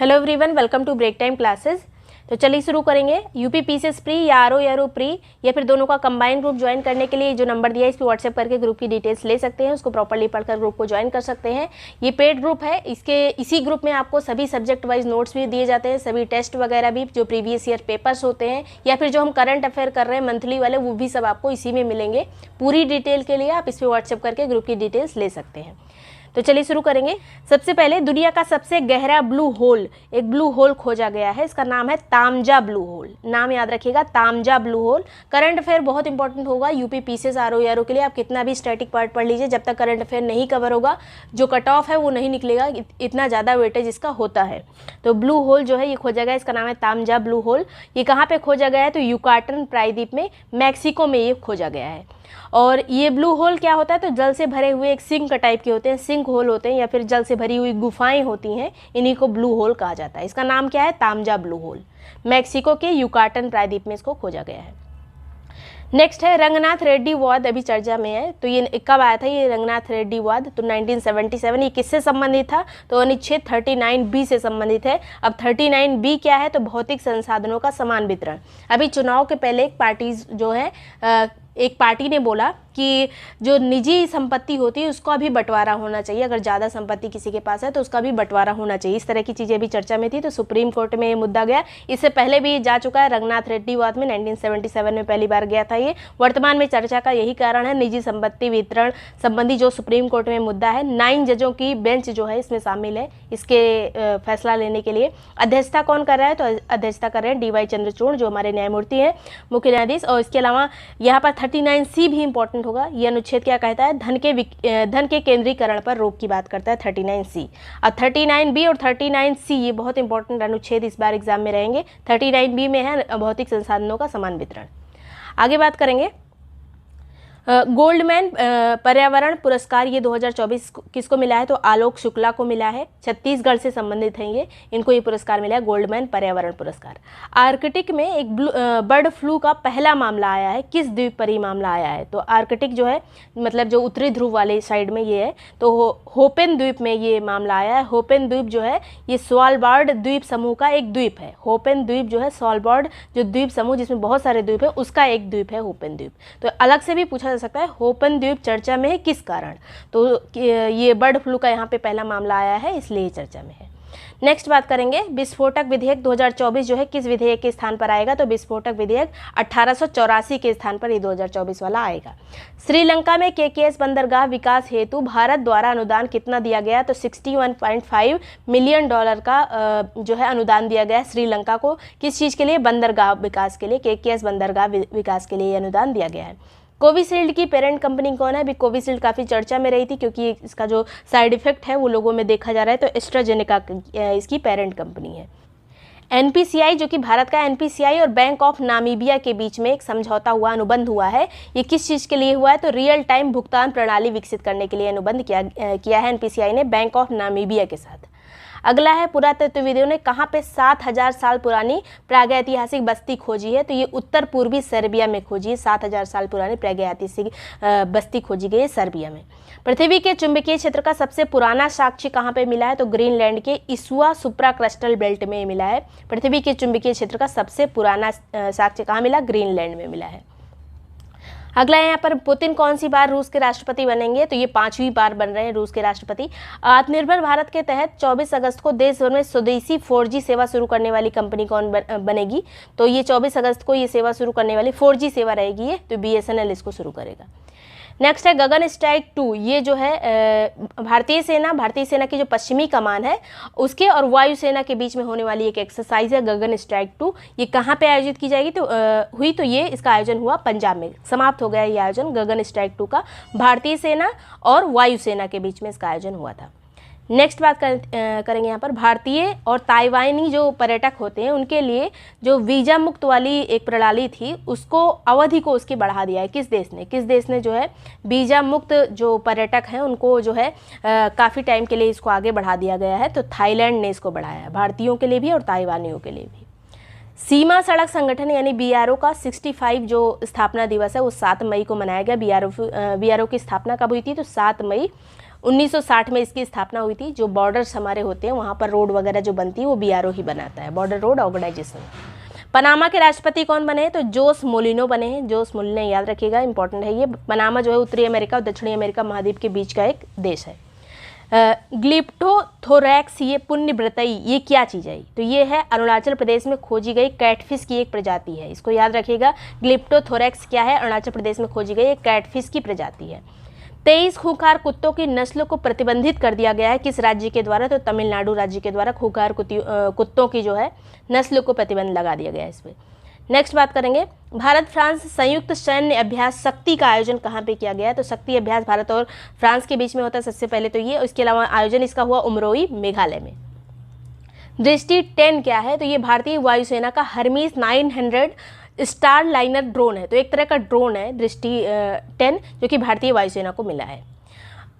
Hello everyone, welcome to break time classes. तो चलिए शुरू करेंगे। यूपी पीसीएस प्री या आरओ प्री या फिर दोनों का कंबाइन ग्रुप ज्वाइन करने के लिए जो नंबर दिया है इस पर व्हाट्सएप करके ग्रुप की डिटेल्स ले सकते हैं, उसको प्रॉपर्ली पढ़कर ग्रुप को ज्वाइन कर सकते हैं। ये पेड ग्रुप है, इसी ग्रुप में आपको सभी सब्जेक्ट वाइज नोट्स भी दिए जाते हैं, सभी टेस्ट वगैरह भी, जो प्रीवियस ईयर पेपर्स होते हैं या फिर जो हम करंट अफेयर कर रहे हैं मंथली वाले, वो भी सब आपको इसी में मिलेंगे। पूरी डिटेल के लिए आप इस पर व्हाट्सएप करके ग्रुप की डिटेल्स ले सकते हैं। तो चलिए शुरू करेंगे। सबसे पहले दुनिया का सबसे गहरा ब्लू होल, एक ब्लू होल खोजा गया है, इसका नाम है तामजा ब्लू होल। नाम याद रखिएगा, तामजा ब्लू होल। करंट अफेयर बहुत इंपॉर्टेंट होगा यूपी पीसीएस आरओ के लिए। आप कितना भी स्टैटिक पार्ट पढ़ लीजिए, जब तक करंट अफेयर नहीं कवर होगा, जो कट ऑफ है वो नहीं निकलेगा, इतना ज़्यादा वेटेज इसका होता है। तो ब्लू होल जो है ये खोजा गया, इसका नाम है तामजा ब्लू होल। ये कहाँ पर खोजा गया है? तो युकाटन प्रायद्वीप में, मैक्सिको में ये खोजा गया है। और ये ब्लू होल क्या होता है? तो जल से भरे हुए एक सिंक टाइप के होते हैं, सिंक होल होते हैं या फिर जल से भरी हुई गुफाएं होती हैं, इन्हीं को ब्लू होल कहा जाता है। इसका नाम क्या है? तामजा ब्लू होल। मैक्सिको के युकाटन प्रायद्वीप में इसको खोजा गया है। नेक्स्ट है रंगनाथ रेड्डी वाद, अभी चर्चा में है। तो ये कब आया था ये रंगनाथ रेड्डी वाद? तो 1977। ये किससे संबंधित था? तो अनुच्छेद 39B से संबंधित है। अब 39B क्या है? तो भौतिक संसाधनों का समान वितरण। अभी चुनाव के पहले एक पार्टी ने बोला कि जो निजी संपत्ति होती है उसका भी बंटवारा होना चाहिए, अगर ज़्यादा संपत्ति किसी के पास है तो उसका भी बंटवारा होना चाहिए। इस तरह की चीज़ें भी चर्चा में थी, तो सुप्रीम कोर्ट में ये मुद्दा गया। इससे पहले भी जा चुका है रंगनाथ रेड्डी वाद में, 1977 में पहली बार गया था ये। वर्तमान में चर्चा का यही कारण है, निजी संपत्ति वितरण संबंधी जो सुप्रीम कोर्ट में मुद्दा है। 9 जजों की बेंच जो है इसमें शामिल है, इसके फैसला लेने के लिए। अध्यक्षता कौन कर रहा है? तो अध्यक्षता कर रहे हैं DY चंद्रचूड़, जो हमारे न्यायमूर्ति हैं, मुख्य न्यायाधीश। और इसके अलावा यहाँ पर 39C भी इंपॉर्टेंट होगा। यह अनुच्छेद क्या कहता है? धन के केंद्रीकरण पर रोक की बात करता है 39C। अब 39B और 39C ये बहुत इंपॉर्टेंट अनुच्छेद इस बार एग्जाम में रहेंगे। 39B में है भौतिक संसाधनों का समान वितरण। आगे बात करेंगे। गोल्डमैन पर्यावरण पुरस्कार ये 2024 किसको मिला है? तो आलोक शुक्ला को मिला है। छत्तीसगढ़ से संबंधित हैं ये, इनको ये पुरस्कार मिला है, गोल्डमैन पर्यावरण पुरस्कार। आर्कटिक में एक बर्ड फ्लू का पहला मामला आया है, किस द्वीप पर ये मामला आया है? तो आर्कटिक जो है, मतलब जो उत्तरी ध्रुव वाले साइड में ये है, तो होपेन द्वीप में ये मामला आया है। होपेन द्वीप जो है ये स्वालबार्ड द्वीप समूह का एक द्वीप है। होपेन द्वीप जो है, स्वालबार्ड जो द्वीप समूह जिसमें बहुत सारे द्वीप है, उसका एक द्वीप है होपेन द्वीप। तो अलग से भी पूछा जा सकता है होपेन द्वीप चर्चा में है किस कारण? तो ये बर्ड फ्लू का यहाँ पे पहला मामला आया है, इसलिए चर्चा में है। नेक्स्ट बात करेंगे, विस्फोटक विधेयक 2024 जो है किस विधेयक के स्थान पर आएगा? तो विस्फोटक विधेयक 1884 के स्थान पर ये 2024 वाला आएगा। श्रीलंका में केकेएस बंदरगाह विकास हेतु भारत द्वारा अनुदान कितना दिया गया? तो $61.5 मिलियन का जो है अनुदान दिया गया श्रीलंका को। किस चीज़ के लिए? बंदरगाह विकास के लिए, केकेएस बंदरगाह विकास के लिए अनुदान दिया गया है। कोविशील्ड की पेरेंट कंपनी कौन है? अभी कोविशील्ड काफ़ी चर्चा में रही थी क्योंकि इसका जो साइड इफेक्ट है वो लोगों में देखा जा रहा है, तो एस्ट्राजेनेका इसकी पेरेंट कंपनी है। NPCI जो कि भारत का NPCI और बैंक ऑफ नामीबिया के बीच में एक समझौता हुआ, अनुबंध हुआ है। ये किस चीज़ के लिए हुआ है? तो रियल टाइम भुगतान प्रणाली विकसित करने के लिए अनुबंध किया है NPCI ने बैंक ऑफ नामीबिया के साथ। अगला है, पुरातत्वविदों ने कहाँ पे 7000 साल पुरानी प्रागैतिहासिक बस्ती खोजी है? तो ये उत्तर पूर्वी सर्बिया में खोजी है। 7000 साल पुरानी प्रागैतिहासिक बस्ती खोजी गई है सर्बिया में। पृथ्वी के चुंबकीय क्षेत्र का सबसे पुराना साक्ष्य कहाँ पे मिला है? तो ग्रीनलैंड के इस्वा सुप्रा क्रिस्टल बेल्ट में मिला है। पृथ्वी के चुंबकीय क्षेत्र का सबसे पुराना साक्ष्य कहाँ मिला? ग्रीनलैंड में मिला है। अगला यहाँ पर, पुतिन कौन सी बार रूस के राष्ट्रपति बनेंगे? तो ये 5वीं बार बन रहे हैं रूस के राष्ट्रपति। आत्मनिर्भर भारत के तहत 24 अगस्त को देश भर में स्वदेशी 4G सेवा शुरू करने वाली कंपनी कौन बनेगी? तो ये 24 अगस्त को ये सेवा शुरू करने वाली 4G सेवा रहेगी ये, तो BSNL इसको शुरू करेगा। नेक्स्ट है गगन स्ट्राइक 2। ये जो है भारतीय सेना की जो पश्चिमी कमान है उसके और वायुसेना के बीच में होने वाली एक एक्सरसाइज है गगन स्ट्राइक 2। ये कहाँ पे आयोजित की जाएगी? तो ये इसका आयोजन हुआ पंजाब में। समाप्त हो गया ये आयोजन गगन स्ट्राइक 2 का। भारतीय सेना और वायुसेना के बीच में इसका आयोजन हुआ था। नेक्स्ट बात करेंगे यहाँ पर, भारतीय और ताइवानी जो पर्यटक होते हैं उनके लिए जो वीज़ा मुक्त वाली एक प्रणाली थी उसको, अवधि को उसकी बढ़ा दिया है। किस देश ने जो है वीज़ा मुक्त जो पर्यटक हैं उनको जो है काफ़ी टाइम के लिए इसको आगे बढ़ा दिया गया है। तो थाईलैंड ने इसको बढ़ाया है, भारतीयों के लिए भी और ताइवानियों के लिए भी। सीमा सड़क संगठन यानी BRO का 65 जो स्थापना दिवस है वो 7 मई को मनाया गया। BRO की स्थापना कब हुई थी? तो 7 मई 1960 में इसकी स्थापना हुई थी। जो बॉर्डर्स हमारे होते हैं वहाँ पर रोड वगैरह जो बनती है वो BRO ही बनाता है, बॉर्डर रोड ऑर्गेनाइजेशन। पनामा के राष्ट्रपति कौन बने हैं? तो जोस मोलिनो बने हैं। जोस मोलिनो, याद रखिएगा, इंपॉर्टेंट है ये। पनामा जो है उत्तरी अमेरिका और दक्षिणी अमेरिका महाद्वीप के बीच का एक देश है। ग्लिप्टोथोरैक्स, ये पुण्य व्रतई, ये क्या चीज़ है? तो ये है अरुणाचल प्रदेश में खोजी गई कैटफिश की एक प्रजाति है। इसको याद रखिएगा, ग्लिप्टोथोरैक्स क्या है? अरुणाचल प्रदेश में खोजी गई एक कैटफिश की प्रजाति है। 23 खूंखार कुत्तों की नस्ल को प्रतिबंधित कर दिया गया है किस राज्य के द्वारा? तो तमिलनाडु राज्य के द्वारा खूंखार कुत्तों की जो है नस्ल को प्रतिबंध लगा दिया गया है इस पर। नेक्स्ट बात करेंगे, भारत फ्रांस संयुक्त सैन्य अभ्यास शक्ति का आयोजन कहाँ पे किया गया है? तो शक्ति अभ्यास भारत और फ्रांस के बीच में होता है सबसे पहले तो ये। इसके अलावा आयोजन इसका हुआ उमरोई, मेघालय में। दृष्टि 10 क्या है? तो ये भारतीय वायुसेना का हर्मीस 900 स्टार लाइनर ड्रोन है। तो एक तरह का ड्रोन है दृष्टि 10 जो कि भारतीय वायुसेना को मिला है।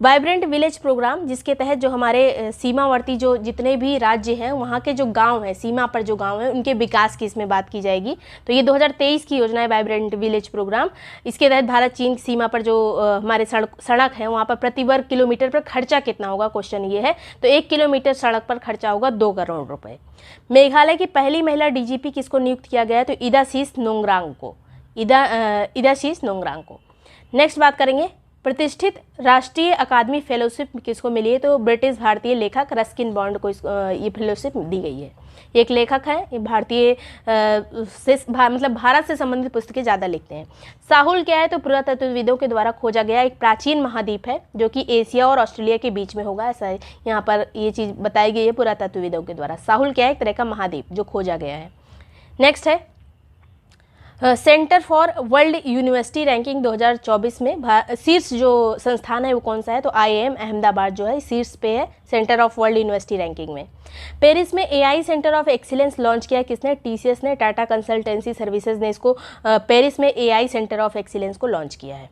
वाइब्रेंट विलेज प्रोग्राम, जिसके तहत जो हमारे सीमावर्ती जो जितने भी राज्य हैं वहाँ के जो गांव हैं, सीमा पर जो गांव हैं, उनके विकास की इसमें बात की जाएगी। तो ये 2023 की योजना है वाइब्रेंट विलेज प्रोग्राम। इसके तहत भारत चीन की सीमा पर जो हमारे सड़क है वहाँ पर प्रति वर्ग किलोमीटर पर खर्चा कितना होगा, क्वेश्चन ये है। तो 1 किलोमीटर सड़क पर खर्चा होगा 2 करोड़ रुपये। मेघालय की पहली महिला DGP किसको नियुक्त किया गया है? तो इदाशीष नोंगरांग को। इदाशीष नोंगरांग को। नेक्स्ट बात करेंगे, प्रतिष्ठित राष्ट्रीय अकादमी फेलोशिप किसको मिली है? तो ब्रिटिश भारतीय लेखक रस्किन बॉन्ड को ये फेलोशिप दी गई है। एक लेखक है, ये भारतीय मतलब भारत से संबंधित पुस्तकें ज़्यादा लिखते हैं। साहुल क्या है? तो पुरातत्वविदों के द्वारा खोजा गया एक प्राचीन महाद्वीप है जो कि एशिया और ऑस्ट्रेलिया के बीच में होगा, ऐसा है यहाँ पर ये चीज़ बताई गई है पुरातत्वविदों के द्वारा। साहुल क्या है? एक तरह का महाद्वीप जो खोजा गया है। नेक्स्ट है centre for world university ranking 2024 में शीर्ष जो संस्थान है वो कौन सा है? तो IIM अहमदाबाद जो है शीर्ष पे है centre of world university ranking में। पेरिस में AI centre of excellence launch किया किसने? TCS ने, टाटा कंसल्टेंसी सर्विसेज ने इसको पेरिस में AI सेंटर ऑफ एक्सीलेंस को लॉन्च किया है।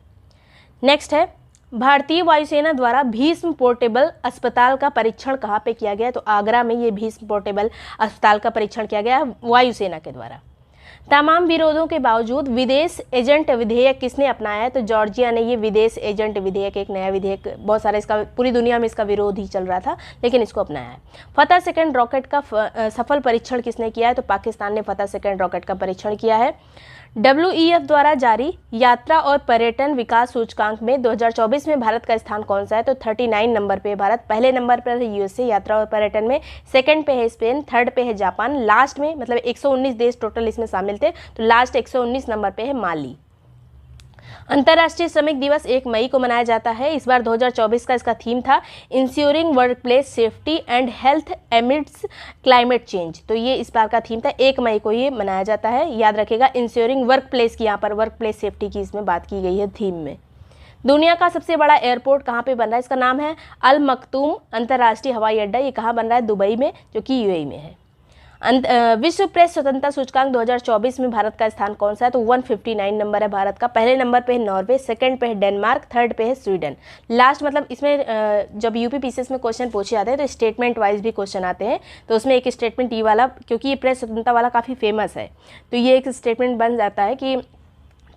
नेक्स्ट है, भारतीय वायुसेना द्वारा भीष्म पोर्टेबल अस्पताल का परीक्षण कहाँ पे किया गया? तो आगरा में ये भीष्म पोर्टेबल अस्पताल का परीक्षण किया गया वायुसेना के द्वारा। तमाम विरोधों के बावजूद विदेश एजेंट विधेयक किसने अपनाया है? तो जॉर्जिया ने ये विदेश एजेंट विधेयक, एक नया विधेयक, बहुत सारा इसका पूरी दुनिया में इसका विरोध ही चल रहा था लेकिन इसको अपनाया है। फतह सेकंड रॉकेट का सफल परीक्षण किसने किया है? तो पाकिस्तान ने फतह सेकंड रॉकेट का परीक्षण किया है। WEF द्वारा जारी यात्रा और पर्यटन विकास सूचकांक में 2024 में भारत का स्थान कौन सा है? तो 39 नंबर पे भारत। पहले नंबर पर है USA यात्रा और पर्यटन में, सेकंड पे है स्पेन, थर्ड पे है जापान, लास्ट में मतलब 119 देश टोटल इसमें शामिल थे, तो लास्ट 119 नंबर पे है माली। अंतर्राष्ट्रीय श्रमिक दिवस 1 मई को मनाया जाता है। इस बार 2024 का इसका थीम था ensuring workplace safety and health amidst climate change. तो ये इस बार का थीम था, 1 मई को ये मनाया जाता है। याद रखेगा इंश्योरिंग वर्कप्लेस की, यहाँ पर वर्कप्लेस सेफ्टी की इसमें बात की गई है थीम में। दुनिया का सबसे बड़ा एयरपोर्ट कहाँ पे बन रहा है? इसका नाम है अल मखतूम अंतर्राष्ट्रीय हवाई अड्डा। ये कहाँ बन रहा है? दुबई में, जो कि UAE में है। विश्व प्रेस स्वतंत्रता सूचकांक 2024 में भारत का स्थान कौन सा है? तो 159 नंबर है भारत का। पहले नंबर पे है नॉर्वे, सेकंड पे है डेनमार्क, थर्ड पे है स्वीडन। लास्ट मतलब इसमें जब UPPCS में क्वेश्चन पूछे जाते हैं तो स्टेटमेंट वाइज भी क्वेश्चन आते हैं, तो उसमें एक स्टेटमेंट ये वाला, क्योंकि ये प्रेस स्वतंत्रता वाला काफ़ी फेमस है, तो ये एक स्टेटमेंट बन जाता है कि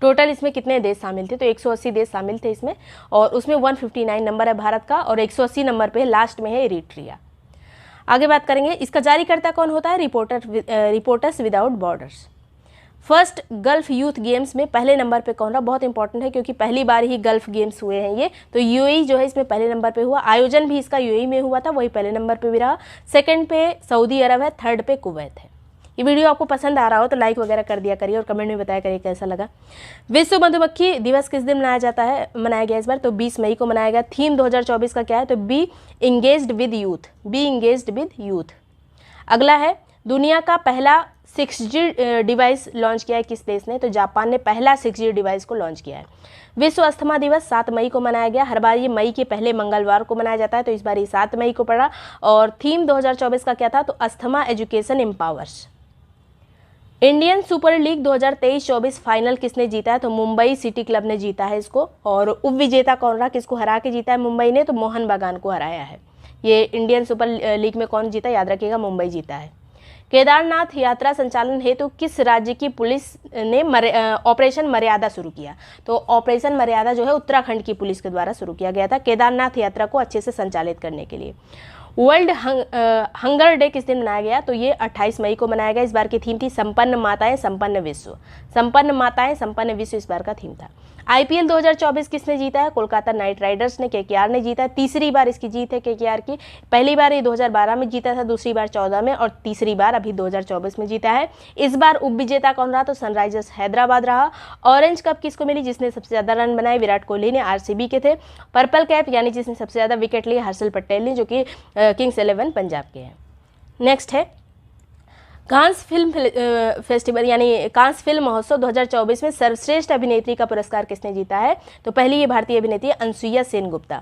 टोटल इसमें कितने देश शामिल थे? तो 180 देश शामिल थे इसमें, और उसमें 159 नंबर है भारत का, और 180 नंबर पे लास्ट में है इरिट्रिया। आगे बात करेंगे, इसका जारीकर्ता कौन होता है? Reporters without borders. First gulf youth games में पहले नंबर पे कौन रहा? बहुत इंपॉर्टेंट है क्योंकि पहली बार ही गल्फ गेम्स हुए हैं ये, तो UAE जो है इसमें पहले नंबर पे हुआ। आयोजन भी इसका UAE में हुआ था, वही पहले नंबर पे भी रहा। सेकंड पे सऊदी अरब है, थर्ड पे कुवैत है। ये वीडियो आपको पसंद आ रहा हो तो लाइक वगैरह कर दिया करिए और कमेंट में बताया करिए कैसा लगा। विश्व मधुमक्खी दिवस किस दिन मनाया गया इस बार? तो 20 मई को मनाया गया। थीम 2024 का क्या है? तो be engaged with youth, be engaged with youth. अगला है, दुनिया का पहला 6G डिवाइस लॉन्च किया है किस देश ने? तो जापान ने पहला 6G डिवाइस को लॉन्च किया है। विश्व अस्थमा दिवस 7 मई को मनाया गया। हर बार ये मई के पहले मंगलवार को मनाया जाता है, तो इस बार ये 7 मई को पड़ा। और थीम 2024 का क्या था? तो asthma education empowers. Indian super league 2023-24 final किसने जीता है? तो मुंबई सिटी क्लब ने जीता है इसको। और उप विजेता कौन रहा? किसको हरा के जीता है मुंबई ने? तो मोहन बागान को हराया है। ये इंडियन सुपर लीग में कौन जीता? याद रखिएगा, मुंबई जीता है। केदारनाथ यात्रा संचालन हेतु किस राज्य की पुलिस ने ऑपरेशन मर्यादा शुरू किया? तो ऑपरेशन मर्यादा जो है उत्तराखंड की पुलिस के द्वारा शुरू किया गया था केदारनाथ यात्रा को अच्छे से संचालित करने के लिए। वर्ल्ड हंगर डे किस दिन मनाया गया? तो ये 28 मई को मनाया गया। इस बार की थीम थी संपन्न माताएं संपन्न विश्व। संपन्न माताएं संपन्न विश्व इस बार का थीम था। आईपीएल 2024 किसने जीता है? कोलकाता नाइट राइडर्स ने, केकेआर ने जीता है। तीसरी बार इसकी जीत है केकेआर की। पहली बार ये 2012 में जीता था, दूसरी बार 14 में और तीसरी बार अभी 2024 में जीता है। इस बार उपविजेता कौन रहा? तो सनराइजर्स हैदराबाद रहा। ऑरेंज कप किसको मिली? जिसने सबसे ज्यादा रन बनाए विराट कोहली ने, आरसीबी के थे। पर्पल कैप यानी जिसने सबसे ज्यादा विकेट लिए हर्षल पटेल ने, जो कि किंग्स 11 पंजाब के हैं। नेक्स्ट है कांस फिल्म फेस्टिवल यानी कांस फिल्म महोत्सव 2024 में सर्वश्रेष्ठ अभिनेत्री का पुरस्कार किसने जीता है? तो पहली ये भारतीय अभिनेत्री अनसुईया सेन गुप्ता।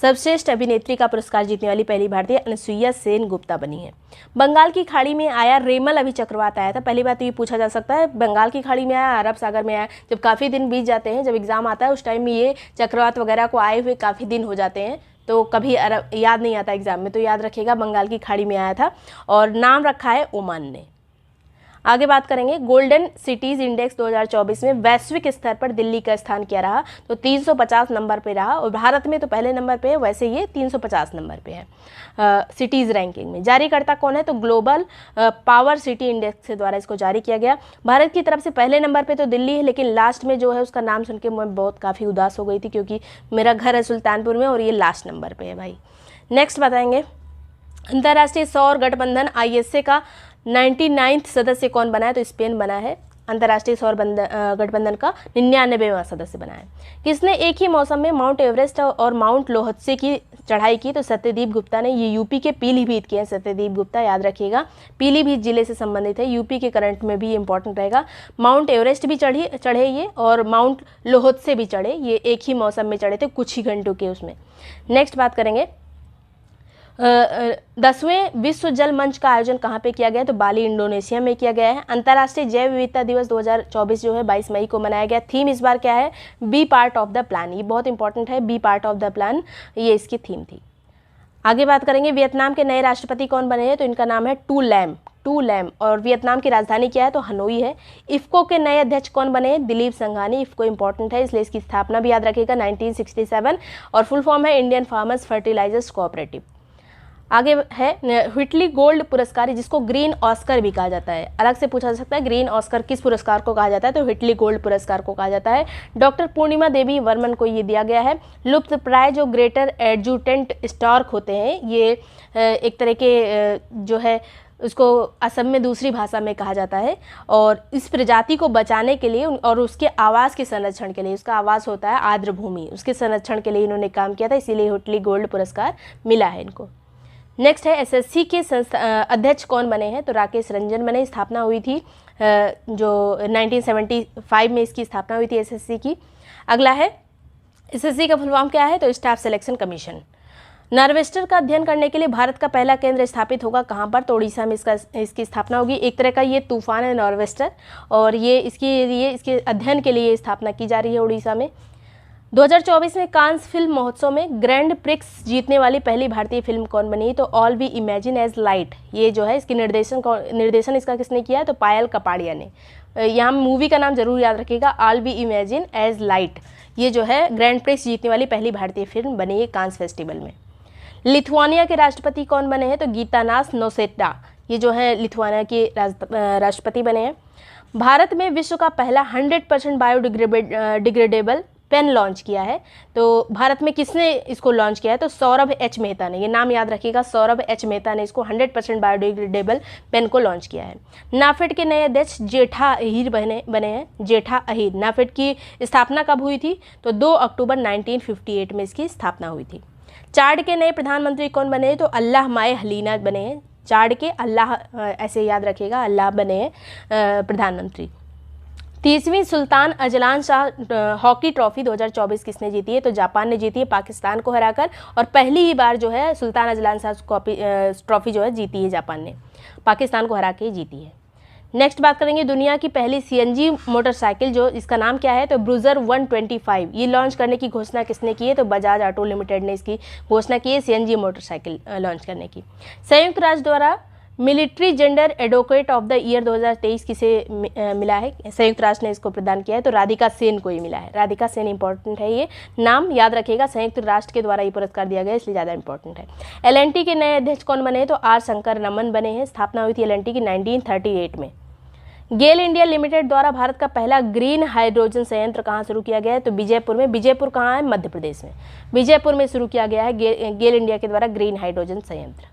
सर्वश्रेष्ठ अभिनेत्री का पुरस्कार जीतने वाली पहली भारतीय अनसुईया सेन गुप्ता बनी है। बंगाल की खाड़ी में आया रेमल अभी चक्रवात आया था। पहली बात तो ये पूछा जा सकता है बंगाल की खाड़ी में आया, अरब सागर में आया। जब काफ़ी दिन बीत जाते हैं, जब एग्जाम आता है उस टाइम में ये चक्रवात वगैरह को आए हुए काफ़ी दिन हो जाते हैं, तो कभी अरब याद नहीं आता एग्जाम में, तो याद रखिएगा बंगाल की खाड़ी में आया था और नाम रखा है ओमान ने। आगे बात करेंगे गोल्डन सिटीज इंडेक्स 2024 में वैश्विक स्तर पर दिल्ली का स्थान क्या रहा? तो 350 नंबर पे रहा और भारत में तो पहले नंबर पे है, वैसे ये 350 नंबर पे है सिटीज रैंकिंग में। जारीकर्ता कौन है? तो ग्लोबल पावर सिटी इंडेक्स के द्वारा इसको जारी किया गया। भारत की तरफ से पहले नंबर पे तो दिल्ली है, लेकिन लास्ट में जो है उसका नाम सुन के मैं बहुत काफ़ी उदास हो गई थी, क्योंकि मेरा घर है सुल्तानपुर में और ये लास्ट नंबर पर है भाई। नेक्स्ट बताएंगे अंतर्राष्ट्रीय सौर गठबंधन ISA का 99th सदस्य कौन बना है? तो स्पेन बना है। अंतर्राष्ट्रीय सौर गठबंधन का 99वां सदस्य बना है। किसने एक ही मौसम में माउंट एवरेस्ट और माउंट लोहत्से की चढ़ाई की? तो सत्यदीप गुप्ता ने। ये यूपी के पीलीभीत के हैं सत्यदीप गुप्ता, याद रखिएगा, पीलीभीत जिले से संबंधित है। यूपी के करंट में भी इंपॉर्टेंट रहेगा। माउंट एवरेस्ट भी चढ़े ये और माउंट लोहत्से भी चढ़े, ये एक ही मौसम में चढ़े थे, कुछ ही घंटों के उसमें। नेक्स्ट बात करेंगे 10वें विश्व जल मंच का आयोजन कहाँ पे किया गया? तो बाली इंडोनेशिया में किया गया है। अंतर्राष्ट्रीय जैव विविधता दिवस 2024 जो है 22 मई को मनाया गया। थीम इस बार क्या है? Be part of the plan. ये बहुत इंपॉर्टेंट है, be part of the plan, ये इसकी थीम थी। आगे बात करेंगे वियतनाम के नए राष्ट्रपति कौन बने हैं? तो इनका नाम है टू लैम और वियतनाम की राजधानी क्या है? तो हनोई है। इफ्को के नए अध्यक्ष कौन बने हैं? दिलीप संघानी। इफ्को इंपॉर्टेंट है, इसलिए इसकी स्थापना भी याद रखिएगा 1967 और फुल फॉर्म है इंडियन फार्मर्स फर्टिलाइजर्स कोऑपरेटिव। आगे है व्हिटली गोल्ड पुरस्कार, जिसको ग्रीन ऑस्कर भी कहा जाता है। अलग से पूछा जा सकता है ग्रीन ऑस्कर किस पुरस्कार को कहा जाता है? तो व्हिटली गोल्ड पुरस्कार को कहा जाता है। डॉक्टर पूर्णिमा देवी वर्मन को ये दिया गया है। लुप्त प्राय जो ग्रेटर एडजुटेंट स्टार्क होते हैं, ये एक तरह के जो है उसको असम में दूसरी भाषा में कहा जाता है और इस प्रजाति को बचाने के लिए और उसके आवास के संरक्षण के लिए, उसका आवास होता है आर्द्र भूमि, उसके संरक्षण के लिए इन्होंने काम किया था, इसीलिए व्हिटली गोल्ड पुरस्कार मिला है इनको। नेक्स्ट है एसएससी के अध्यक्ष कौन बने हैं? तो राकेश रंजन बने। स्थापना हुई थी जो 1975 में इसकी स्थापना हुई थी एसएससी की। अगला है एसएससी का फुल फॉर्म क्या है? तो स्टाफ सिलेक्शन कमीशन। नार्वेस्टर का अध्ययन करने के लिए भारत का पहला केंद्र स्थापित होगा कहाँ पर? तो उड़ीसा में इसकी स्थापना होगी। एक तरह का ये तूफान है नार्वेस्टर और ये इसके अध्ययन के लिए स्थापना की जा रही है उड़ीसा में। 2024 में कांस फिल्म महोत्सव में ग्रैंड प्रिक्स जीतने वाली पहली भारतीय फिल्म कौन बनी? तो all we imagine as light, ये जो है इसकी निर्देशन इसका किसने किया है? तो पायल कपाड़िया ने। यहाँ मूवी का नाम जरूर याद रखिएगा, all we imagine as light. ये जो है ग्रैंड प्रिक्स जीतने वाली पहली भारतीय फिल्म बनी है कांस फेस्टिवल में। लिथुआनिया के राष्ट्रपति कौन बने हैं? तो गीतानास नौसेटा, ये जो है लिथुआनिया के राष्ट्रपति बने हैं। भारत में विश्व का पहला 100% बायोडिग्रेडेबल पेन लॉन्च किया है। तो भारत में किसने इसको लॉन्च किया है? तो सौरभ एच मेहता ने। ये नाम याद रखिएगा, सौरभ एच मेहता ने इसको 100% बायोडिग्रेडेबल पेन को लॉन्च किया है। नाफेड के नए अध्यक्ष जेठा अहीर बने हैं। जेठा अहीर। नाफेड की स्थापना कब हुई थी? तो 2 अक्टूबर 1958 में इसकी स्थापना हुई थी। चाड के नए प्रधानमंत्री कौन बने हैं? तो अल्लाह माए हलीना बने हैं। चाड के अल्लाह, ऐसे याद रखिएगा, अल्लाह बने हैं प्रधानमंत्री। 30वीं Sultan Azlan Shah hockey trophy 2024 किसने जीती है? तो जापान ने जीती है पाकिस्तान को हराकर और पहली ही बार जो है सुल्तान अजलान शाह ट्रॉफी जो है जीती है जापान ने, पाकिस्तान को हरा के जीती है। नेक्स्ट बात करेंगे दुनिया की पहली सीएनजी मोटरसाइकिल, जो इसका नाम क्या है? तो ब्रूजर 125। ये लॉन्च करने की घोषणा किसने की है? तो बजाज ऑटो लिमिटेड ने इसकी घोषणा की है सीएनजी मोटरसाइकिल लॉन्च करने की। संयुक्त राष्ट्र द्वारा military gender advocate of the year 2023 किसे मिला है? संयुक्त राष्ट्र ने इसको प्रदान किया है, तो राधिका सेन को ही मिला है। राधिका सेन इंपॉर्टेंट है, ये नाम याद रखिएगा, संयुक्त राष्ट्र के द्वारा ये पुरस्कार दिया गया इसलिए ज़्यादा इंपॉर्टेंट है। एलएनटी के नए अध्यक्ष कौन बने हैं? तो आर शंकर रमन बने हैं। स्थापना हुई थी एलएनटी की 1938 में। गेल इंडिया लिमिटेड द्वारा भारत का पहला ग्रीन हाइड्रोजन संयंत्र कहाँ शुरू किया गया है? तो विजयपुर में। विजयपुर कहाँ है? मध्य प्रदेश में। विजयपुर में शुरू किया गया है गेल इंडिया के द्वारा ग्रीन हाइड्रोजन संयंत्र।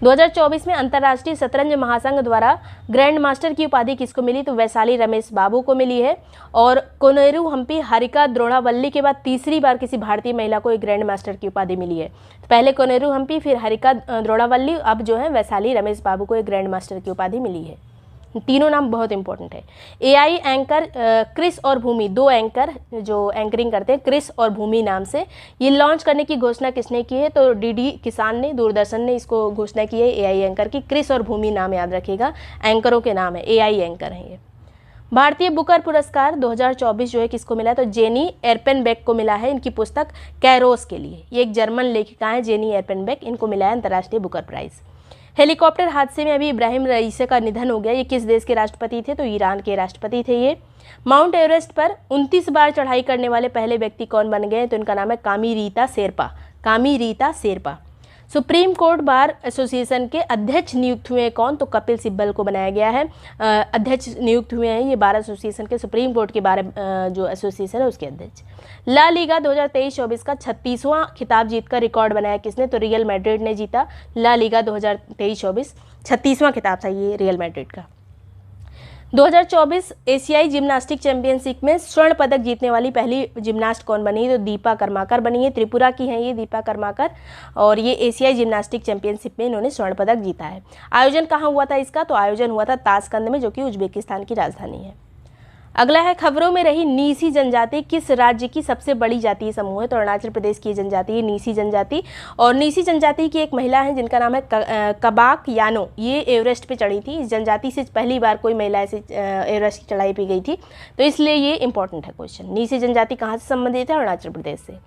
2024 में अंतर्राष्ट्रीय शतरंज महासंघ द्वारा ग्रैंड मास्टर की उपाधि किसको मिली? तो वैशाली रमेश बाबू को मिली है। और कोनेरू हम्पी हारिका द्रोणावल्ली के बाद तीसरी बार किसी भारतीय महिला को एक ग्रैंड मास्टर की उपाधि मिली है। पहले कोनेरू हम्पी, फिर हारिका द्रोणावल्ली, अब जो है वैशाली रमेश बाबू को एक ग्रैंड मास्टर की उपाधि मिली है। तीनों नाम बहुत इंपॉर्टेंट है। एआई एंकर क्रिस और भूमि, दो एंकर जो एंकरिंग करते हैं क्रिस और भूमि नाम से, ये लॉन्च करने की घोषणा किसने की है? तो डीडी किसान ने, दूरदर्शन ने इसको घोषणा की है एआई एंकर की। क्रिस और भूमि नाम याद रखिएगा, एंकरों के नाम है, एआई एंकर हैं ये। भारतीय बुकर पुरस्कार 2024 जो है किसको मिला है? तो जेनी एरपेनबेक को मिला है, इनकी पुस्तक कैरोस के लिए। ये एक जर्मन लेखिका है जेनी एरपेनबेक, इनको मिला है अंतर्राष्ट्रीय बुकर प्राइज। हेलीकॉप्टर हादसे में अभी इब्राहिम रईसी का निधन हो गया। ये किस देश के राष्ट्रपति थे? तो ईरान के राष्ट्रपति थे ये। माउंट एवरेस्ट पर 29 बार चढ़ाई करने वाले पहले व्यक्ति कौन बन गए? तो इनका नाम है कामी रीता शेरपा। कामी Rita Sherpa. Supreme court bar association के अध्यक्ष नियुक्त हुए कौन? तो कपिल सिब्बल को बनाया गया है अध्यक्ष नियुक्त हुए हैं ये बार एसोसिएशन के, सुप्रीम कोर्ट के बार जो एसोसिएशन है उसके अध्यक्ष। ला लीगा 2023-24 का 36वां खिताब जीतकर रिकॉर्ड बनाया किसने? तो रियल मैड्रिड ने जीता। ला लीगा 2023-24 36वां खिताब था ये रियल मैड्रिड का। 2024 एशियाई जिम्नास्टिक चैंपियनशिप में स्वर्ण पदक जीतने वाली पहली जिम्नास्ट कौन बनी? तो दीपा कर्माकर बनी है। त्रिपुरा की हैं ये दीपा कर्माकर, और ये एशियाई जिम्नास्टिक चैंपियनशिप में इन्होंने स्वर्ण पदक जीता है। आयोजन कहाँ हुआ था इसका? तो आयोजन हुआ था ताशकंद में, जो कि उज्बेकिस्तान की राजधानी है। अगला है खबरों में रही नीसी जनजाति किस राज्य की सबसे बड़ी जातीय समूह है? तो अरुणाचल प्रदेश की जनजाति है नीसी जनजाति। और नीसी जनजाति की एक महिला है जिनका नाम है कबाक यानो, ये एवरेस्ट पे चढ़ी थी। इस जनजाति से पहली बार कोई महिला ऐसे एवरेस्ट की चढ़ाई पे गई थी, तो इसलिए ये इंपॉर्टेंट है क्वेश्चन। नीसी जनजाति कहाँ से संबंधित है? अरुणाचल प्रदेश से।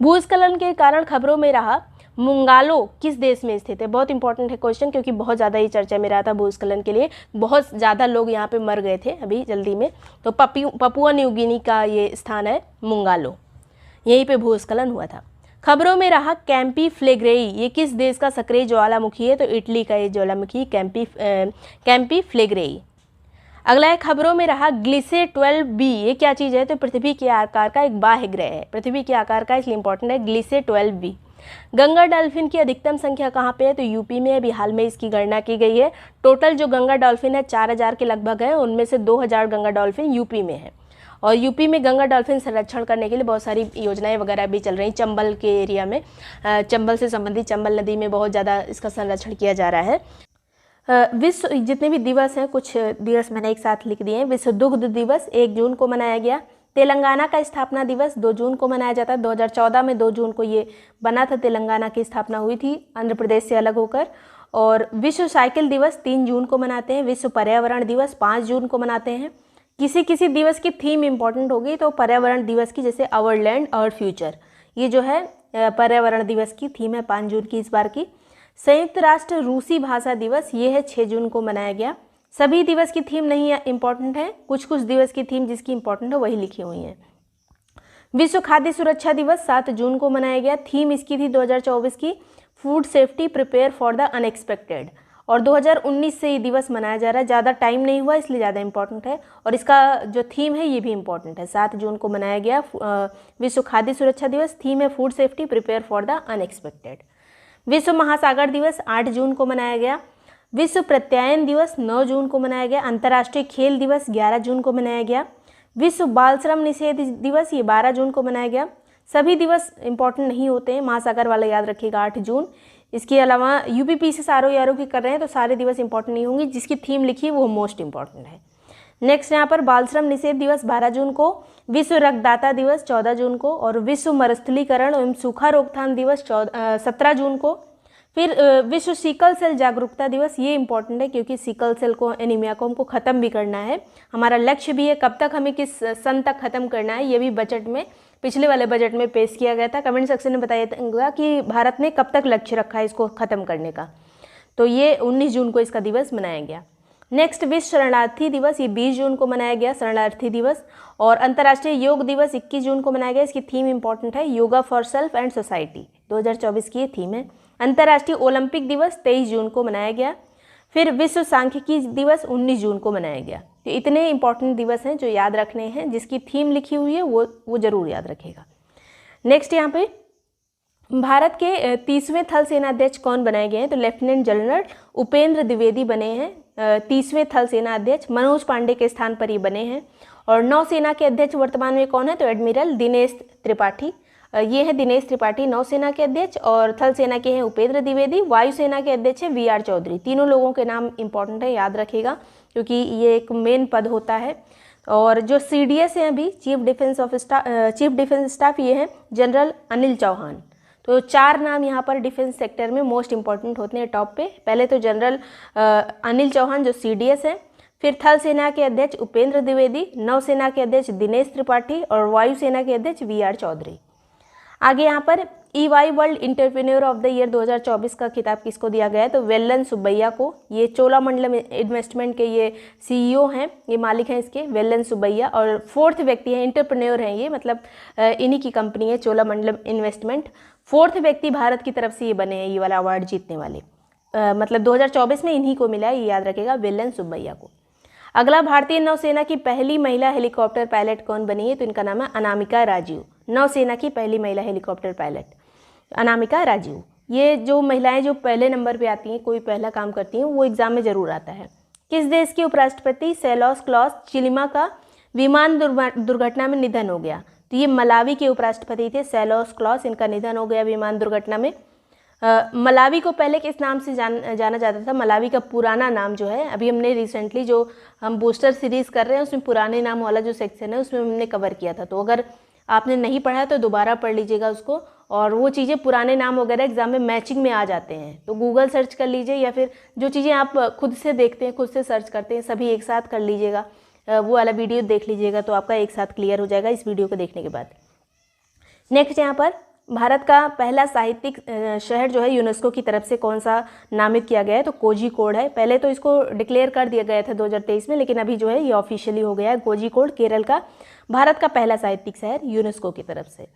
भूस्खलन के कारण खबरों में रहा मुंगालो किस देश में स्थित है? बहुत इंपॉर्टेंट है क्वेश्चन, क्योंकि बहुत ज़्यादा ये चर्चा में रहा था भूस्खलन के लिए, बहुत ज़्यादा लोग यहाँ पे मर गए थे अभी जल्दी में। तो पपुआ न्यू गिनी का ये स्थान है मुंगालो, यहीं पे भूस्खलन हुआ था। खबरों में रहा कैंपी फ्लेग्रेई, ये किस देश का सक्रिय ज्वालामुखी है? तो इटली का ये ज्वालामुखी कैंपी फ्लेग्रेई। अगला है खबरों में रहा ग्लिसे 12b, ये क्या चीज़ है? तो पृथ्वी के आकार का एक बाह्य ग्रह है, पृथ्वी के आकार का, इसलिए इंपॉर्टेंट है ग्लिसे 12b। गंगा डॉल्फिन की अधिकतम संख्या कहाँ पे है? तो यूपी में अभी हाल में इसकी गणना की गई है। टोटल जो गंगा डॉल्फिन है 4000 के लगभग है, उनमें से 2000 गंगा डॉल्फिन यूपी में है। और यूपी में गंगा डॉल्फिन संरक्षण करने के लिए बहुत सारी योजनाएं वगैरह भी चल रही। चंबल के एरिया में, चंबल से संबंधित चंबल नदी में बहुत ज़्यादा इसका संरक्षण किया जा रहा है। विश्व जितने भी दिवस हैं, कुछ दिवस मैंने एक साथ लिख दिए हैं। विश्व दुग्ध दिवस 1 जून को मनाया गया। तेलंगाना का स्थापना दिवस 2 जून को मनाया जाता है। 2014 में 2 जून को ये बना था, तेलंगाना की स्थापना हुई थी आंध्र प्रदेश से अलग होकर। और विश्व साइकिल दिवस 3 जून को मनाते हैं। विश्व पर्यावरण दिवस 5 जून को मनाते हैं। किसी किसी दिवस की थीम इंपॉर्टेंट होगी, तो पर्यावरण दिवस की जैसे आवर लैंड और फ्यूचर, ये जो है पर्यावरण दिवस की थीम है 5 जून की इस बार की। संयुक्त राष्ट्र रूसी भाषा दिवस ये है 6 जून को मनाया गया। सभी दिवस की थीम नहीं इंपॉर्टेंट है, कुछ कुछ दिवस की थीम जिसकी इंपॉर्टेंट है वही लिखी हुई है। विश्व खाद्य सुरक्षा दिवस 7 जून को मनाया गया। थीम इसकी थी 2024 की food safety prepare for the unexpected, और 2019 से ये दिवस मनाया जा रहा है। ज़्यादा टाइम नहीं हुआ इसलिए ज़्यादा इंपॉर्टेंट है, और इसका जो थीम है ये भी इंपॉर्टेंट है। 7 जून को मनाया गया विश्व खाद्य सुरक्षा दिवस। थीम है food safety prepare for the unexpected. विश्व महासागर दिवस 8 जून को मनाया गया। विश्व प्रत्यायन दिवस 9 जून को मनाया गया। अंतर्राष्ट्रीय खेल दिवस 11 जून को मनाया गया। विश्व बाल श्रम निषेध दिवस ये 12 जून को मनाया गया। सभी दिवस इंपॉर्टेंट नहीं होते हैं, महासागर वाला याद रखिएगा 8 जून। इसके अलावा यूपीपीसी सारो की कर रहे हैं तो सारे दिवस इंपॉर्टेंट नहीं होंगे, जिसकी थीम लिखी है वो मोस्ट इंपॉर्टेंट है। नेक्स्ट यहाँ पर बाल श्रम निषेध दिवस 12 जून को, विश्व रक्तदाता दिवस 14 जून को, और विश्व मरुस्थलीकरण एवं सूखा रोकथाम दिवस 17 जून को। फिर विश्व सिकल सेल जागरूकता दिवस, ये इंपॉर्टेंट है क्योंकि सिकल सेल को, एनीमिया को हमको ख़त्म भी करना है। हमारा लक्ष्य भी है, कब तक हमें किस सन तक ख़त्म करना है, ये भी बजट में, पिछले वाले बजट में पेश किया गया था। कमेंट सेक्शन में बताइएगा कि भारत ने कब तक लक्ष्य रखा है इसको ख़त्म करने का। तो ये 19 जून को इसका दिवस मनाया गया। नेक्स्ट विश्व शरणार्थी दिवस, ये 20 जून को मनाया गया शरणार्थी दिवस। और अंतर्राष्ट्रीय योग दिवस 21 जून को मनाया गया। इसकी थीम इंपॉर्टेंट है, yoga for self and society, 2024 की ये थीम है। अंतर्राष्ट्रीय ओलंपिक दिवस 23 जून को मनाया गया। फिर विश्व सांख्यिकी दिवस 19 जून को मनाया गया। तो इतने इंपॉर्टेंट दिवस हैं जो याद रखने हैं, जिसकी थीम लिखी हुई है वो जरूर याद रखेगा। नेक्स्ट यहाँ पे भारत के 30वें थल सेना अध्यक्ष कौन बनाए गए हैं? तो लेफ्टिनेंट जनरल उपेंद्र द्विवेदी बने हैं 30वें थल सेना अध्यक्ष। मनोज पांडे के स्थान पर ये बने हैं। और नौसेना के अध्यक्ष वर्तमान में कौन है? तो एडमिरल दिनेश त्रिपाठी, ये है दिनेश त्रिपाठी नौसेना के अध्यक्ष। और थल सेना के हैं उपेंद्र द्विवेदी। वायुसेना के अध्यक्ष है वी आर चौधरी। तीनों लोगों के नाम इंपॉर्टेंट है, याद रखिएगा, क्योंकि ये एक मेन पद होता है। और जो CDS हैं अभी चीफ डिफेंस स्टाफ, ये हैं जनरल अनिल चौहान। तो 4 नाम यहाँ पर डिफेंस सेक्टर में मोस्ट इंपॉर्टेंट होते हैं टॉप पे। पहले तो जनरल अनिल चौहान जो CDS हैं, फिर थल सेना के अध्यक्ष उपेंद्र द्विवेदी, नौसेना के अध्यक्ष दिनेश त्रिपाठी और वायुसेना के अध्यक्ष वी आर चौधरी। आगे यहाँ पर EY world entrepreneur of the year 2024 का खिताब किसको दिया गया है? तो वेल्लन सुब्बैया को। ये चोलामंडलम इन्वेस्टमेंट के ये CEO हैं, ये मालिक हैं इसके, वेल्लन सुब्बैया। और 4th व्यक्ति हैं, एंटरप्रेन्योर हैं ये, मतलब इन्हीं की कंपनी है चोलामंडलम इन्वेस्टमेंट। 4th व्यक्ति भारत की तरफ से ये बने हैं, ये वाला अवार्ड जीतने वाले। मतलब 2024 में इन्हीं को मिला है, ये याद रखेगा, वेल्लन सुब्बैया को। अगला भारतीय नौसेना की पहली महिला हेलीकॉप्टर पायलट कौन बनी है? तो इनका नाम है अनामिका राजीव। नौसेना की पहली महिला हेलीकॉप्टर पायलट अनामिका राजीव। ये जो महिलाएं जो पहले नंबर पे आती हैं, कोई पहला काम करती हैं, वो एग्जाम में जरूर आता है। किस देश के उपराष्ट्रपति सेलोस क्लॉस चिलिमा का विमान दुर्घटना में निधन हो गया? तो ये मलावी के उपराष्ट्रपति थे सेलोस क्लॉस, इनका निधन हो गया विमान दुर्घटना में। मलावी को पहले किस नाम से जाना जाता था? मलावी का पुराना नाम जो है, अभी हमने रिसेंटली जो हम बूस्टर सीरीज कर रहे हैं उसमें पुराने नाम वाला जो सेक्शन है उसमें हमने कवर किया था। तो अगर आपने नहीं पढ़ा है तो दोबारा पढ़ लीजिएगा उसको। और वो चीज़ें पुराने नाम वगैरह एग्जाम में मैचिंग में आ जाते हैं, तो गूगल सर्च कर लीजिए, या फिर जो चीज़ें आप खुद से देखते हैं, खुद से सर्च करते हैं, सभी एक साथ कर लीजिएगा। वो वाला वीडियो देख लीजिएगा तो आपका एक साथ क्लियर हो जाएगा इस वीडियो को देखने के बाद। नेक्स्ट यहाँ पर भारत का पहला साहित्यिक शहर जो है यूनेस्को की तरफ से कौन सा नामित किया गया है? तो कोझिकोड है। पहले तो इसको डिक्लेयर कर दिया गया था 2023 में, लेकिन अभी जो है ये ऑफिशियली हो गया है। कोझिकोड केरल का भारत का पहला साहित्यिक शहर यूनेस्को की तरफ से।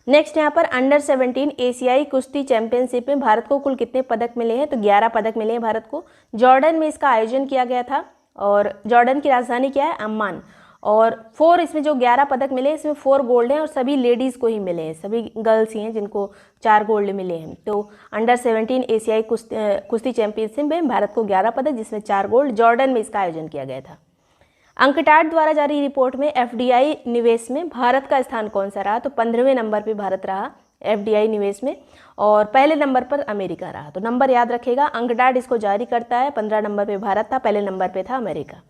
नेक्स्ट यहाँ पर अंडर 17 एशियाई कुश्ती चैंपियनशिप में भारत को कुल कितने पदक मिले हैं? तो 11 पदक मिले हैं भारत को। जॉर्डन में इसका आयोजन किया गया था और जॉर्डन की राजधानी क्या है? अम्मान। और 4 इसमें जो 11 पदक मिले इसमें 4 गोल्ड हैं और सभी लेडीज़ को ही मिले हैं, सभी गर्ल्स ही हैं जिनको 4 गोल्ड मिले हैं। तो अंडर 17 एशियाई कुश्ती चैंपियनशिप में भारत को 11 पदक, जिसमें 4 गोल्ड। जॉर्डन में इसका आयोजन किया गया था। अंकटाड द्वारा जारी रिपोर्ट में FDI निवेश में भारत का स्थान कौन सा रहा? तो 15वें नंबर पर भारत रहा FDI निवेश में, और पहले नंबर पर अमेरिका रहा। तो नंबर याद रखेगा, अंकटाड इसको जारी करता है। 15 नंबर पे भारत था, पहले नंबर पे था अमेरिका।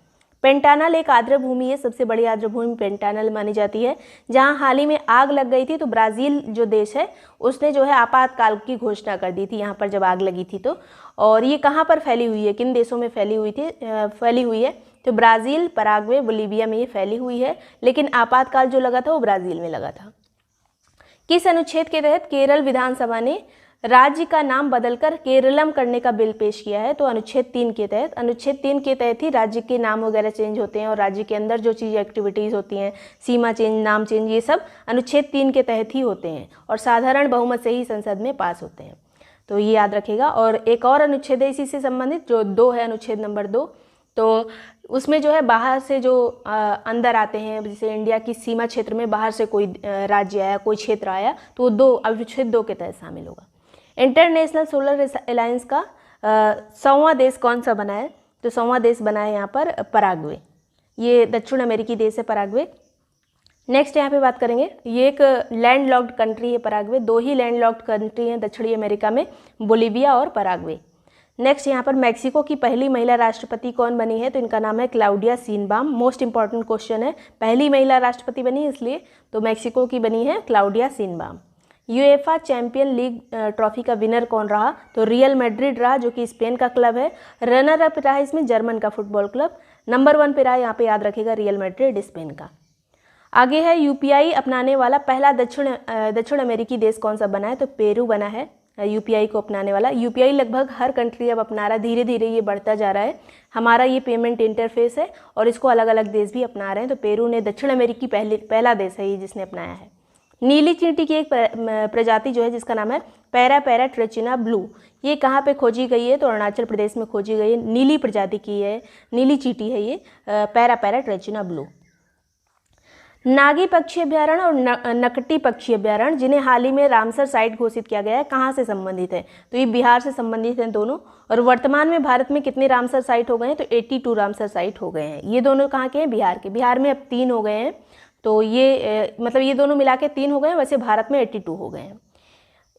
पेंटानल एक आर्द्रभूमि है, सबसे बड़ी आर्द्रभूमि पेंटानल मानी जाती है। जहां हाल ही में आग लग गई थी तो ब्राज़ील जो देश है उसने जो है आपातकाल की घोषणा कर दी थी यहाँ पर जब आग लगी थी तो। और ये कहाँ पर फैली हुई है, किन देशों में फैली हुई है? तो ब्राज़ील, पराग्वे, बोलीविया में ये फैली हुई है, लेकिन आपातकाल जो लगा था वो ब्राज़ील में लगा था। किस अनुच्छेद के तहत केरल विधानसभा ने राज्य का नाम बदलकर केरलम करने का बिल पेश किया है? तो अनुच्छेद 3 के तहत। अनुच्छेद 3 के तहत ही राज्य के नाम वगैरह चेंज होते हैं और राज्य के अंदर जो चीज़ एक्टिविटीज़ होती हैं, सीमा चेंज, नाम चेंज, ये सब अनुच्छेद 3 के तहत ही होते हैं और साधारण बहुमत से ही संसद में पास होते हैं। तो ये याद रखेगा। और एक और अनुच्छेद है इसी से संबंधित, जो 2 है, अनुच्छेद नंबर 2। तो उसमें जो है बाहर से जो अंदर आते हैं, जैसे इंडिया की सीमा क्षेत्र में बाहर से कोई राज्य आया, कोई क्षेत्र आया, तो वो 2 अनुच्छेद 2 के तहत शामिल होगा। इंटरनेशनल सोलर अलायंस का 100वां देश कौन सा बना है? तो 100वां देश बना है यहाँ पर पराग्वे। ये दक्षिण अमेरिकी देश है पराग्वे। नेक्स्ट यहाँ पे बात करेंगे, ये एक लैंड लॉक्ड कंट्री है पराग्वे। 2 ही लैंड लॉक्ड कंट्री हैं दक्षिणी अमेरिका में, बोलीविया और पराग्वे। नेक्स्ट यहाँ पर मैक्सिको की पहली महिला राष्ट्रपति कौन बनी है? तो इनका नाम है क्लाउडिया सीनबाम। मोस्ट इंपॉर्टेंट क्वेश्चन है, पहली महिला राष्ट्रपति बनी है इसलिए, तो मैक्सिको की बनी है Claudia Sheinbaum. UEFA champion league trophy का विनर कौन रहा? तो रियल मैड्रिड रहा, जो कि स्पेन का क्लब है। रनर अप रहा इसमें जर्मन का फुटबॉल क्लब। नंबर 1 पे रहा, यहाँ पे याद रखेगा, रियल मैड्रिड स्पेन का। आगे है UPI अपनाने वाला पहला दक्षिण अमेरिकी देश कौन सा बना है? तो पेरू बना है। यूपीआई को अपनाने वाला। यूपीआई लगभग हर कंट्री अब अपना रहा है, धीरे धीरे ये बढ़ता जा रहा है। हमारा ये पेमेंट इंटरफेस है और इसको अलग अलग देश भी अपना रहे हैं। तो पेरू ने दक्षिण अमेरिकी पहला देश है ये जिसने अपनाया है। नीली चींटी की एक प्रजाति जो है जिसका नाम है पैरा ट्रेचिना ब्लू, ये कहाँ पे खोजी गई है? तो अरुणाचल प्रदेश में खोजी गई है। नीली प्रजाति की है, नीली चींटी है ये पैरा ट्रेचिना ब्लू। नागी पक्षी अभ्यारण्य और नकटी पक्षी अभ्यारण्य जिन्हें हाल ही में रामसर साइट घोषित किया गया है, कहाँ से संबंधित है? तो ये बिहार से संबंधित हैं दोनों। और वर्तमान में भारत में कितने रामसर साइट हो गए हैं? तो 82 रामसर साइट हो गए हैं। ये दोनों कहाँ के हैं? बिहार के। बिहार में अब 3 हो गए हैं, तो ये मतलब ये दोनों मिला के 3 हो गए हैं, वैसे भारत में 82 हो गए हैं।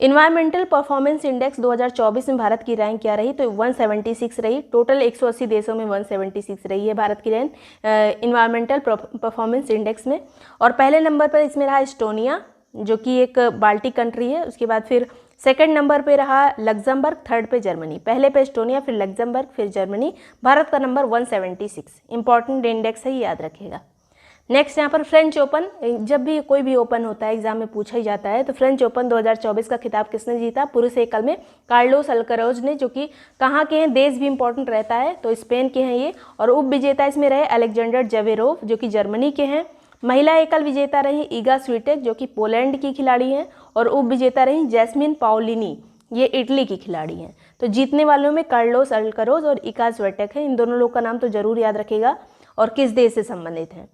इन्वायरमेंटल परफॉर्मेंस इंडेक्स 2024 में भारत की रैंक क्या रही? तो 176 रही। टोटल 180 देशों में 176 रही है भारत की रैंक इन्वायरमेंटल परफॉर्मेंस इंडेक्स में। और पहले नंबर पर इसमें रहा एस्टोनिया जो कि एक बाल्टिक कंट्री है। उसके बाद फिर सेकंड नंबर पे रहा लग्जमबर्ग, थर्ड पे जर्मनी। पहले पे एस्टोनिया, फिर लग्जमबर्ग, फिर जर्मनी। भारत का नंबर 176 इंपॉर्टेंट इंडेक्स है, ये याद रखिएगा। नेक्स्ट यहाँ पर फ्रेंच ओपन, जब भी कोई भी ओपन होता है एग्जाम में पूछा ही जाता है। तो फ्रेंच ओपन 2024 का खिताब किसने जीता? पुरुष एकल में कार्लोस अल्कराज ने, जो कि कहाँ के हैं? देश भी इंपॉर्टेंट रहता है, तो स्पेन के हैं ये। और उप विजेता इसमें रहे अलेक्जेंडर जवेरोव जो कि जर्मनी के हैं। महिला एकल विजेता रही ईगा स्वीटेक जो कि पोलैंड की खिलाड़ी हैं। और उप विजेता रही जैस्मिन पाओलिनी, ये इटली की खिलाड़ी हैं। तो जीतने वालों में कार्लोस अल्कराज और ईगा स्वीटेक है। इन दोनों लोग का नाम तो जरूर याद रखिएगा और किस देश से संबंधित हैं।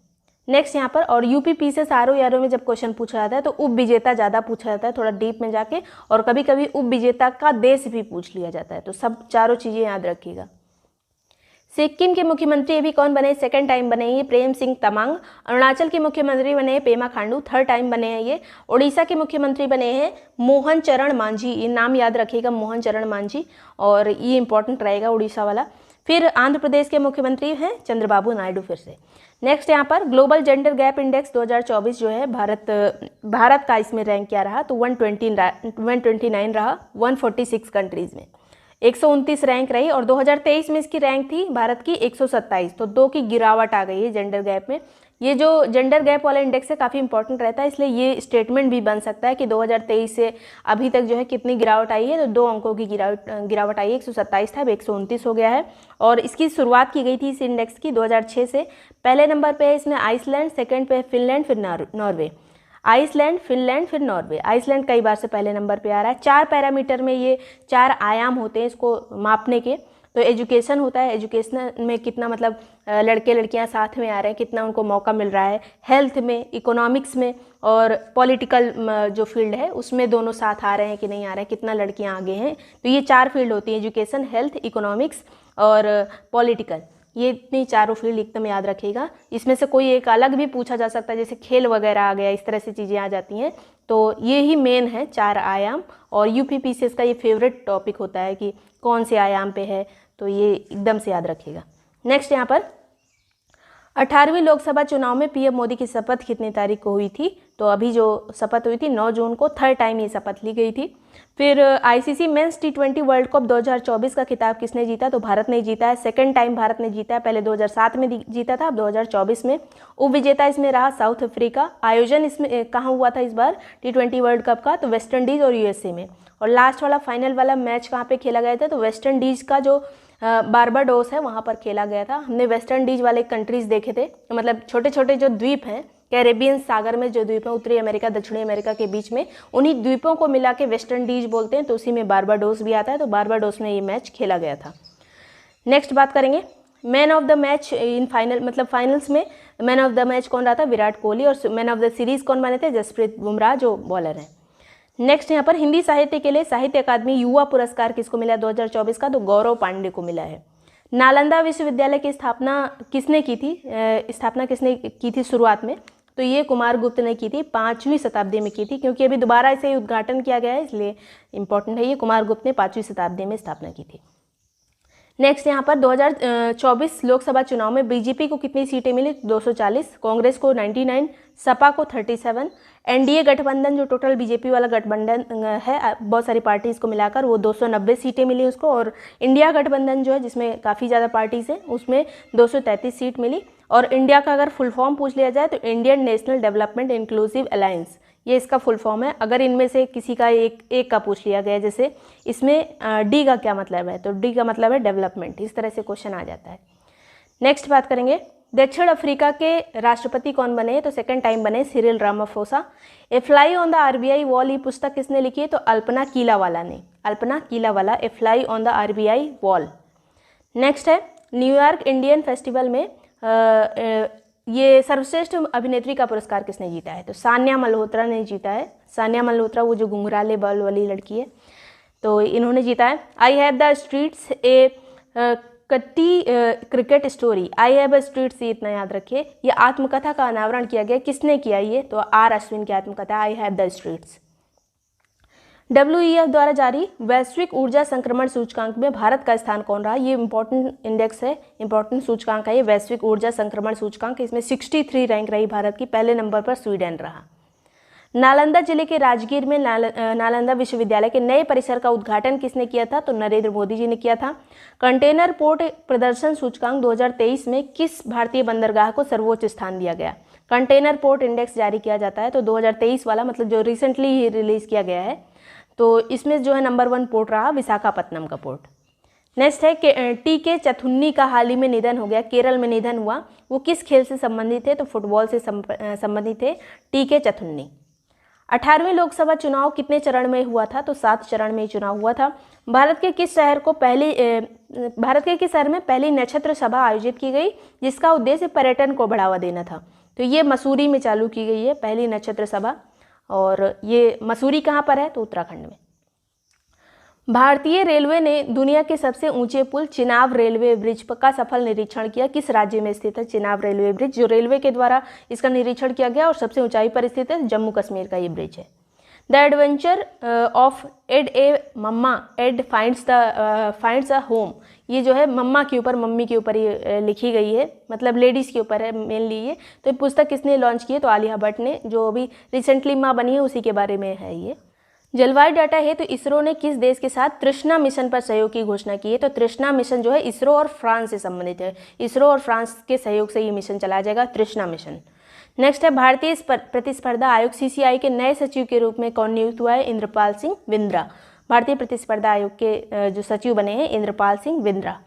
नेक्स्ट यहाँ पर, और यूपीपीसीएस आरओ में जब क्वेश्चन पूछा जाता है तो उप विजेता ज़्यादा पूछा जाता है, थोड़ा डीप में जाके, और कभी कभी उप विजेता का देश भी पूछ लिया जाता है। तो सब चारों चीज़ें याद रखिएगा। सिक्किम के मुख्यमंत्री अभी कौन बने? सेकंड टाइम बने ये प्रेम सिंह तमांग। अरुणाचल के मुख्यमंत्री बने हैं पेमा खांडू, थर्ड टाइम बने हैं ये। उड़ीसा के मुख्यमंत्री बने हैं मोहन चरण मांझी, ये नाम याद रखिएगा, मोहन चरण मांझी, और ये इंपॉर्टेंट रहेगा उड़ीसा वाला। फिर आंध्र प्रदेश के मुख्यमंत्री हैं चंद्रबाबू नायडू फिर से। नेक्स्ट यहाँ पर ग्लोबल जेंडर गैप इंडेक्स 2024 जो है भारत का इसमें रैंक क्या रहा? तो 129 रहा 146 कंट्रीज़ में। 129 रैंक रही। और 2023 में इसकी रैंक थी भारत की 127, तो 2 की गिरावट आ गई है जेंडर गैप में। ये जो जेंडर गैप वाला इंडेक्स है काफ़ी इंपॉर्टेंट रहता है, इसलिए ये स्टेटमेंट भी बन सकता है कि 2023 से अभी तक जो है कितनी गिरावट आई है। तो 2 अंकों की गिरावट आई है, 127 था अब 129 हो गया है। और इसकी शुरुआत की गई थी इस इंडेक्स की 2006 से। पहले नंबर पे है इसमें आइसलैंड, सेकंड पे है फिनलैंड, फिर नॉर्वे। आइसलैंड, फिनलैंड, फिर नॉर्वे। आइसलैंड कई बार से पहले नंबर पे आ रहा है। 4 पैरामीटर में ये 4 आयाम होते हैं इसको मापने के। तो एजुकेशन होता है, एजुकेशन में कितना मतलब लड़के लड़कियां साथ में आ रहे हैं, कितना उनको मौका मिल रहा है। हेल्थ में, इकोनॉमिक्स में, और पॉलिटिकल जो फील्ड है उसमें दोनों साथ आ रहे हैं कि नहीं आ रहे हैं, कितना लड़कियां आगे हैं। तो ये 4 फील्ड होती हैं, एजुकेशन, हेल्थ, इकोनॉमिक्स और पॉलिटिकल। ये इतनी चारों फील्ड एकदम याद रखिएगा। इसमें से कोई एक अलग भी पूछा जा सकता है, जैसे खेल वगैरह आ गया, इस तरह से चीज़ें आ जाती हैं। तो ये ही मेन है 4 आयाम। और यूपीपीसीएस का ये फेवरेट टॉपिक होता है कि कौन से आयाम पे है, तो ये एकदम से याद रखिएगा। नेक्स्ट यहाँ पर 18वीं लोकसभा चुनाव में पीएम मोदी की शपथ कितनी तारीख को हुई थी? तो अभी जो शपथ हुई थी 9 जून को, थर्ड टाइम ये शपथ ली गई थी। फिर ICC men's T20 world cup 2024 का खिताब किसने जीता? तो भारत ने जीता है, सेकंड टाइम भारत ने जीता है। पहले 2007 में जीता था, अब 2024 में। उप विजेता इसमें रहा साउथ अफ्रीका। आयोजन इसमें कहाँ हुआ था इस बार T20 वर्ल्ड कप का? तो वेस्ट इंडीज़ और यूएसए में। और लास्ट वाला फाइनल वाला मैच कहाँ पे खेला गया था? तो वेस्ट इंडीज़ का जो बारबाडोस है वहाँ पर खेला गया था। हमने वेस्ट इंडीज़ वाले कंट्रीज़ देखे थे, मतलब छोटे छोटे जो द्वीप हैं कैरेबियन सागर में, जो द्वीप है उत्तरी अमेरिका दक्षिणी अमेरिका के बीच में, उन्हीं द्वीपों को मिला के वेस्ट इंडीज बोलते हैं। तो उसी में बारबाडोस भी आता है। तो बारबाडोस में ये मैच खेला गया था। नेक्स्ट बात करेंगे man of the match in final, मतलब फाइनल्स में मैन ऑफ द मैच कौन रहा था? विराट कोहली। और मैन ऑफ द सीरीज कौन बने थे? जसप्रीत बुमराह जो बॉलर हैं। नेक्स्ट यहाँ पर हिंदी साहित्य के लिए साहित्य अकादमी युवा पुरस्कार किसको मिला 2024 का? तो गौरव पांडे को मिला है। नालंदा विश्वविद्यालय की स्थापना किसने की थी? स्थापना किसने की थी शुरुआत में? तो ये कुमारगुप्त ने की थी, 5वीं शताब्दी में की थी, क्योंकि अभी दोबारा इसे उद्घाटन किया गया है इसलिए इंपॉर्टेंट है। ये कुमारगुप्त ने 5वीं शताब्दी में स्थापना की थी। नेक्स्ट यहाँ पर 2024 लोकसभा चुनाव में बीजेपी को कितनी सीटें मिली? 240, कांग्रेस को 99, सपा को 37, एनडीए गठबंधन जो टोटल बीजेपी वाला गठबंधन है बहुत सारी पार्टीज को मिलाकर, वो 290 सीटें मिली उसको। और इंडिया गठबंधन जो है जिसमें काफ़ी ज़्यादा पार्टीज हैं उसमें 233 सीट मिली। और इंडिया का अगर फुल फॉर्म पूछ लिया जाए तो Indian national development inclusive alliance, ये इसका फुल फॉर्म है। अगर इनमें से किसी का एक का पूछ लिया गया, जैसे इसमें डी का क्या मतलब है, तो डी का मतलब है डेवलपमेंट, इस तरह से क्वेश्चन आ जाता है। नेक्स्ट बात करेंगे, दक्षिण अफ्रीका के राष्ट्रपति कौन बने, तो सेकंड टाइम बने Cyril Ramaphosa. A fly on the RBI wall, ये पुस्तक किसने लिखी है, तो अल्पना कीलावाला ने, Alpana Kilawala, a fly on the RBI wall. Next है, न्यूयॉर्क इंडियन फेस्टिवल में ये सर्वश्रेष्ठ अभिनेत्री का पुरस्कार किसने जीता है, तो सान्या मल्होत्रा ने जीता है। सान्या मल्होत्रा, वो जो घुंघराले बाल वाली लड़की है, तो इन्होंने जीता है। आई हैव द स्ट्रीट्स ए कट्टी cricket story, I have a streets, ये इतना याद रखिए। ये आत्मकथा का अनावरण किया गया, किसने किया ये, तो आर अश्विन की आत्मकथा I have the streets. WEF द्वारा जारी वैश्विक ऊर्जा संक्रमण सूचकांक में भारत का स्थान कौन रहा, ये इंपॉर्टेंट इंडेक्स है, इंपॉर्टेंट सूचकांक है ये वैश्विक ऊर्जा संक्रमण सूचकांक। इसमें 63 रैंक रही भारत की, पहले नंबर पर स्वीडन रहा। नालंदा जिले के राजगीर में नालंदा विश्वविद्यालय के नए परिसर का उद्घाटन किसने किया था, तो नरेंद्र मोदी जी ने किया था। कंटेनर पोर्ट प्रदर्शन सूचकांक 2023 में किस भारतीय बंदरगाह को सर्वोच्च स्थान दिया गया। कंटेनर पोर्ट इंडेक्स जारी किया जाता है, तो 2023 वाला मतलब जो रिसेंटली ही रिलीज किया गया है, तो इसमें जो है नंबर 1 पोर्ट रहा विशाखापत्तनम का पोर्ट। नेक्स्ट है TK चथुन्नी का हाल ही में निधन हो गया, केरल में निधन हुआ। वो किस खेल से संबंधित थे, तो फुटबॉल से संबंधित थे TK चथुन्नी। 18वें लोकसभा चुनाव कितने चरण में हुआ था, तो 7 चरण में चुनाव हुआ था। भारत के किस शहर में पहली नक्षत्र सभा आयोजित की गई, जिसका उद्देश्य पर्यटन को बढ़ावा देना था, तो ये मसूरी में चालू की गई है पहली नक्षत्र सभा। और ये मसूरी कहाँ पर है, तो उत्तराखंड में। भारतीय रेलवे ने दुनिया के सबसे ऊंचे पुल चिनाब रेलवे ब्रिज का सफल निरीक्षण किया, किस राज्य में स्थित है चिनाब रेलवे ब्रिज, जो रेलवे के द्वारा इसका निरीक्षण किया गया और सबसे ऊंचाई पर स्थित है, जम्मू कश्मीर का ये ब्रिज है। The adventure of Ed a mama, Ed finds a home, ये जो है मम्मा के ऊपर, मम्मी के ऊपर ये लिखी गई है, मतलब लेडीज़ के ऊपर है मेनली ये। तो ये पुस्तक किसने लॉन्च की है, तो आलिया भट्ट ने, जो अभी रिसेंटली माँ बनी है उसी के बारे में है ये। जलवायु डाटा है, तो इसरो ने किस देश के साथ तृष्णा मिशन पर सहयोग की घोषणा की है, तो तृष्णा मिशन जो है इसरो और फ्रांस से संबंधित है, इसरो और फ्रांस के सहयोग से ये मिशन चलाया जाएगा, तृष्णा मिशन। नेक्स्ट है, भारतीय प्रतिस्पर्धा आयोग CCI के नए सचिव के रूप में कौन नियुक्त हुआ है, इंद्रपाल सिंह बिंद्रा। भारतीय प्रतिस्पर्धा आयोग के जो सचिव बने हैं इंद्रपाल सिंह बिंद्रा।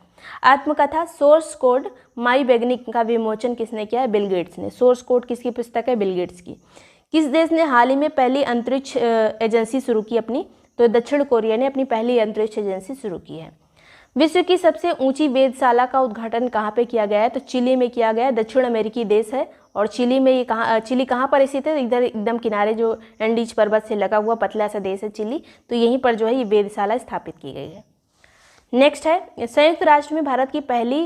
आत्मकथा सोर्स कोड माई वैज्ञानिक का विमोचन किसने किया है, बिल गेट्स ने। सोर्स कोड किसकी पुस्तक है, बिल गेट्स की। किस देश ने हाल ही में पहली अंतरिक्ष एजेंसी शुरू की अपनी, तो दक्षिण कोरिया ने अपनी पहली अंतरिक्ष एजेंसी शुरू की है। विश्व की सबसे ऊंची वेधशाला का उद्घाटन कहाँ पे किया गया है, तो चिली में किया गया है, दक्षिण अमेरिकी देश है। और चिली में ये चिली कहाँ पर स्थित है, इधर एकदम किनारे जो एंडीज पर्वत से लगा हुआ पतला सा देश है चिली, तो यहीं पर जो है ये वेधशाला स्थापित की गई है। नेक्स्ट है, संयुक्त राष्ट्र में भारत की पहली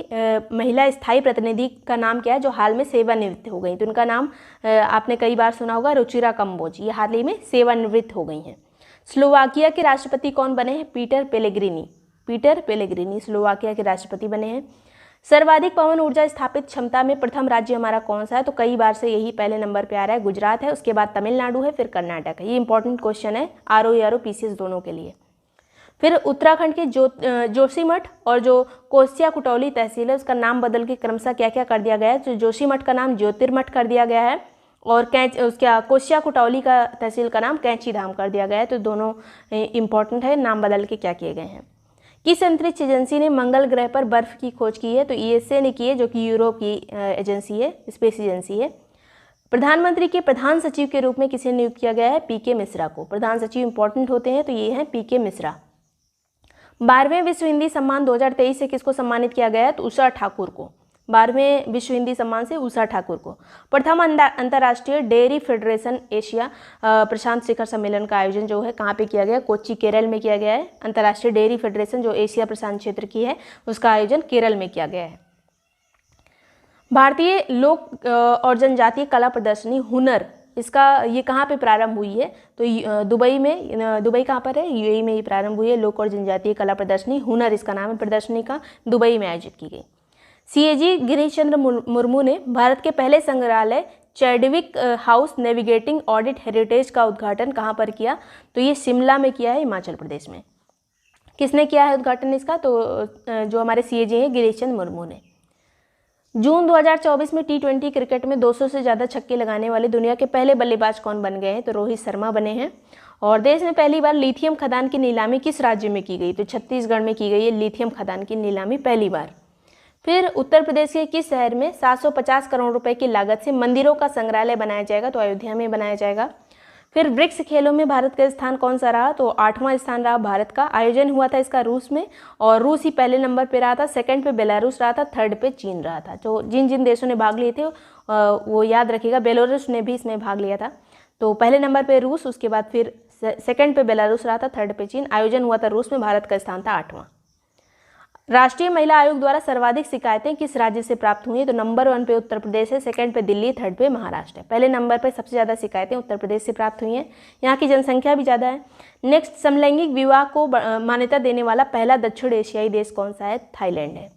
महिला स्थायी प्रतिनिधि का नाम क्या है, जो हाल में सेवानिवृत्त हो गई, तो उनका नाम आपने कई बार सुना होगा, रुचिरा कंबोज, ये हाल ही में सेवानिवृत्त हो गई हैं। स्लोवाकिया के राष्ट्रपति कौन बने हैं, पीटर पेलेग्रिनी स्लोवाकिया के राष्ट्रपति बने हैं। सर्वाधिक पवन ऊर्जा स्थापित क्षमता में प्रथम राज्य हमारा कौन सा है, तो कई बार से यही पहले नंबर पे आ रहा है, गुजरात है, उसके बाद तमिलनाडु है, फिर कर्नाटक है। ये इंपॉर्टेंट क्वेश्चन है ROE PCS दोनों के लिए। फिर उत्तराखंड के जोशीमठ और जो कोसिया कुटौली तहसील है उसका नाम बदल के क्रमशः क्या क्या कर दिया गया है, तो जोशीमठ का नाम ज्योतिर्मठ कर दिया गया है और उसका कोसिया कुटौली का तहसील का नाम कैंची धाम कर दिया गया है। तो दोनों इंपॉर्टेंट है, नाम बदल के क्या किए गए हैं। किस अंतरिक्ष एजेंसी ने मंगल ग्रह पर बर्फ की खोज की है, तो ESA ने की है, जो कि यूरोप की एजेंसी है, स्पेस एजेंसी है। प्रधानमंत्री के प्रधान सचिव के रूप में किसे नियुक्त किया गया है, PK मिश्रा को। प्रधान सचिव इंपॉर्टेंट होते हैं, तो ये हैं PK मिश्रा। 12वें विश्व हिंदी सम्मान 2023 से किसको सम्मानित किया गया है, तो उषा ठाकुर को। 12वें विश्व हिंदी सम्मान से उषा ठाकुर को। प्रथम अंतर्राष्ट्रीय डेयरी फेडरेशन एशिया प्रशांत शिखर सम्मेलन का आयोजन जो है कहाँ पे किया गया, कोच्चि केरल में किया गया है। अंतर्राष्ट्रीय डेयरी फेडरेशन जो एशिया प्रशांत क्षेत्र की है उसका आयोजन केरल में किया गया है। भारतीय लोक और जनजातीय कला प्रदर्शनी हुनर, इसका ये कहाँ पे प्रारंभ हुई है, तो दुबई में। दुबई कहाँ पर है, UAE में ये प्रारंभ हुई है। लोक और जनजातीय कला प्रदर्शनी हुनर इसका नाम है प्रदर्शनी का, दुबई में आयोजित की गई। CAG गिरीश चंद्र मुर्मू ने भारत के पहले संग्रहालय Chadwick house navigating audit heritage का उद्घाटन कहाँ पर किया, तो ये शिमला में किया है, हिमाचल प्रदेश में। किसने किया है उद्घाटन इसका, तो जो हमारे CAG हैं गिरीश चंद्र मुर्मू ने। जून 2024 में T20 क्रिकेट में 200 से ज़्यादा छक्के लगाने वाले दुनिया के पहले बल्लेबाज कौन बन गए हैं? तो रोहित शर्मा बने हैं। और देश में पहली बार लिथियम खदान की नीलामी किस राज्य में की गई? तो छत्तीसगढ़ में की गई है लिथियम खदान की नीलामी पहली बार। फिर उत्तर प्रदेश के किस शहर में 750 करोड़ रुपए की लागत से मंदिरों का संग्रहालय बनाया जाएगा? तो अयोध्या में बनाया जाएगा। फिर ब्रिक्स खेलों में भारत का स्थान कौन सा रहा? तो 8वां स्थान रहा भारत का। आयोजन हुआ था इसका रूस में और रूस ही पहले नंबर पे रहा था, सेकंड पे बेलारूस रहा था, थर्ड पे चीन रहा था। तो जिन जिन देशों ने भाग लिए थे वो याद रखिएगा, बेलारूस ने भी इसमें भाग लिया था। तो पहले नंबर पे रूस, उसके बाद फिर सेकंड पे बेलारूस रहा था, थर्ड पे चीन। आयोजन हुआ था रूस में, भारत का स्थान था 8वां। राष्ट्रीय महिला आयोग द्वारा सर्वाधिक शिकायतें किस राज्य से प्राप्त हुई? तो नंबर 1 पे उत्तर प्रदेश है, सेकंड पे दिल्ली, थर्ड पे महाराष्ट्र है। पहले नंबर पे सबसे ज़्यादा शिकायतें उत्तर प्रदेश से प्राप्त हुई हैं, यहाँ की जनसंख्या भी ज़्यादा है। नेक्स्ट, समलैंगिक विवाह को मान्यता देने वाला पहला दक्षिण एशियाई देश कौन सा है? थाईलैंड है।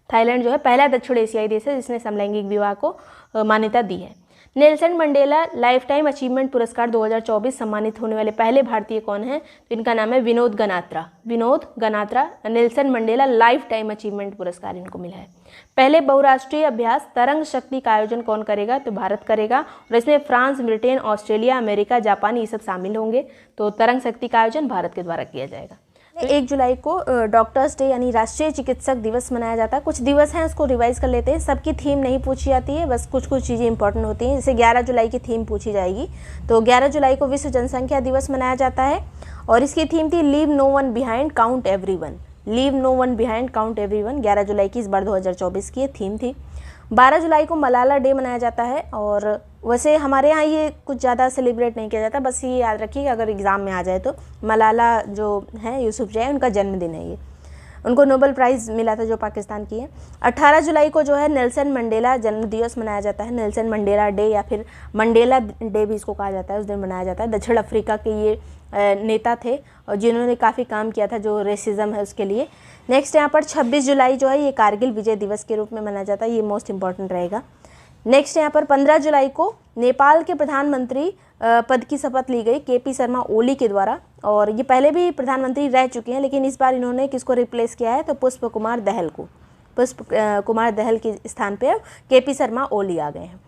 थाईलैंड जो है पहला दक्षिण एशियाई देश है जिसने समलैंगिक विवाह को मान्यता दी है। Nelson Mandela life time achievement पुरस्कार 2024 सम्मानित होने वाले पहले भारतीय कौन हैं? तो इनका नाम है Vinod Ganatra. Vinod Ganatra Nelson Mandela life time achievement पुरस्कार इनको मिला है। पहले बहुराष्ट्रीय अभ्यास तरंग शक्ति का आयोजन कौन करेगा? तो भारत करेगा और इसमें France, Britain, Australia, America, Japan ये सब शामिल होंगे। तो तरंग शक्ति का आयोजन भारत के द्वारा किया जाएगा। 1 जुलाई को डॉक्टर्स डे यानी राष्ट्रीय चिकित्सक दिवस मनाया जाता है। कुछ दिवस हैं उसको रिवाइज कर लेते हैं, सबकी थीम नहीं पूछी जाती है, बस कुछ कुछ चीज़ें इंपॉर्टेंट होती हैं। जैसे 11 जुलाई की थीम पूछी जाएगी, तो 11 जुलाई को विश्व जनसंख्या दिवस मनाया जाता है और इसकी थीम थी leave no one behind count everyone. Leave no one behind count everyone 11 जुलाई की इस बार 2024 की थीम थी। 12 जुलाई को मलाला डे मनाया जाता है और वैसे हमारे यहाँ ये कुछ ज़्यादा सेलिब्रेट नहीं किया जाता, बस ये याद रखिए अगर एग्ज़ाम में आ जाए तो मलाला जो है यूसुफजई उनका जन्मदिन है ये, उनको नोबेल प्राइज़ मिला था जो पाकिस्तान की है। 18 जुलाई को जो है नेल्सन मंडेला जन्म दिवस मनाया जाता है, नेल्सन मंडेला डे या फिर मंडेला डे भी इसको कहा जाता है, उस दिन मनाया जाता है। दक्षिण अफ्रीका के ये नेता थे और जिन्होंने काफ़ी काम किया था जो रेसिज्म है उसके लिए। नेक्स्ट यहाँ पर 26 जुलाई जो है ये कारगिल विजय दिवस के रूप में मनाया जाता है, ये मोस्ट इंपॉर्टेंट रहेगा। नेक्स्ट यहाँ पर 15 जुलाई को नेपाल के प्रधानमंत्री पद की शपथ ली गई KP शर्मा ओली के द्वारा और ये पहले भी प्रधानमंत्री रह चुके हैं, लेकिन इस बार इन्होंने किसको रिप्लेस किया है? तो पुष्प कुमार दहल को। पुष्प कुमार दहल के स्थान पे KP शर्मा ओली आ गए हैं।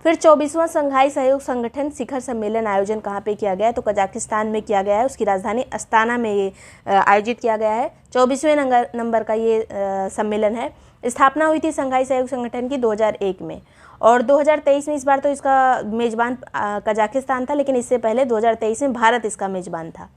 फिर 24वां संघाई सहयोग संगठन शिखर सम्मेलन आयोजन कहाँ पे किया गया है? तो कजाकिस्तान में किया गया है, उसकी राजधानी अस्ताना में ये आयोजित किया गया है। 24वें नंबर का ये सम्मेलन है। स्थापना हुई थी संघाई सहयोग संगठन की 2001 में और 2023 में इस बार तो इसका मेज़बान कजाकिस्तान था, लेकिन इससे पहले 2023 में भारत इसका मेज़बान था।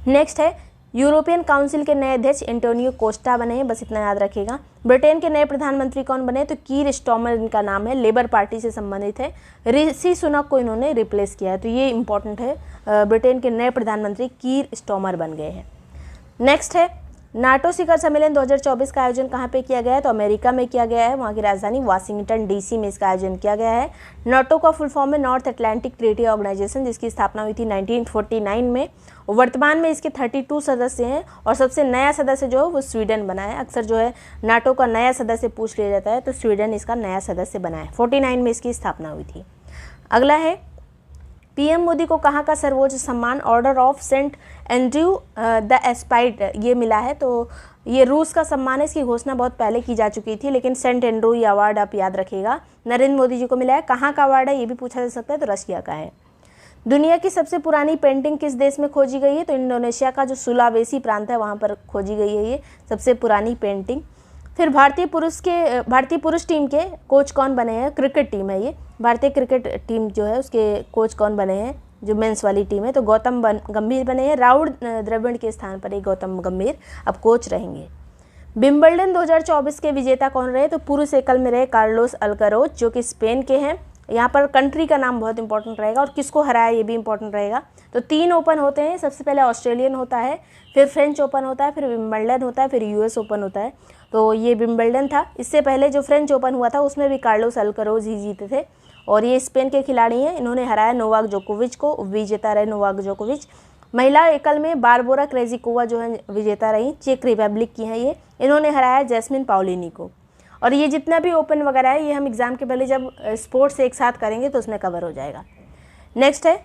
नेक्स्ट है यूरोपियन काउंसिल के नए अध्यक्ष एंटोनियो कोस्टा बने हैं, बस इतना याद रखिएगा। ब्रिटेन के नए प्रधानमंत्री कौन बने? तो कीर स्टारमर इनका नाम है, लेबर पार्टी से संबंधित है। ऋषि सुनक को इन्होंने रिप्लेस किया है, तो ये इंपॉर्टेंट है। ब्रिटेन के नए प्रधानमंत्री कीर स्टारमर बन गए हैं। नेक्स्ट है नाटो शिखर सम्मेलन 2024 का आयोजन कहाँ पे किया गया है? तो अमेरिका में किया गया है, वहाँ की राजधानी वाशिंगटन DC में इसका आयोजन किया गया है। नाटो का फुल फॉर्म है नॉर्थ अटलांटिक ट्रीटी ऑर्गेनाइजेशन, जिसकी स्थापना हुई थी 1949 में। वर्तमान में इसके 32 सदस्य हैं और सबसे नया सदस्य जो है वो स्वीडन बना है। अक्सर जो है नाटो का नया सदस्य पूछ लिया जाता है, तो स्वीडन इसका नया सदस्य बना है। 49 में इसकी स्थापना हुई थी। अगला है PM मोदी को कहाँ का सर्वोच्च सम्मान order of saint Andrew the एस्पाइट ये मिला है? तो ये रूस का सम्मान है, इसकी घोषणा बहुत पहले की जा चुकी थी, लेकिन सेंट एंड्रयू ये अवार्ड आप याद रखिएगा नरेंद्र मोदी जी को मिला है। कहाँ का अवार्ड है ये भी पूछा जा सकता है, तो रशिया का है। दुनिया की सबसे पुरानी पेंटिंग किस देश में खोजी गई है? तो इंडोनेशिया का जो सुलावेसी प्रांत है वहाँ पर खोजी गई है ये सबसे पुरानी पेंटिंग। फिर भारतीय पुरुष टीम के कोच कौन बने हैं? क्रिकेट टीम है ये, भारतीय क्रिकेट टीम जो है उसके कोच कौन बने हैं जो मेंस वाली टीम है? तो गौतम गंभीर बने हैं। राहुल द्रविड़ के स्थान पर एक गौतम गंभीर अब कोच रहेंगे। विंबलडन 2024 के विजेता कौन रहे? तो पुरुष एकल में रहे कार्लोस अल्काराज जो कि स्पेन के हैं। यहाँ पर कंट्री का नाम बहुत इंपॉर्टेंट रहेगा और किसको हराया ये भी इंपॉर्टेंट रहेगा। तो 3 ओपन होते हैं, सबसे पहले ऑस्ट्रेलियन होता है, फिर फ्रेंच ओपन होता है, फिर विंबलडन होता है, फिर US ओपन होता है। तो ये विंबलडन था। इससे पहले जो फ्रेंच ओपन हुआ था उसमें भी कार्लोस अल्काराज ही जीते थे और ये स्पेन के खिलाड़ी हैं। इन्होंने हराया नोवाक जोकोविच को, विजेता रहे नोवाक जोकोविच। महिला एकल में बारबोरा क्रेजिकोवा जो है विजेता रही, चेक रिपब्लिक की हैं ये। इन्होंने हराया जैस्मिन पाउलिनी को। और ये जितना भी ओपन वगैरह है ये हम एग्ज़ाम के पहले जब स्पोर्ट्स एक साथ करेंगे तो उसमें कवर हो जाएगा। नेक्स्ट है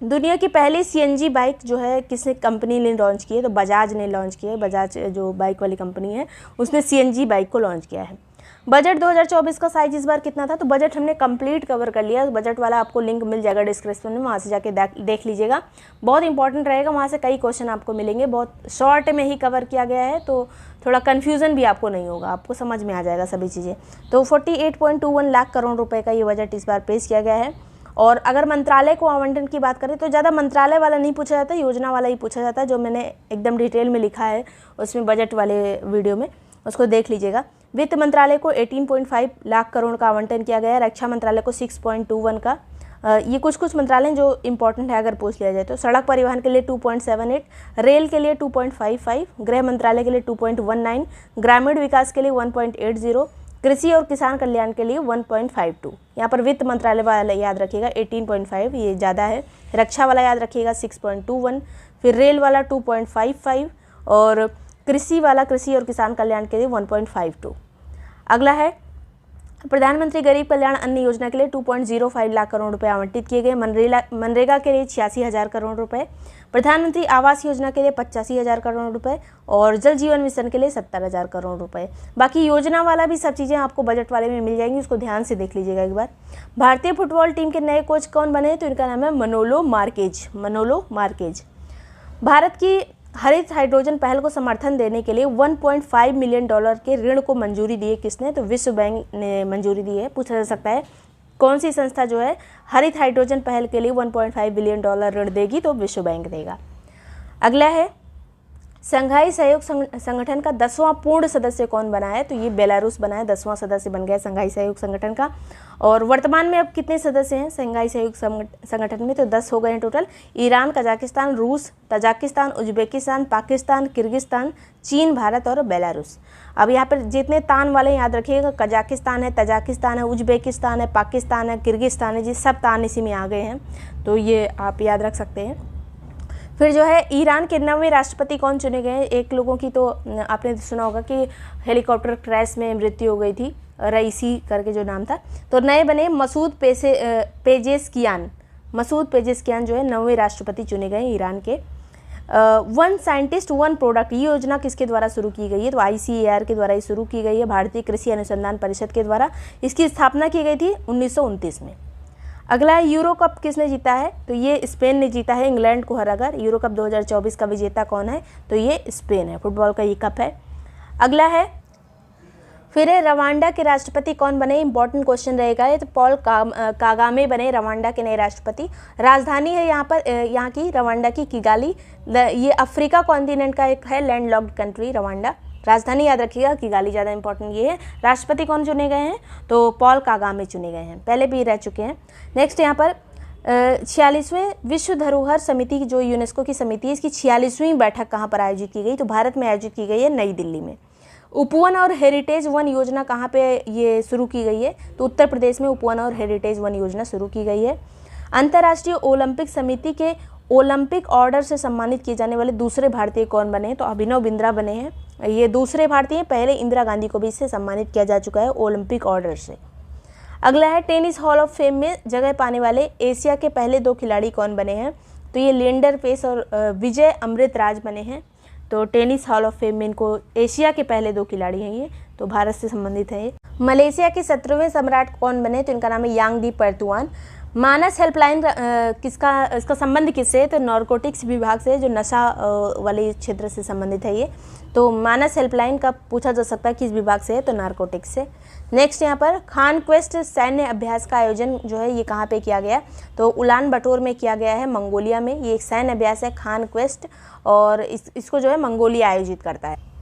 दुनिया की पहली CNG बाइक जो है किसने कंपनी ने लॉन्च की है? तो बजाज ने लॉन्च की है। बजाज जो बाइक वाली कंपनी है उसने CNG बाइक को लॉन्च किया है। बजट 2024 का साइज इस बार कितना था, तो बजट हमने कंप्लीट कवर कर लिया। बजट वाला आपको लिंक मिल जाएगा डिस्क्रिप्शन में, वहाँ से जाके देख लीजिएगा, बहुत इंपॉर्टेंट रहेगा, वहाँ से कई क्वेश्चन आपको मिलेंगे। बहुत शॉर्ट में ही कवर किया गया है, तो थोड़ा कन्फ्यूज़न भी आपको नहीं होगा, आपको समझ में आ जाएगा सभी चीज़ें। तो 48.21 लाख करोड़ रुपये का ये बजट इस बार पेश किया गया है। और अगर मंत्रालय को आवंटन की बात करें तो ज़्यादा मंत्रालय वाला नहीं पूछा जाता, योजना वाला ही पूछा जाता है, जो मैंने एकदम डिटेल में लिखा है उसमें बजट वाले वीडियो में, उसको देख लीजिएगा। वित्त मंत्रालय को 18.5 लाख करोड़ का आवंटन किया गया है, रक्षा मंत्रालय को 6.21 का। ये कुछ मंत्रालय जो इंपॉर्टेंट है अगर पूछ लिया जाए तो। सड़क परिवहन के लिए 2.78, रेल के लिए 2.55, गृह मंत्रालय के लिए 2.19, ग्रामीण विकास के लिए 1.80, कृषि और किसान कल्याण के लिए 1.52। यहाँ पर वित्त मंत्रालय वाला याद रखिएगा 18.5, ये ज़्यादा है। रक्षा वाला याद रखिएगा 6.21, फिर रेल वाला 2.55 और कृषि वाला, कृषि और किसान कल्याण के लिए 1.52। अगला है प्रधानमंत्री गरीब कल्याण अन्न योजना के लिए 2.05 लाख करोड़ रुपए आवंटित किए गए। मनरेगा के लिए 86,000 करोड़ रुपए, प्रधानमंत्री आवास योजना के लिए 85,000 करोड़ रुपए और जल जीवन मिशन के लिए 70,000 करोड़ रुपए। बाकी योजना वाला भी सब चीज़ें आपको बजट वाले में मिल जाएंगी, उसको ध्यान से देख लीजिएगा एक बार। भारतीय फुटबॉल टीम के नए कोच कौन बने, तो इनका नाम है मनोलो मार्केज। भारत की हरित हाइड्रोजन पहल को समर्थन देने के लिए $1.5 मिलियन के ऋण को मंजूरी दी है। किसने, तो विश्व बैंक ने मंजूरी दी है। पूछा जा सकता है कौन सी संस्था जो है हरित हाइड्रोजन पहल के लिए $1.5 बिलियन ऋण देगी, तो विश्व बैंक देगा। अगला है संघाई सहयोग संगठन का 10वां पूर्ण सदस्य कौन बना है, तो ये बेलारूस बना है, 10वां सदस्य बन गया संघाई सहयोग संगठन का। और वर्तमान में अब कितने सदस्य हैं संघाई सहयोग संगठन में, तो 10 हो गए हैं टोटल। ईरान, कजाकिस्तान, रूस, तजाकिस्तान, उज्बेकिस्तान, पाकिस्तान, किर्गिस्तान, चीन, भारत और बेलारूस। अब यहाँ पर जितने तान वाले याद रखिएगा, कजाकिस्तान है, तजाकिस्तान है, उज्बेकिस्तान है, पाकिस्तान है, किर्गिस्तान है, जी सब तान इसी में आ गए हैं, तो ये आप याद रख सकते हैं। फिर जो है ईरान के 9वें राष्ट्रपति कौन चुने गए हैं। एक लोगों की तो आपने सुना होगा कि हेलीकॉप्टर क्रैश में मृत्यु हो गई थी, रईसी करके जो नाम था, तो नए बने मसूद पेजेस्कियान जो है 9वें राष्ट्रपति चुने गए ईरान के। वन साइंटिस्ट वन प्रोडक्ट, ये योजना किसके द्वारा शुरू की गई है, तो ICAR के द्वारा ही शुरू की गई है, भारतीय कृषि अनुसंधान परिषद के द्वारा। इसकी स्थापना की गई थी 1929 में। अगला है यूरो कप किसने जीता है, तो ये स्पेन ने जीता है इंग्लैंड को हराकर। यूरो कप 2024 का विजेता कौन है, तो ये स्पेन है, फुटबॉल का ये कप है। अगला है फिर है रवांडा के राष्ट्रपति कौन बने, इंपॉर्टेंट क्वेश्चन रहेगा ये, तो पॉल कागामे बने रवांडा के नए राष्ट्रपति। राजधानी है यहाँ की रवांडा की किगाली। ये अफ्रीका कॉन्टिनेंट का एक है लैंडलॉक्ड कंट्री रवांडा। राजधानी याद रखिएगा किगाली, ज़्यादा इंपॉर्टेंट ये है। राष्ट्रपति कौन चुने गए हैं, तो पॉल कागामे चुने गए हैं, पहले भी रह चुके हैं। नेक्स्ट यहाँ पर 46वें विश्व धरोहर समिति की जो यूनेस्को की समिति है, इसकी 46वीं बैठक कहाँ पर आयोजित की गई, तो भारत में आयोजित की गई है, नई दिल्ली में। उपवन और हेरिटेज वन योजना कहाँ पे ये शुरू की गई है, तो उत्तर प्रदेश में उपवन और हेरिटेज वन योजना शुरू की गई है। अंतर्राष्ट्रीय ओलंपिक समिति के ओलंपिक ऑर्डर से सम्मानित किए जाने वाले दूसरे भारतीय कौन बने हैं, तो अभिनव बिंद्रा बने हैं, ये दूसरे भारतीय हैं, पहले इंदिरा गांधी को भी इससे सम्मानित किया जा चुका है ओलंपिक ऑर्डर से। अगला है टेनिस हॉल ऑफ फेम में जगह पाने वाले एशिया के पहले 2 खिलाड़ी कौन बने हैं, तो ये लिएंडर पेस और विजय अमृतराज बने हैं। तो टेनिस हॉल ऑफ फेम में इनको एशिया के पहले 2 खिलाड़ी हैं ये, तो भारत से संबंधित है ये। मलेशिया के 17वें सम्राट कौन बने, तो इनका नाम है यांगदी परतुआन। मानस हेल्पलाइन इसका संबंध किससे है, तो नारकोटिक्स विभाग से, जो नशा वाले क्षेत्र से संबंधित है ये। तो मानस हेल्पलाइन का पूछा जा सकता है किस विभाग से है, तो नारकोटिक्स से। नेक्स्ट यहाँ पर खान क्वेस्ट सैन्य अभ्यास का आयोजन जो है ये कहाँ पे किया गया, तो उलान बटोर में किया गया है, मंगोलिया में। ये एक सैन्य अभ्यास है खान क्वेस्ट, और इसको जो है मंगोलिया आयोजित करता है।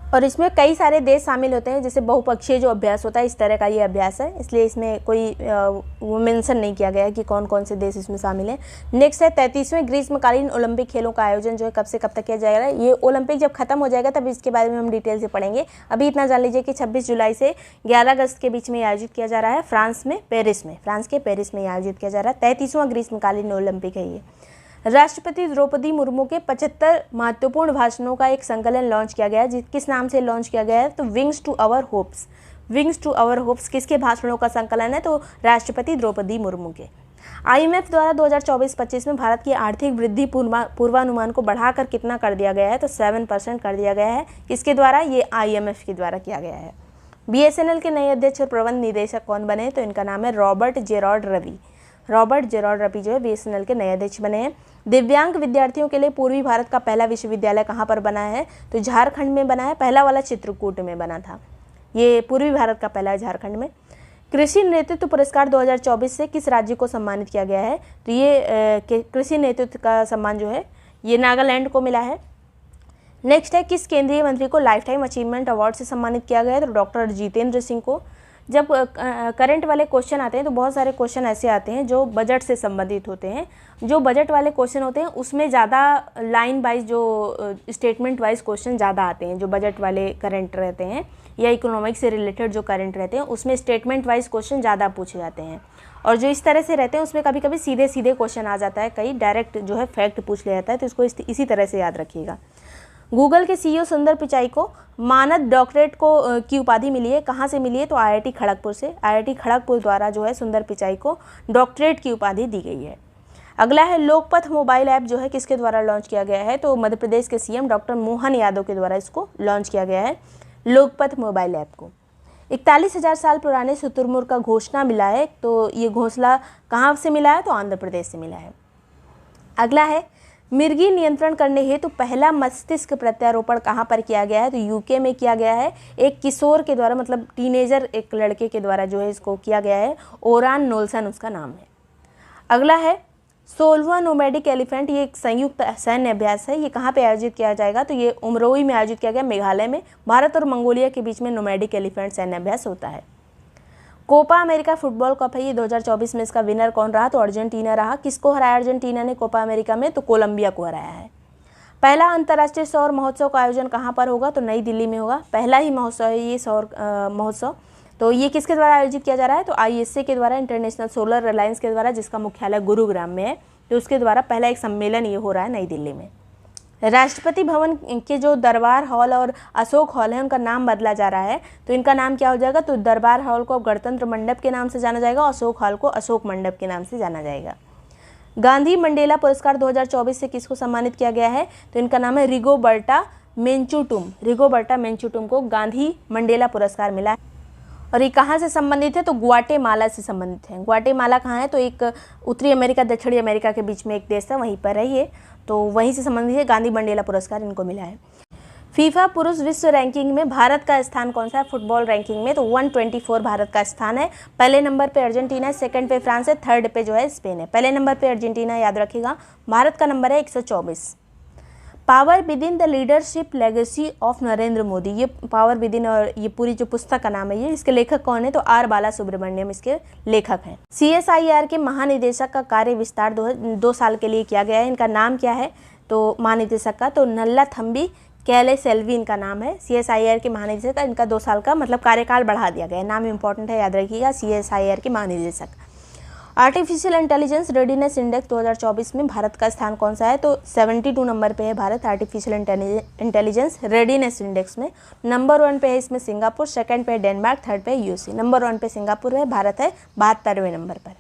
और इसमें कई सारे देश शामिल होते हैं, जैसे बहुपक्षीय जो अभ्यास होता है इस तरह का ये अभ्यास है, इसलिए इसमें कोई वो मेंशन नहीं किया गया है कि कौन कौन से देश इसमें शामिल हैं। नेक्स्ट है 33वें ग्रीष्मकालीन ओलंपिक खेलों का आयोजन जो है कब से कब तक किया जाएगा। ये ओलंपिक जब खत्म हो जाएगा तब इसके बारे में हम डिटेल से पढ़ेंगे। अभी इतना जान लीजिए कि 26 जुलाई से 11 अगस्त के बीच में आयोजित किया जा रहा है फ्रांस के पेरिस में आयोजित किया जा रहा है। 33वां ग्रीष्मकालीन ओलंपिक है ये। राष्ट्रपति द्रौपदी मुर्मू के 75 महत्वपूर्ण भाषणों का एक संकलन लॉन्च किया गया है, किस नाम से लॉन्च किया गया है, तो विंग्स टू आवर होप्स किसके भाषणों का संकलन है, तो राष्ट्रपति द्रौपदी मुर्मू के। IMF द्वारा 2024-25 में भारत की आर्थिक वृद्धि पूर्वानुमान को बढ़ाकर कितना कर दिया गया है, तो 7% कर दिया गया है। किसके द्वारा, ये IMF के द्वारा किया गया है। बीएसएनएल के नए अध्यक्ष और प्रबंध निदेशक कौन बने? तो इनका नाम है Robert Gerard Ravi. Robert Gerard Ravi जो है बीएसएनएल के नए अध्यक्ष बने हैं। दिव्यांग विद्यार्थियों के लिए पूर्वी भारत का पहला विश्वविद्यालय कहाँ पर बना है? तो झारखंड में बना है। पहला वाला चित्रकूट में बना था। ये पूर्वी भारत का पहला है झारखंड में। कृषि नेतृत्व पुरस्कार 2024 से किस राज्य को सम्मानित किया गया है? तो ये कृषि नेतृत्व का सम्मान जो है ये नागालैंड को मिला है। नेक्स्ट है, किस केंद्रीय मंत्री को लाइफ टाइम अचीवमेंट अवार्ड से सम्मानित किया गया है? तो डॉक्टर जितेंद्र सिंह को। जब करंट वाले क्वेश्चन आते हैं तो बहुत सारे क्वेश्चन ऐसे आते हैं जो बजट से संबंधित होते हैं। जो बजट वाले क्वेश्चन होते हैं उसमें ज़्यादा लाइन वाइज जो स्टेटमेंट वाइज क्वेश्चन ज़्यादा आते हैं। जो बजट वाले करंट रहते हैं या इकोनॉमिक्स से रिलेटेड जो करंट रहते हैं उसमें स्टेटमेंट वाइज क्वेश्चन ज़्यादा पूछे जाते हैं। और जो इस तरह से रहते हैं उसमें कभी कभी सीधे सीधे क्वेश्चन आ जाता है, कई डायरेक्ट जो है फैक्ट पूछ लिया जाता है। तो इसको इसी तरह से याद रखिएगा। गूगल के सीईओ सुंदर पिचाई को मानद डॉक्टरेट की उपाधि मिली है। कहाँ से मिली है? तो आईआईटी खड़गपुर से। आईआईटी खड़गपुर द्वारा जो है सुंदर पिचाई को डॉक्टरेट की उपाधि दी गई है। अगला है, लोकपथ मोबाइल ऐप जो है किसके द्वारा लॉन्च किया गया है? तो मध्य प्रदेश के सीएम डॉक्टर मोहन यादव के द्वारा इसको लॉन्च किया गया है, लोकपथ मोबाइल ऐप को। 41,000 साल पुराने शुतुरमुर्ग का घोंसला मिला है। तो ये घोंसला कहाँ से मिला है? तो आंध्र प्रदेश से मिला है। अगला है, मिर्गी नियंत्रण करने हेतु पहला मस्तिष्क प्रत्यारोपण कहाँ पर किया गया है? तो यूके में किया गया है। एक किशोर के द्वारा, मतलब टीनेजर एक लड़के के द्वारा जो है इसको किया गया है। ओरान नोल्सन उसका नाम है। अगला है, 16वां नोमैडिक एलिफेंट, ये एक संयुक्त सैन्य अभ्यास है। ये कहाँ पे आयोजित किया जाएगा? तो ये उमरोई में आयोजित किया गया, मेघालय में। भारत और मंगोलिया के बीच में नोमैडिक एलिफेंट सैन्य अभ्यास होता है। कोपा अमेरिका फुटबॉल कप है ये 2024 में, इसका विनर कौन रहा? तो अर्जेंटीना रहा। किसको हराया अर्जेंटीना ने कोपा अमेरिका में? तो कोलंबिया को हराया है। पहला अंतर्राष्ट्रीय सौर महोत्सव का आयोजन कहाँ पर होगा? तो नई दिल्ली में होगा। पहला ही महोत्सव है ये सौर महोत्सव। तो ये किसके द्वारा आयोजित किया जा रहा है? तो ISA के द्वारा, इंटरनेशनल सोलर अलायंस के द्वारा, जिसका मुख्यालय गुरुग्राम में है। तो उसके द्वारा पहला एक सम्मेलन ये हो रहा है नई दिल्ली में। राष्ट्रपति भवन के जो दरबार हॉल और अशोक हॉल है उनका नाम बदला जा रहा है। तो इनका नाम क्या हो जाएगा? तो दरबार हॉल को अब गणतंत्र मंडप के नाम से जाना जाएगा, अशोक हॉल को अशोक मंडप के नाम से जाना जाएगा। गांधी मंडेला पुरस्कार 2024 से किसको सम्मानित किया गया है? तो इनका नाम है रिगोबर्टा मेंचुटुम। रिगोबर्टा मेंचुटुम को गांधी मंडेला पुरस्कार मिला है। और ये कहाँ से संबंधित है? तो ग्वाटेमाला से संबंधित है। ग्वाटेमाला कहाँ है? तो एक उत्तरी अमेरिका दक्षिणी अमेरिका के बीच में एक देश है, वहीं पर है ये। तो वहीं से संबंधित है। गांधी मंडेला पुरस्कार इनको मिला है। फीफा पुरुष विश्व रैंकिंग में भारत का स्थान कौन सा है? फुटबॉल रैंकिंग में तो 124 भारत का स्थान है। पहले नंबर पे अर्जेंटीना है, सेकंड पे फ्रांस है, थर्ड पे जो है स्पेन है। पहले नंबर पे अर्जेंटीना, याद रखिएगा। भारत का नंबर है 124। Power with in the leadership legacy of Narendra Modi, ये पावर विद इन और ये पूरी जो पुस्तक का नाम है ये, इसके लेखक कौन है? तो R बाला सुब्रमण्यम इसके लेखक हैं। CSIR के महानिदेशक का कार्य विस्तार 2 साल के लिए किया गया है। इनका नाम क्या है? तो महानिदेशक का तो नल्लाथम्बी कैलेसेल्वी इनका नाम है। CSIR के महानिदेशक, इनका 2 साल का मतलब कार्यकाल बढ़ा दिया गया है। नाम इंपॉर्टेंट है, याद रखिएगा, CSIR के महानिदेशक। आर्टिफिशियल इंटेलिजेंस रेडीनेस इंडेक्स 2024 में भारत का स्थान कौन सा है? तो 72 नंबर पे है Bharat artificial intelligence readiness index में। नंबर 1 पे है इसमें सिंगापुर, सेकंड पे डेनमार्क, थर्ड पे यूएसए। नंबर 1 पे सिंगापुर है, भारत है 72वें नंबर पर।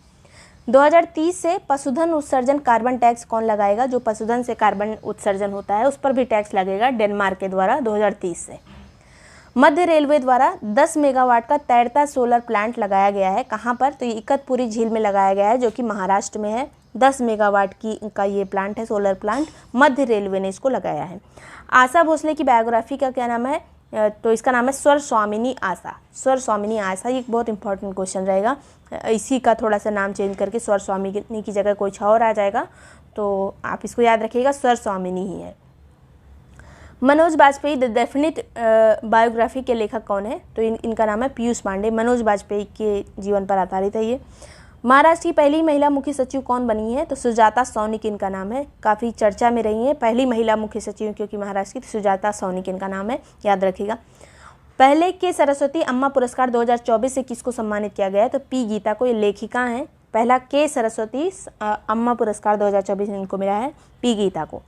2030 से पशुधन उत्सर्जन कार्बन टैक्स कौन लगाएगा? जो पशुधन से कार्बन उत्सर्जन होता है उस पर भी टैक्स लगेगा डेनमार्क के द्वारा 2030 से। मध्य रेलवे द्वारा 10 मेगावाट का तैरता सोलर प्लांट लगाया गया है। कहाँ पर? तो ये इकतपुरी झील में लगाया गया है, जो कि महाराष्ट्र में है। 10 मेगावाट का ये प्लांट है, सोलर प्लांट। मध्य रेलवे ने इसको लगाया है। आशा भोसले की बायोग्राफी का क्या नाम है? तो इसका नाम है स्वर स्वामिनी आशा। स्वर स्वामिनी आशा, ये एक बहुत इंपॉर्टेंट क्वेश्चन रहेगा। इसी का थोड़ा सा नाम चेंज करके स्वर स्वामिनी की जगह कोई और आ जाएगा, तो आप इसको याद रखिएगा, स्वर स्वामिनी ही है। Manoj Bajpayee the definite biography के लेखक कौन है? तो इनका नाम है पीयूष पांडे। मनोज बाजपेयी के जीवन पर आधारित है ये। महाराष्ट्र की पहली महिला मुख्य सचिव कौन बनी है? तो सुजाता सौनिक इनका नाम है। काफ़ी चर्चा में रही है पहली महिला मुख्य सचिव, क्योंकि महाराष्ट्र की सुजाता सौनिक इनका नाम है, याद रखिएगा। पहले के सरस्वती अम्मा पुरस्कार 2024 से किसको सम्मानित किया गया है? तो पी गीता को, ये लेखिका हैं। पहला के सरस्वती अम्मा पुरस्कार 2024 इनको मिला है, पी गीता को।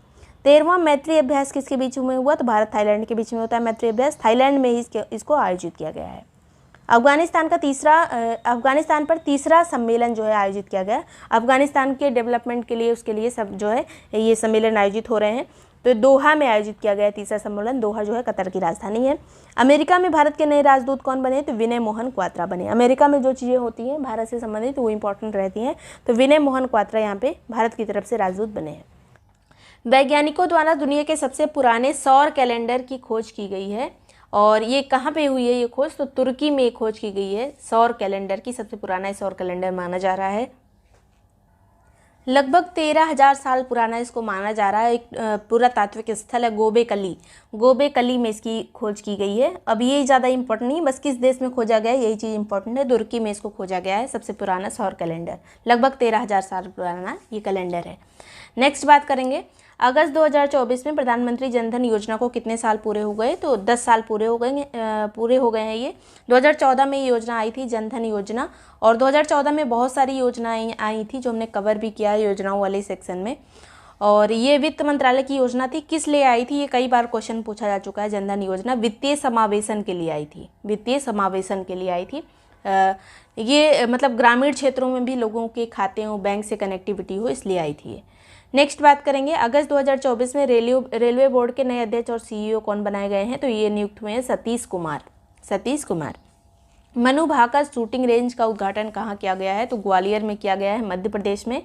13वां मैत्री अभ्यास किसके बीच में हुआ? तो भारत थाईलैंड के बीच में होता है मैत्री अभ्यास। थाईलैंड में ही इसको आयोजित किया गया है। अफगानिस्तान पर तीसरा सम्मेलन जो है आयोजित किया गया। अफगानिस्तान के डेवलपमेंट के लिए, उसके लिए सब जो है ये सम्मेलन आयोजित हो रहे हैं। तो दोहा में आयोजित किया गया तीसरा सम्मेलन। दोहा जो है कतर की राजधानी है। अमेरिका में भारत के नए राजदूत कौन बने? तो विनय मोहन क्वात्रा बने। अमेरिका में जो चीज़ें होती हैं भारत से संबंधित वो इंपॉर्टेंट रहती हैं, तो विनय मोहन क्वात्रा यहाँ पे भारत की तरफ से राजदूत बने हैं। वैज्ञानिकों द्वारा दुनिया के सबसे पुराने सौर कैलेंडर की खोज की गई है, और ये कहाँ पे हुई है ये खोज? तो तुर्की में खोज की गई है। सौर कैलेंडर की सबसे पुराना सौर कैलेंडर माना जा रहा है। लगभग 13,000 साल पुराना इसको माना जा रहा है। एक पुरातात्विक स्थल है गोबेकली। गोबेकली में इसकी खोज की गई है। अब ये ज़्यादा इंपॉर्टेंट नहीं, बस किस देश में खोजा गया है यही चीज़ इंपॉर्टेंट है। तुर्की में इसको खोजा गया है, सबसे पुराना सौर कैलेंडर। लगभग 13,000 साल पुराना ये कैलेंडर है। नेक्स्ट बात करेंगे, अगस्त 2024 में प्रधानमंत्री जनधन योजना को कितने साल पूरे हो गए? तो 10 साल पूरे हो गए हैं ये। 2014 में ये योजना आई थी, जनधन योजना, और 2014 में बहुत सारी योजनाएं आई थी जो हमने कवर भी किया है योजनाओं वाले सेक्शन में। और ये वित्त मंत्रालय की योजना थी। किस लिए आई थी? ये कई बार क्वेश्चन पूछा जा चुका है। जनधन योजना वित्तीय समावेशन के लिए आई थी, वित्तीय समावेशन के लिए आई थी। ये मतलब ग्रामीण क्षेत्रों में भी लोगों के खाते हो, बैंक से कनेक्टिविटी हो, इसलिए आई थी ये। नेक्स्ट बात करेंगे, अगस्त 2024 में रेलवे बोर्ड के नए अध्यक्ष और सीईओ कौन बनाए गए हैं? तो ये नियुक्त हुए हैं सतीश कुमार। मनु भाकर शूटिंग रेंज का उद्घाटन कहाँ किया गया है? तो ग्वालियर में किया गया है, मध्य प्रदेश में।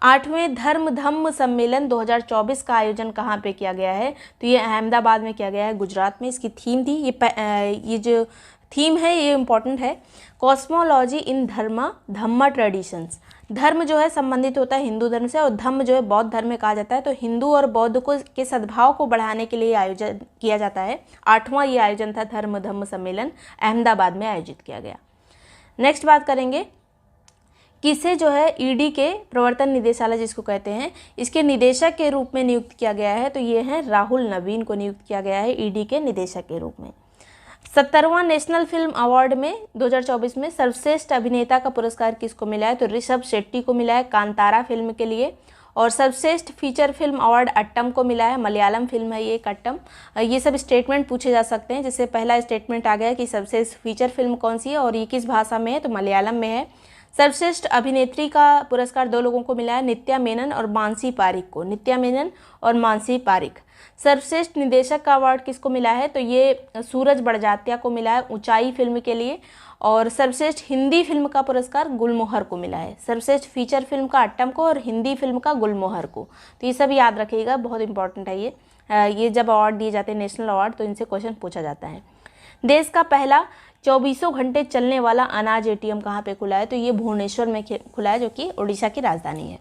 8वें धर्म धम्म सम्मेलन 2024 का आयोजन कहाँ पे किया गया है? तो ये अहमदाबाद में किया गया है, गुजरात में। इसकी थीम थी, ये जो थीम है ये इम्पॉर्टेंट है, कॉस्मोलॉजी इन धम्मा ट्रेडिशंस। धर्म जो है संबंधित होता है हिंदू धर्म से, और धम्म जो है बौद्ध धर्म में कहा जाता है। तो हिंदू और बौद्ध के सद्भाव को बढ़ाने के लिए आयोजन किया जाता है। 8वां ये आयोजन था, धर्म धम्म सम्मेलन, अहमदाबाद में आयोजित किया गया। नेक्स्ट बात करेंगे, किसे जो है ईडी के प्रवर्तन निदेशालय जिसको कहते हैं, इसके निदेशक के रूप में नियुक्त किया गया है? तो ये हैं राहुल नवीन को नियुक्त किया गया है ईडी के निदेशक के रूप में। 70वां नेशनल फिल्म अवार्ड में 2024 में सर्वश्रेष्ठ अभिनेता का पुरस्कार किसको मिला है? तो ऋषभ शेट्टी को मिला है कांतारा फिल्म के लिए। और सर्वश्रेष्ठ फीचर फिल्म अवार्ड अट्टम को मिला है, मलयालम फिल्म है ये अट्टम। ये सब स्टेटमेंट पूछे जा सकते हैं, जैसे पहला स्टेटमेंट आ गया कि सर्वश्रेष्ठ फीचर फिल्म कौन सी है और ये किस भाषा में है? तो मलयालम में है। सर्वश्रेष्ठ अभिनेत्री का पुरस्कार 2 लोगों को मिला है, नित्या मेनन और मानसी पारिक को, नित्या मेनन और मानसी पारिक। सर्वश्रेष्ठ निदेशक का अवार्ड किसको मिला है? तो ये सूरज बड़जात्या को मिला है ऊंचाई फिल्म के लिए। और सर्वश्रेष्ठ हिंदी फिल्म का पुरस्कार गुलमोहर को मिला है। सर्वश्रेष्ठ फीचर फिल्म का अट्टम को और हिंदी फिल्म का गुलमोहर को। तो ये सब याद रखिएगा, बहुत इंपॉर्टेंट है ये जब अवार्ड दिए जाते हैं नेशनल अवार्ड तो इनसे क्वेश्चन पूछा जाता है। देश का पहला 24 घंटे चलने वाला अनाज एटीएम कहाँ पे खुला है? तो ये भुवनेश्वर में खुला है, जो कि उड़ीसा की राजधानी है।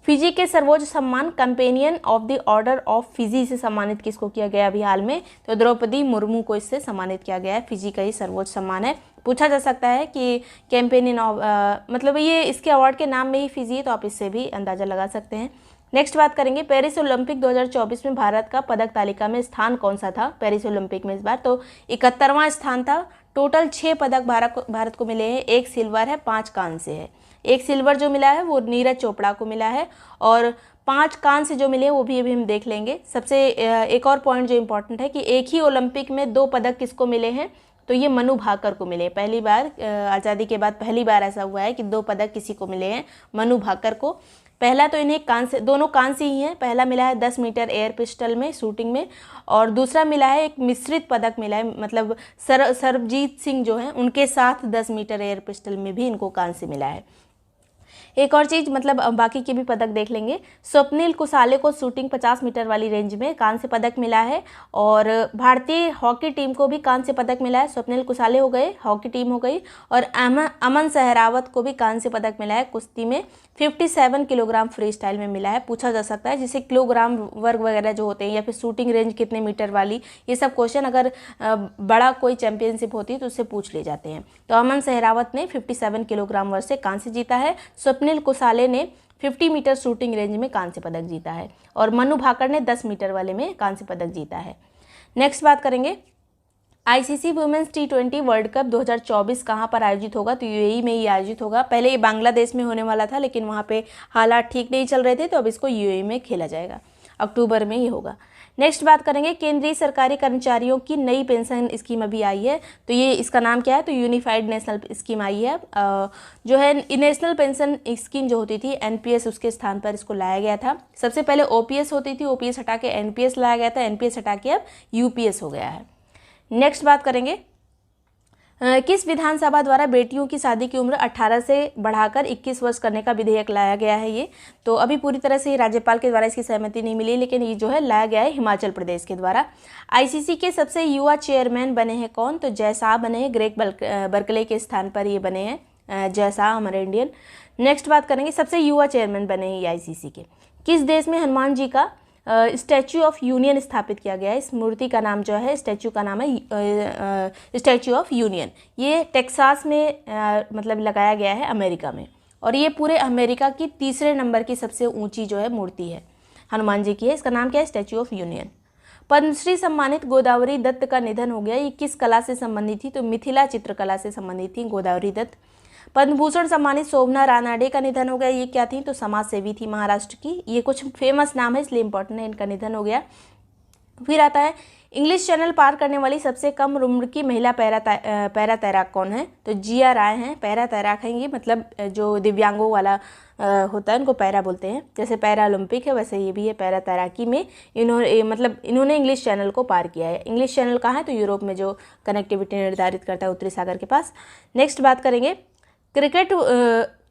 फिजी के सर्वोच्च सम्मान companion of the order of Fiji से सम्मानित किसको किया गया अभी हाल में? तो द्रौपदी मुर्मू को इससे सम्मानित किया गया है। फिजी का ये सर्वोच्च सम्मान है। पूछा जा सकता है कि कैंपेनियन ऑफ मतलब ये इसके अवार्ड के नाम में ही फिजी है, तो आप इससे भी अंदाजा लगा सकते हैं। नेक्स्ट बात करेंगे, पेरिस ओलंपिक 2024 में भारत का पदक तालिका में स्थान कौन सा था पेरिस ओलंपिक में इस बार? तो 71वां स्थान था। टोटल 6 पदक भारत को मिले हैं, 1 सिल्वर है, 5 कांस्य है। 1 सिल्वर जो मिला है वो नीरज चोपड़ा को मिला है, और 5 कांस्य जो मिले वो भी अभी हम देख लेंगे। सबसे एक और पॉइंट जो इम्पोर्टेंट है कि एक ही ओलंपिक में 2 पदक किसको मिले हैं? तो ये मनु भाकर को मिले। पहली बार आज़ादी के बाद पहली बार ऐसा हुआ है कि 2 पदक किसी को मिले हैं, मनु भाकर को। पहला तो इन्हें कांस्य, दोनों कांस्य ही हैं। पहला मिला है 10 मीटर एयर पिस्टल में शूटिंग में, और दूसरा मिला है एक मिश्रित पदक मिला है, मतलब सरबजीत सिंह जो हैं उनके साथ 10 मीटर एयर पिस्टल में भी इनको कांस्य मिला है। एक और चीज़, मतलब बाकी के भी पदक देख लेंगे। स्वप्निल कुसाले को शूटिंग 50 मीटर वाली रेंज में कांस्य पदक मिला है, और भारतीय हॉकी टीम को भी कांस्य पदक मिला है। स्वप्निल कुसाले हो गए, हॉकी टीम हो गई, और अमन सहरावत को भी कांस्य पदक मिला है कुश्ती में। 57 किलोग्राम फ्री स्टाइल में मिला है। पूछा जा सकता है जैसे किलोग्राम वर्ग वगैरह जो होते हैं, या फिर शूटिंग रेंज कितने मीटर वाली, ये सब क्वेश्चन अगर बड़ा कोई चैंपियनशिप होती है तो उससे पूछ ले जाते हैं। तो अमन सहरावत ने 57 किलोग्राम वर्ग से कांस्य जीता है। स्वप्निल कुसाले ने 50 मीटर शूटिंग रेंज में कांस्य पदक जीता है, और मनु भाकर ने 10 मीटर वाले में कांस्य पदक जीता है। नेक्स्ट बात करेंगे, ICC women's T20 world cup 2024 कहाँ पर आयोजित होगा? तो यूएई में ही आयोजित होगा। पहले ये बांग्लादेश में होने वाला था, लेकिन वहाँ पे हालात ठीक नहीं चल रहे थे, तो अब इसको यूएई में खेला जाएगा। अक्टूबर में ही होगा। नेक्स्ट बात करेंगे केंद्रीय सरकारी कर्मचारियों की नई पेंशन स्कीम अभी आई है, तो ये इसका नाम क्या है, तो यूनिफाइड नेशनल स्कीम आई है। जो है नेशनल पेंशन स्कीम जो होती थी एनपीएस, उसके स्थान पर इसको लाया गया था। सबसे पहले ओपीएस होती थी, ओपीएस हटा के एनपीएस लाया गया था, एनपीएस हटा के अब यूपीएस हो गया है। नेक्स्ट बात करेंगे किस विधानसभा द्वारा बेटियों की शादी की उम्र 18 से बढ़ाकर 21 वर्ष करने का विधेयक लाया गया है। ये तो अभी पूरी तरह से राज्यपाल के द्वारा इसकी सहमति नहीं मिली, लेकिन ये जो है लाया गया है हिमाचल प्रदेश के द्वारा। आईसीसी के सबसे युवा चेयरमैन बने हैं कौन, तो जय शाह बने हैं, ग्रेग बर्कले के स्थान पर ये बने हैं जय शाह, हमारे इंडियन। नेक्स्ट बात करेंगे सबसे युवा चेयरमैन बने हैं आईसीसी के। किस देश में हनुमान जी का स्टैचू ऑफ यूनियन स्थापित किया गया है। इस मूर्ति का नाम जो है, स्टैचू का नाम है स्टैचू ऑफ यूनियन। ये टेक्सास में मतलब लगाया गया है अमेरिका में, और ये पूरे अमेरिका की तीसरे नंबर की सबसे ऊंची जो है मूर्ति है हनुमान जी की है। इसका नाम क्या है, स्टैचू ऑफ यूनियन। पद्मश्री सम्मानित गोदावरी दत्त का निधन हो गया। ये किस कला से संबंधित थी, तो मिथिला चित्रकला से संबंधित थी गोदावरी दत्त। पद्म भूषण सम्मानित शोभना रानाडे का निधन हो गया। ये क्या थी, तो समाज सेवी थी महाराष्ट्र की। ये कुछ फेमस नाम है इसलिए इंपॉर्टेंट है, इनका निधन हो गया। फिर आता है इंग्लिश चैनल पार करने वाली सबसे कम उम्र की महिला पैरा तैराक कौन है, तो जिया राय हैं। पैरा तैराक हैं ये, मतलब जो दिव्यांगों वाला होता है उनको पैरा बोलते हैं। जैसे पैरा ओलंपिक है वैसे ये भी है, पैरा तैराकी में इन्होंने इंग्लिश चैनल को पार किया है। इंग्लिश चैनल कहाँ है, तो यूरोप में जो कनेक्टिविटी निर्धारित करता है उत्तरी सागर के पास। नेक्स्ट बात करेंगे क्रिकेट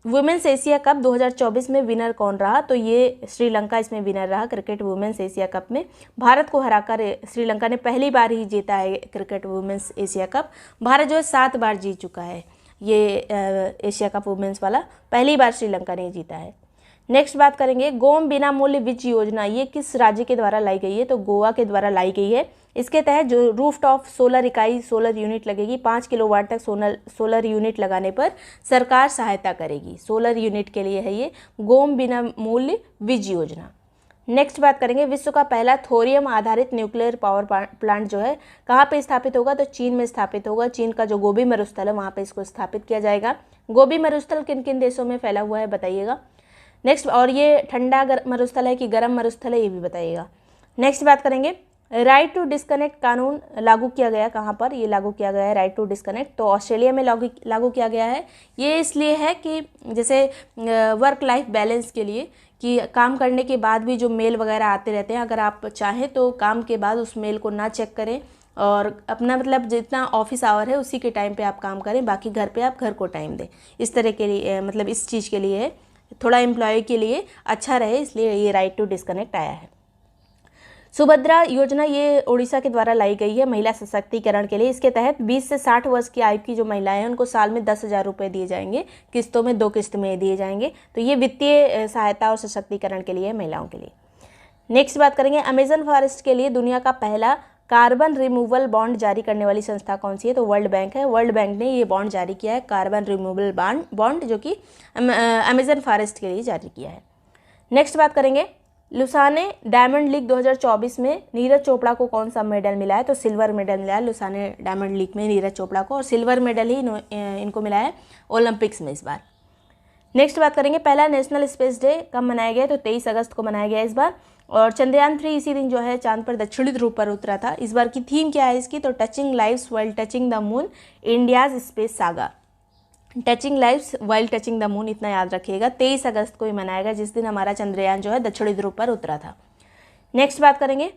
वुमेन्स एशिया कप 2024 में विनर कौन रहा, तो ये श्रीलंका इसमें विनर रहा। क्रिकेट वुमेन्स एशिया कप में भारत को हराकर श्रीलंका ने पहली बार ही जीता है cricket women's Asia cup. Bharat जो है 7 बार जीत चुका है ये एशिया कप वुमेन्स वाला, पहली बार श्रीलंका ने जीता है। नेक्स्ट बात करेंगे गोम बिना मूल्य बीज योजना, ये किस राज्य के द्वारा लाई गई है, तो गोवा के द्वारा लाई गई है। इसके तहत जो रूफटॉप सोलर इकाई सोलर यूनिट लगेगी, 5 किलोवाट तक सोलर यूनिट लगाने पर सरकार सहायता करेगी। सोलर यूनिट के लिए है ये गोम बिना मूल्य बीज योजना। नेक्स्ट बात करेंगे विश्व का पहला थोरियम आधारित न्यूक्लियर पावर प्लांट जो है कहाँ पे स्थापित होगा, तो चीन में स्थापित होगा। चीन का जो गोबी मरुस्थल है वहाँ पे इसको स्थापित किया जाएगा। गोबी मरुस्थल किन किन देशों में फैला हुआ है बताइएगा। नेक्स्ट, और ये ठंडा मरुस्थल है कि गर्म मरुस्थल है ये भी बताइएगा। नेक्स्ट बात करेंगे राइट टू डिस्कनेक्ट कानून लागू किया गया कहाँ पर, ये लागू किया गया है राइट टू डिस्कनेक्ट, तो ऑस्ट्रेलिया में लागू किया गया है। ये इसलिए है कि जैसे वर्क लाइफ बैलेंस के लिए, कि काम करने के बाद भी जो मेल वगैरह आते रहते हैं, अगर आप चाहें तो काम के बाद उस मेल को ना चेक करें और अपना मतलब जितना ऑफिस आवर है उसी के टाइम पे आप काम करें, बाकी घर पे आप घर को टाइम दें। इस तरह के लिए मतलब इस चीज़ के लिए है, थोड़ा एम्प्लॉय के लिए अच्छा रहे, इसलिए ये राइट टू डिस्कनेक्ट आया है। सुभद्रा योजना ये उड़ीसा के द्वारा लाई गई है महिला सशक्तिकरण के लिए। इसके तहत 20 से 60 वर्ष की आयु की जो महिलाएं हैं उनको साल में 10,000 रुपये दिए जाएंगे, किस्तों में 2 किस्त में दिए जाएंगे। तो ये वित्तीय सहायता और सशक्तिकरण के लिए महिलाओं के लिए। नेक्स्ट बात करेंगे अमेजन फॉरेस्ट के लिए दुनिया का पहला कार्बन रिमूवल बॉन्ड जारी करने वाली संस्था कौन सी है, तो वर्ल्ड बैंक है। वर्ल्ड बैंक ने ये बॉन्ड जारी किया है, कार्बन रिमूवल बॉन्ड, जो कि अमेजन फॉरेस्ट के लिए जारी किया है। नेक्स्ट बात करेंगे लुसाने डायमंड लीग 2024 में नीरज चोपड़ा को कौन सा मेडल मिला है, तो सिल्वर मेडल मिला है लुसाने डायमंड लीग में नीरज चोपड़ा को, और सिल्वर मेडल ही इनको मिला है ओलंपिक्स में इस बार। नेक्स्ट बात करेंगे पहला नेशनल स्पेस डे कब मनाया गया, तो 23 अगस्त को मनाया गया इस बार। और चंद्रयान 3 इसी दिन जो है चांद पर दक्षिणी ध्रुव पर उतरा था। इस बार की थीम क्या है इसकी, तो touching lives while touching the moon, India's space saga. Touching lives while touching the moon, इतना याद रखिएगा। 23 अगस्त को ही मनाएगा जिस दिन हमारा चंद्रयान जो है दक्षिणी ध्रुव पर उतरा था। नेक्स्ट बात करेंगे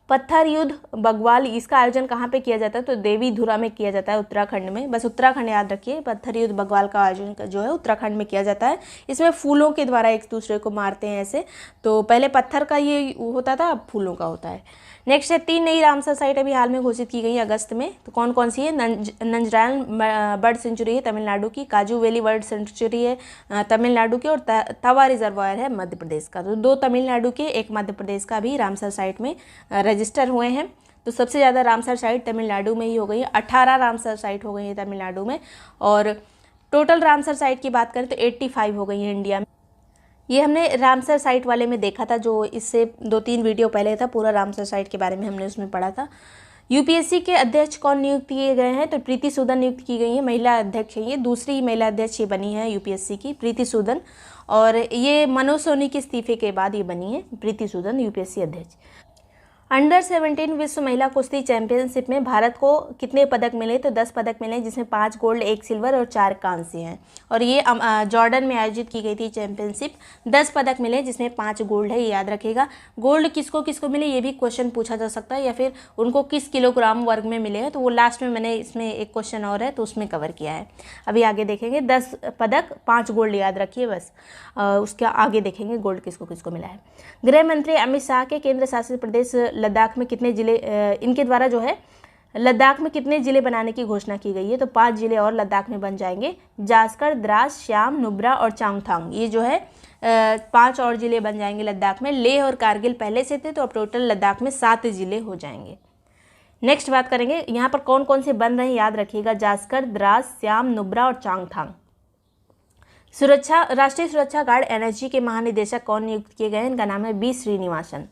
पत्थर युद्ध बग्वाल, इसका आयोजन कहाँ पे किया जाता है, तो देवीधुरा में किया जाता है उत्तराखंड में। बस उत्तराखंड याद रखिए, पत्थर युद्ध बग्वाल का आयोजन जो है उत्तराखंड में किया जाता है। इसमें फूलों के द्वारा एक दूसरे को मारते हैं ऐसे, तो पहले पत्थर का ये होता था, अब फूलों का होता है। नेक्स्ट है 3 नई रामसर साइट अभी हाल में घोषित की गई अगस्त में, तो कौन कौन सी है, नंजरायन बर्ड सेंचुरी है तमिलनाडु की, काजू वैली बर्ड सेंचुरी है तमिलनाडु की, और तवा रिजर्वायर है मध्य प्रदेश का। तो 2 तमिलनाडु के, 1 मध्य प्रदेश का भी रामसर साइट में रजिस्टर हुए हैं। तो सबसे ज़्यादा रामसर साइट तमिलनाडु में ही हो गई है, 18 रामसर साइट हो गई है तमिलनाडु में, और टोटल रामसर साइट की बात करें तो 85 हो गई है इंडिया में। ये हमने रामसर साइट वाले में देखा था, जो इससे 2-3 वीडियो पहले था, पूरा रामसर साइट के बारे में हमने उसमें पढ़ा था। यूपीएससी के अध्यक्ष कौन नियुक्त किए गए हैं, तो प्रीति सूदन नियुक्त की गई है, महिला अध्यक्ष है ये, दूसरी महिला अध्यक्ष ये बनी है यूपीएससी की, प्रीति सूदन। और ये मनोज सोनी के इस्तीफे के बाद ये बनी है प्रीति सूदन यूपीएससी अध्यक्ष। अंडर 17 विश्व महिला कुश्ती चैंपियनशिप में भारत को कितने पदक मिले? तो 10 पदक मिले, जिसमें 5 गोल्ड, 1 सिल्वर और 4 कांस्य हैं। और ये जॉर्डन में आयोजित की गई थी चैंपियनशिप। 10 पदक मिले, जिसमें 5 गोल्ड है, ये याद रखिएगा। गोल्ड किसको किसको मिले ये भी क्वेश्चन पूछा जा सकता है, या फिर उनको किस किलोग्राम वर्ग में मिले हैं, तो वो लास्ट में मैंने इसमें एक क्वेश्चन और है तो उसमें कवर किया है। अभी आगे देखेंगे। 10 पदक, 5 गोल्ड याद रखिए बस। उसके आगे देखेंगे गोल्ड किसको किसको मिला है। गृह मंत्री अमित शाह के केंद्र शासित प्रदेश लद्दाख में कितने जिले, इनके द्वारा जो है लद्दाख में कितने जिले बनाने की घोषणा की गई है? तो 5 जिले और लद्दाख में बन जाएंगे। जास्कर, द्रास, श्याम, नुब्रा और चांगथांग, ये जो है 5 और जिले बन जाएंगे लद्दाख में। लेह और कारगिल पहले से थे, तो अब टोटल लद्दाख में 7 जिले हो जाएंगे। नेक्स्ट बात करेंगे, यहाँ पर कौन कौन से बन रहे हैं याद रखिएगा। जास्कर, द्रास, श्याम, नुब्रा और चांगथांग। राष्ट्रीय सुरक्षा गार्ड एनएसजी के महानिदेशक कौन नियुक्त किए गए हैं? इनका नाम है बी श्रीनिवासन।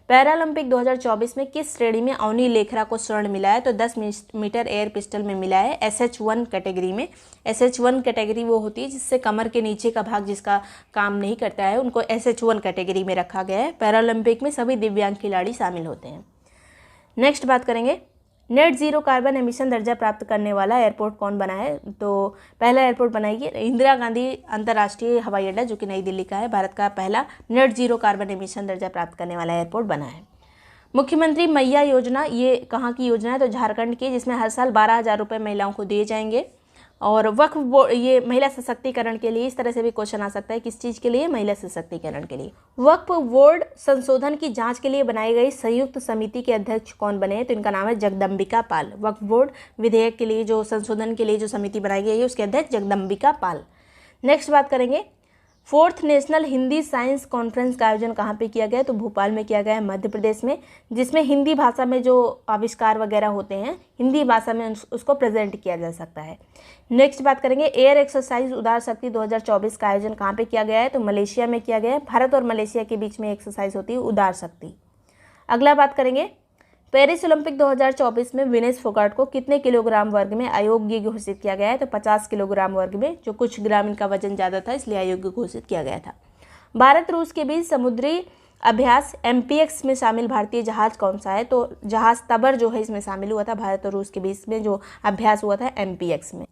पैरालंपिक 2024 में किस श्रेणी में अवनी लेखरा को स्वर्ण मिला है? तो 10 मीटर एयर पिस्टल में मिला है, SH1 कैटेगरी में। SH1 कैटेगरी वो होती है जिससे कमर के नीचे का भाग जिसका काम नहीं करता है, उनको SH1 कैटेगरी में रखा गया है। पैरालंपिक में सभी दिव्यांग खिलाड़ी शामिल होते हैं। नेक्स्ट बात करेंगे, नेट जीरो कार्बन एमिशन दर्जा प्राप्त करने वाला एयरपोर्ट कौन बना है? तो पहला एयरपोर्ट बनाई इंदिरा गांधी अंतर्राष्ट्रीय हवाई अड्डा, जो कि नई दिल्ली का है। भारत का पहला नेट जीरो कार्बन एमिशन दर्जा प्राप्त करने वाला एयरपोर्ट बना है। मुख्यमंत्री मैया योजना, ये कहाँ की योजना है? तो झारखंड की, जिसमें हर साल 12,000 रुपये महिलाओं को दिए जाएंगे। और वक्फ बोर्ड, ये महिला सशक्तिकरण के लिए, इस तरह से भी क्वेश्चन आ सकता है, किस चीज़ के लिए? महिला सशक्तिकरण के लिए। वक्फ बोर्ड संशोधन की जांच के लिए बनाई गई संयुक्त समिति के अध्यक्ष कौन बने हैं? तो इनका नाम है जगदम्बिका पाल। वक्फ बोर्ड विधेयक के लिए जो संशोधन के लिए जो समिति बनाई गई है, उसके अध्यक्ष जगदम्बिका पाल। नेक्स्ट बात करेंगे, 4th national Hindi science conference का आयोजन कहाँ पे किया गया है? तो भोपाल में किया गया है, मध्य प्रदेश में, जिसमें हिंदी भाषा में जो आविष्कार वगैरह होते हैं, हिंदी भाषा में उसको प्रेजेंट किया जा सकता है। नेक्स्ट बात करेंगे, एयर एक्सरसाइज उदार शक्ति 2024 का आयोजन कहाँ पे किया गया है? तो मलेशिया में किया गया है। भारत और मलेशिया के बीच में एक्सरसाइज होती है उदार शक्ति। अगला बात करेंगे, पेरिस ओलंपिक 2024 में विनेश फोगाट को कितने किलोग्राम वर्ग में अयोग्य घोषित किया गया है? तो 50 किलोग्राम वर्ग में, जो कुछ ग्राम इनका वजन ज़्यादा था इसलिए अयोग्य घोषित किया गया था। भारत रूस के बीच समुद्री अभ्यास MPX में शामिल भारतीय जहाज कौन सा है? तो जहाज तबर जो है इसमें शामिल हुआ था। भारत और रूस के बीच में जो अभ्यास हुआ था MPX में,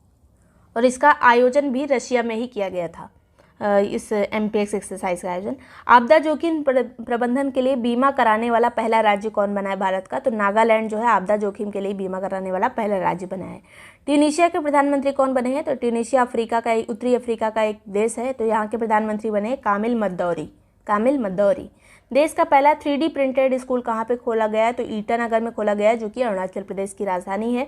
और इसका आयोजन भी रशिया में ही किया गया था। इस MPX एक्सरसाइज का आयोजन। आपदा जोखिम प्रबंधन के लिए बीमा कराने वाला पहला राज्य कौन बना है भारत का? तो नागालैंड जो है आपदा जोखिम के लिए बीमा कराने वाला पहला राज्य बना है। ट्यूनीशिया के प्रधानमंत्री कौन बने हैं? तो ट्यूनीशिया उत्तरी अफ्रीका का एक देश है, तो यहाँ के प्रधानमंत्री बने कामिल मद्दौरी। देश का पहला 3D प्रिंटेड स्कूल कहाँ पे खोला गया है? तो ईटानगर में खोला गया है, जो कि अरुणाचल प्रदेश की राजधानी है।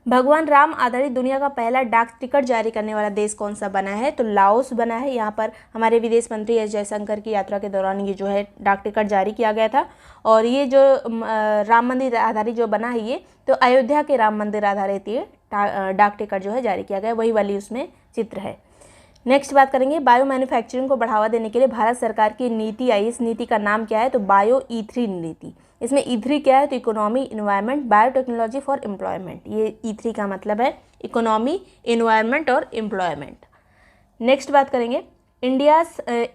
भगवान राम आधारित दुनिया का पहला डाक टिकट जारी करने वाला देश कौन सा बना है? तो लाओस बना है। यहाँ पर हमारे विदेश मंत्री एस जयशंकर की यात्रा के दौरान ये जो है डाक टिकट जारी किया गया था। और ये जो राम मंदिर आधारित जो बना है, ये तो अयोध्या के राम मंदिर आधारित ये डाक टिकट जो है जारी किया गया, वही वाली उसमें चित्र है। नेक्स्ट बात करेंगे, बायो मैन्युफैक्चरिंग को बढ़ावा देने के लिए भारत सरकार की नीति आई। इस नीति का नाम क्या है? तो बायो E3 नीति। इसमें E3 क्या है? तो economy, environment, biotechnology for employment. ये E3 का मतलब है इकोनॉमी, इन्वायरमेंट और एम्प्लॉयमेंट। नेक्स्ट बात करेंगे,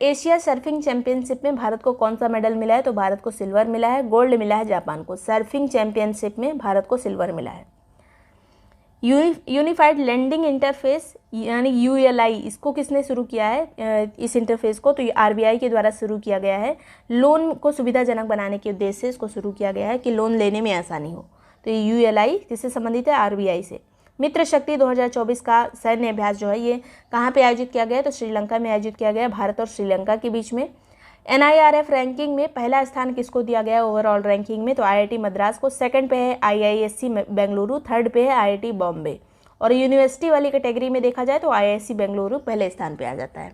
एशिया सर्फिंग चैंपियनशिप में भारत को कौन सा मेडल मिला है? तो भारत को सिल्वर मिला है। गोल्ड मिला है जापान को। सर्फिंग चैंपियनशिप में भारत को सिल्वर मिला है। यूनिफाइड लैंडिंग इंटरफेस यानी ULI, इसको किसने शुरू किया है? इस इंटरफेस को तो ये RBI के द्वारा शुरू किया गया है। लोन को सुविधाजनक बनाने के उद्देश्य से इसको शुरू किया गया है कि लोन लेने में आसानी हो। तो ये ULI किससे संबंधित है? RBI से। मित्र शक्ति 2024 का सैन्य अभ्यास जो है ये कहाँ पे आयोजित किया गया है? तो श्रीलंका में आयोजित किया गया, भारत और श्रीलंका के बीच में। NIRF रैंकिंग में पहला स्थान किसको दिया गया है ओवरऑल रैंकिंग में? तो IIT मद्रास को। सेकंड पे है IISc बेंगलुरु, थर्ड पे है IIT बॉम्बे। और यूनिवर्सिटी वाली कैटेगरी में देखा जाए तो IISc बेंगलुरु पहले स्थान पे आ जाता है,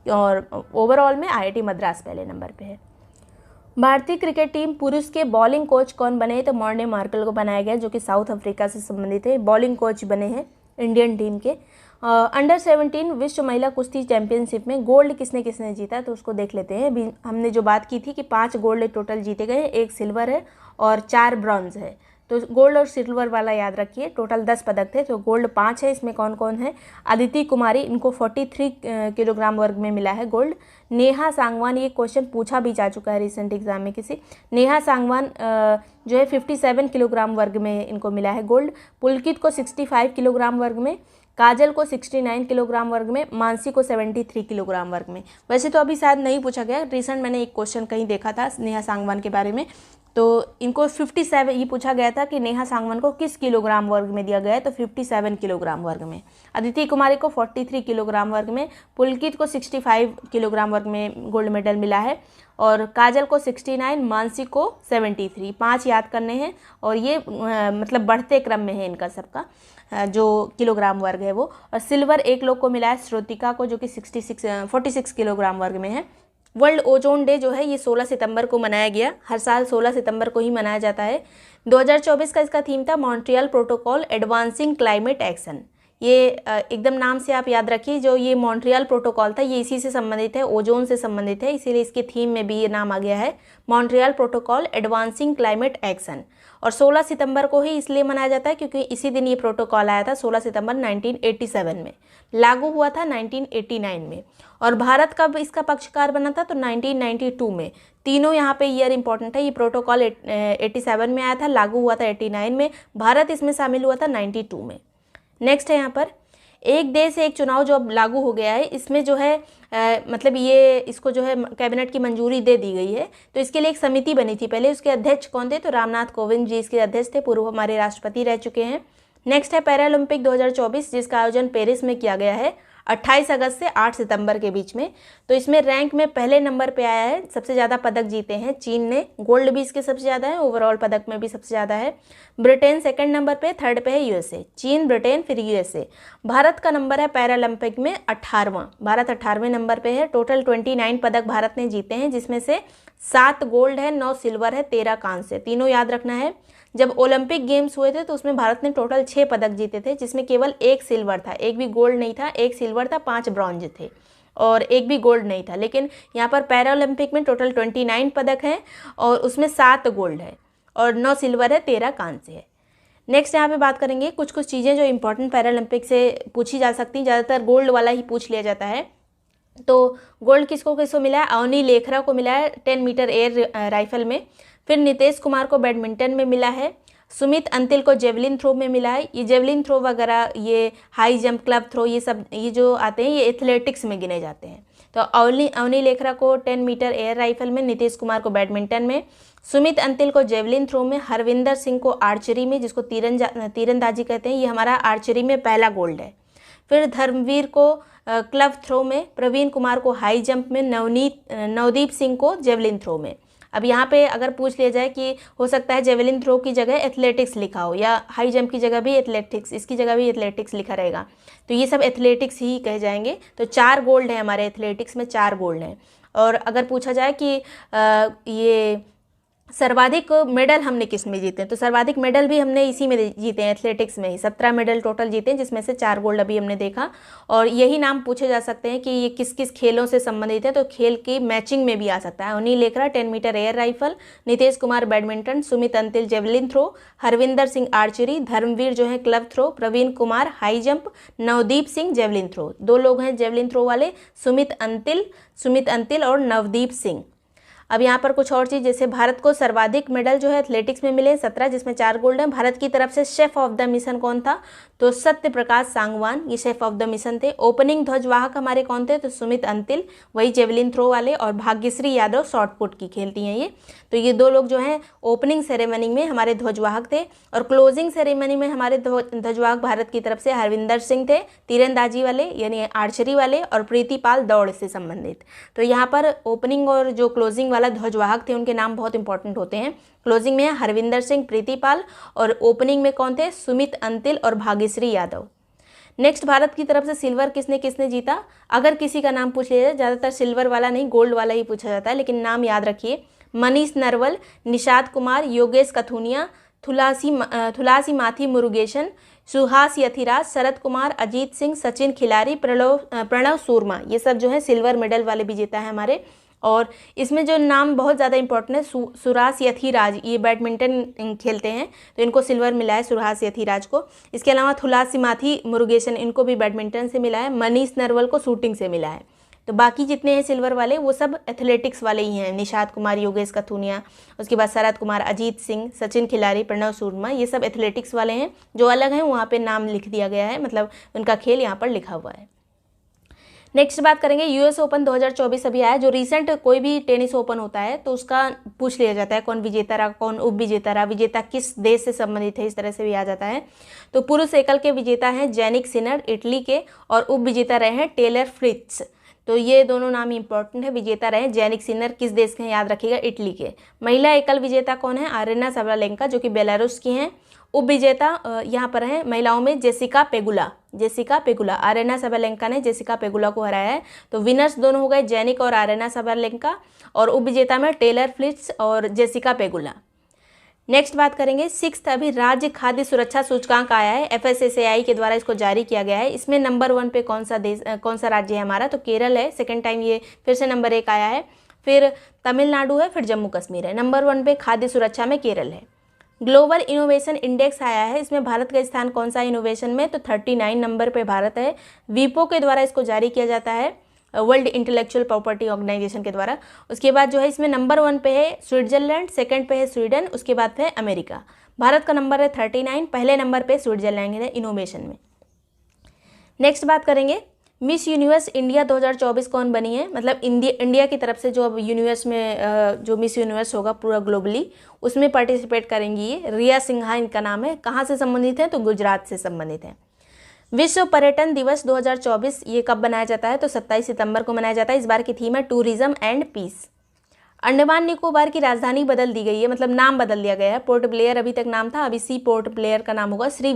और ओवरऑल में IIT मद्रास पहले नंबर पे है। भारतीय क्रिकेट टीम पुरुष के बॉलिंग कोच कौन बने? तो मॉर्ने मार्कल को बनाया गया, जो कि साउथ अफ्रीका से संबंधित है। बॉलिंग कोच बने हैं इंडियन टीम के। अंडर 17 विश्व महिला कुश्ती चैंपियनशिप में गोल्ड किसने किसने जीता, तो उसको देख लेते हैं। हमने जो बात की थी कि 5 गोल्ड टोटल जीते गए, 1 सिल्वर है और 4 ब्रॉन्ज है। तो गोल्ड और सिल्वर वाला याद रखिए। टोटल 10 पदक थे, तो गोल्ड 5 है। इसमें कौन कौन है? अदिति कुमारी, इनको 43 किलोग्राम वर्ग में मिला है गोल्ड। नेहा सांगवान, ये क्वेश्चन पूछा भी जा चुका है रिसेंट एग्जाम में किसी। नेहा सांगवान जो है 57 किलोग्राम वर्ग में इनको मिला है गोल्ड। पुलकित को 65 किलोग्राम वर्ग में, काजल को 69 किलोग्राम वर्ग में, मानसी को 73 किलोग्राम वर्ग में। वैसे तो अभी शायद नहीं पूछा गया, रिसेंट मैंने एक क्वेश्चन कहीं देखा था नेहा सांगवान के बारे में, तो इनको 57 ये पूछा गया था कि नेहा सांगवान को किस किलोग्राम वर्ग में दिया गया है, तो 57 किलोग्राम वर्ग में। अदिति कुमारी को 43 किलोग्राम वर्ग में, पुलकित को 65 किलोग्राम वर्ग में गोल्ड मेडल मिला है, और काजल को 69, मानसी को 73। 5 याद करने हैं, और ये मतलब बढ़ते क्रम में है इनका सबका जो किलोग्राम वर्ग है वो। और सिल्वर एक लोग को मिला है, श्रुतिका को, जो कि 46 किलोग्राम वर्ग में है। वर्ल्ड ओजोन डे जो है ये 16 सितंबर को मनाया गया, हर साल 16 सितंबर को ही मनाया जाता है। 2024 का इसका थीम था Montreal protocol advancing climate action. ये एकदम नाम से आप याद रखिए, जो ये मॉन्ट्रियल प्रोटोकॉल था ये इसी से संबंधित है, ओजोन से संबंधित है, इसीलिए इसके थीम में भी ये नाम आ गया है Montreal protocol advancing climate action. और 16 सितंबर को ही इसलिए मनाया जाता है क्योंकि इसी दिन ये प्रोटोकॉल आया था, 16 सितंबर 1987 में, लागू हुआ था 1989 में। और भारत कब इसका पक्षकार बना था, तो 1992 में। तीनों यहाँ पे ईयर इंपॉर्टेंट है। ये प्रोटोकॉल 87 में आया था, लागू हुआ था 89 में, भारत इसमें शामिल हुआ था 92 में। नेक्स्ट है यहाँ पर एक देश एक चुनाव जो अब लागू हो गया है, इसमें जो है मतलब ये इसको जो है कैबिनेट की मंजूरी दे दी गई है। तो इसके लिए एक समिति बनी थी पहले, उसके अध्यक्ष कौन थे, तो रामनाथ कोविंद जी इसके अध्यक्ष थे, पूर्व हमारे राष्ट्रपति रह चुके हैं। नेक्स्ट है पैरालंपिक 2024, जिसका आयोजन पेरिस में किया गया है 28 अगस्त से 8 सितंबर के बीच में। तो इसमें रैंक में पहले नंबर पे आया है, सबसे ज़्यादा पदक जीते हैं चीन ने, गोल्ड भी इसके सबसे ज़्यादा है, ओवरऑल पदक में भी सबसे ज़्यादा है। ब्रिटेन सेकंड नंबर पे, थर्ड पे है यूएसए, चीन, ब्रिटेन, फिर यूएसए। भारत का नंबर है पैरालंपिक में 18वां, भारत 18वें नंबर पे है। टोटल 29 पदक भारत ने जीते हैं, जिसमें से 7 गोल्ड है, 9 सिल्वर है, 13 कांस्य। तीनों याद रखना है। जब ओलंपिक गेम्स हुए थे तो उसमें भारत ने टोटल 6 पदक जीते थे, जिसमें केवल 1 सिल्वर था, एक भी गोल्ड नहीं था। 1 सिल्वर था, 5 ब्रॉन्ज थे और एक भी गोल्ड नहीं था। लेकिन यहाँ पर पैरालंपिक में टोटल 29 पदक हैं और उसमें 7 गोल्ड है और 9 सिल्वर है, 13 कांस्य है। नेक्स्ट यहाँ पे बात करेंगे कुछ चीज़ें जो इंपॉर्टेंट पैरालंपिक से पूछी जा सकती हैं, ज़्यादातर गोल्ड वाला ही पूछ लिया जाता है। तो गोल्ड किसको किसको मिला है, अवनी लेखरा को मिला है 10 मीटर एयर राइफल में। फिर नितेश कुमार को बैडमिंटन में मिला है। सुमित अंतिल को जेवलिन थ्रो में मिला है। ये जेवलिन थ्रो वगैरह, ये हाई जंप, क्लब थ्रो, ये सब ये जो आते हैं ये एथलेटिक्स में गिने जाते हैं। तो अवनी लेखरा को 10 मीटर एयर राइफल में, नितेश कुमार को बैडमिंटन में, सुमित अंतिल को जेवलिन थ्रो में, हरविंदर सिंह को आर्चरी में, जिसको तीरंदाजी कहते हैं, ये हमारा आर्चरी में पहला गोल्ड है। फिर धर्मवीर को क्लब थ्रो में, प्रवीण कुमार को हाई जंप में, नवदीप सिंह को जेवलिन थ्रो में। अब यहाँ पे अगर पूछ लिया जाए कि हो सकता है जेवलिन थ्रो की जगह एथलेटिक्स लिखा हो या हाई जंप की जगह भी एथलेटिक्स, इसकी जगह भी एथलेटिक्स लिखा रहेगा, तो ये सब एथलेटिक्स ही कहे जाएंगे। तो 4 गोल्ड है हमारे एथलेटिक्स में, 4 गोल्ड हैं। और अगर पूछा जाए कि ये सर्वाधिक मेडल हमने किस में जीते हैं, तो सर्वाधिक मेडल भी हमने इसी में जीते हैं, एथलेटिक्स में ही 17 मेडल टोटल जीते हैं, जिसमें से 4 गोल्ड अभी हमने देखा। और यही नाम पूछे जा सकते हैं कि ये किस किस खेलों से संबंधित है, तो खेल की मैचिंग में भी आ सकता है। Avani Lekhara 10 metre air rifle, Nitesh Kumar badminton, Sumit Antil javelin throw, Harvinder Singh archery, Dharamvir जो है club throw, Praveen Kumar high jump, Navdeep Singh javelin throw. 2 लोग हैं जेवलिन थ्रो वाले, सुमित अंतिल और नवदीप सिंह। अब यहाँ पर कुछ और चीज़, जैसे भारत को सर्वाधिक मेडल जो है एथलेटिक्स में मिले 17, जिसमें 4 गोल्ड हैं। भारत की तरफ से शेफ ऑफ द मिशन कौन था, तो सत्य प्रकाश सांगवान, ये शेफ ऑफ द मिशन थे। ओपनिंग ध्वजवाहक हमारे कौन थे, तो सुमित अंतिल, वही जेवलिन थ्रो वाले, और भाग्यश्री यादव शॉर्ट पुट की खेलती हैं ये। तो ये 2 लोग जो हैं ओपनिंग सेरेमनी में हमारे ध्वजवाहक थे। और क्लोजिंग सेरेमनी में हमारे ध्वजवाहक भारत की तरफ से हरविंदर सिंह थे, तीरंदाजी वाले यानी आर्चरी वाले, और प्रीति पाल दौड़ से संबंधित। तो यहाँ पर ओपनिंग और जो क्लोजिंग वाला ध्वजवाहक थे उनके नाम बहुत इंपॉर्टेंट होते हैं। क्लोजिंग में है हरविंदर सिंह, प्रीति पाल, और ओपनिंग में कौन थे, सुमित अंतिल और भाग्यश्री यादव। नेक्स्ट, भारत की तरफ से सिल्वर किसने किसने जीता, अगर किसी का नाम पूछ लिया जाए, ज़्यादातर सिल्वर वाला नहीं गोल्ड वाला ही पूछा जाता है, लेकिन नाम याद रखिए। मनीष नरवल, निषाद कुमार, योगेश कथुनिया, थुलासी माथी मुरुगेशन, सुहास यथिराज, शरद कुमार, अजीत सिंह, सचिन खिलारी, प्रणव सूरमा, ये सब जो है सिल्वर मेडल वाले भी जीता है हमारे। और इसमें जो नाम बहुत ज़्यादा इंपॉर्टेंट है, सुहास यथिराज, ये बैडमिंटन खेलते हैं तो इनको सिल्वर मिला है सुहास यथिराज को। इसके अलावा थुलासिमाथी मुरुगेसन, इनको भी बैडमिंटन से मिला है। मनीष नरवल को शूटिंग से मिला है। तो बाकी जितने हैं सिल्वर वाले वो सब एथलेटिक्स वाले ही हैं। निषाद कुमार, योगेश कथुनिया, उसके बाद शरद कुमार, अजीत सिंह, सचिन खिलाड़ी, प्रणव शर्मा, ये सब एथलेटिक्स वाले हैं। जो अलग हैं वहाँ पे नाम लिख दिया गया है, मतलब उनका खेल यहाँ पर लिखा हुआ है। नेक्स्ट बात करेंगे यूएस ओपन 2024 अभी आया। जो रिसेंट कोई भी टेनिस ओपन होता है तो उसका पूछ लिया जाता है कौन विजेता रहा, कौन उप विजेता रहा, विजेता किस देश से संबंधित है, इस तरह से भी आ जाता है। तो पुरुष एकल के विजेता हैं जैनिक सिनर इटली के, और उप विजेता रहे हैं टेलर फ्रिट्ज। तो ये दोनों नाम इंपॉर्टेंट है। विजेता रहे जैनिक सिनर किस देश के हैं, याद रखिएगा, इटली के। महिला एकल विजेता कौन है, आरेना सबालेंका जो कि बेलारूस की हैं। उप विजेता यहाँ पर है महिलाओं में जेसिका पेगुला, आरेना सबालेंका ने जेसिका पेगुला को हराया है। तो विनर्स दोनों हो गए जैनिक और आरेना सबालेंका, और उप विजेता में टेलर फ्रिट्ज और जेसिका पेगुला। नेक्स्ट बात करेंगे 6th, अभी राज्य खाद्य सुरक्षा सूचकांक आया है, FSSAI के द्वारा इसको जारी किया गया है। इसमें नंबर 1 पे कौन सा राज्य है हमारा, तो केरल है। सेकेंड टाइम ये फिर से नंबर 1 आया है। फिर तमिलनाडु है, फिर जम्मू कश्मीर है। नंबर 1 पे खाद्य सुरक्षा में केरल है। ग्लोबल इनोवेशन इंडेक्स आया है, इसमें भारत का स्थान कौन सा इनोवेशन में, तो 39 नंबर पे भारत है। वीपो के द्वारा इसको जारी किया जाता है, वर्ल्ड इंटेलेक्चुअल प्रॉपर्टी ऑर्गेनाइजेशन के द्वारा। उसके बाद जो है इसमें नंबर 1 पे है स्विट्जरलैंड, सेकंड पे है स्वीडन, उसके बाद पे है अमेरिका। भारत का नंबर है 39, पहले नंबर पे स्विट्जरलैंड है इनोवेशन में। नेक्स्ट बात करेंगे मिस यूनिवर्स इंडिया 2024 कौन बनी है, मतलब इंडिया की तरफ से जो अब यूनिवर्स में जो मिस यूनिवर्स होगा पूरा ग्लोबली, उसमें पार्टिसिपेट करेंगी ये। रिया सिन्हा इनका नाम है। कहाँ से संबंधित है, तो गुजरात से संबंधित है। विश्व पर्यटन दिवस 2024 ये कब मनाया जाता है, तो 27 सितंबर को मनाया जाता है। इस बार की थीम है tourism and peace. Andaman Nicobar की राजधानी बदल दी गई है, मतलब नाम बदल दिया गया है। पोर्ट ब्लेयर अभी तक नाम था, अभी सी पोर्ट ब्लेयर का नाम होगा श्री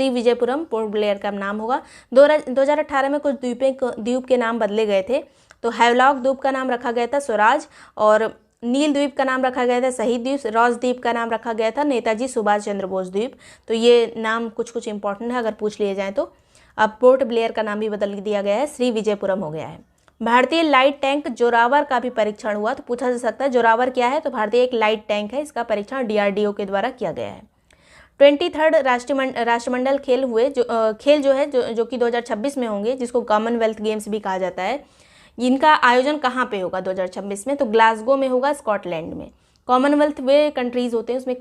विजयपुरम पोर्ट ब्लेयर का नाम होगा। 2018 में कुछ द्वीप के नाम बदले गए थे। तो हैवलॉक द्वीप का नाम रखा गया था स्वराज, और नील द्वीप का नाम रखा गया था शहीद द्वीप, रॉस द्वीप का नाम रखा गया था नेताजी सुभाष चंद्र बोस द्वीप। तो ये नाम कुछ इंपॉर्टेंट है अगर पूछ लिए जाए तो। अब पोर्ट ब्लेयर का नाम भी बदल दिया गया है, श्री विजयपुरम हो गया है। भारतीय लाइट टैंक जोरावर का भी परीक्षण हुआ, तो पूछा जा सकता है जोरावर क्या है, तो भारतीय एक लाइट टैंक है, इसका परीक्षण DRDO के द्वारा किया गया है। 23rd राष्ट्रमंडल खेल हुए, खेल जो है जो कि 2026 में होंगे, जिसको कॉमनवेल्थ गेम्स भी कहा जाता है। इनका आयोजन कहाँ पे होगा 2026 में, तो ग्लासगो में होगा, स्कॉटलैंड में। कॉमनवेल्थ वे कंट्रीज़ होते हैं, उसमें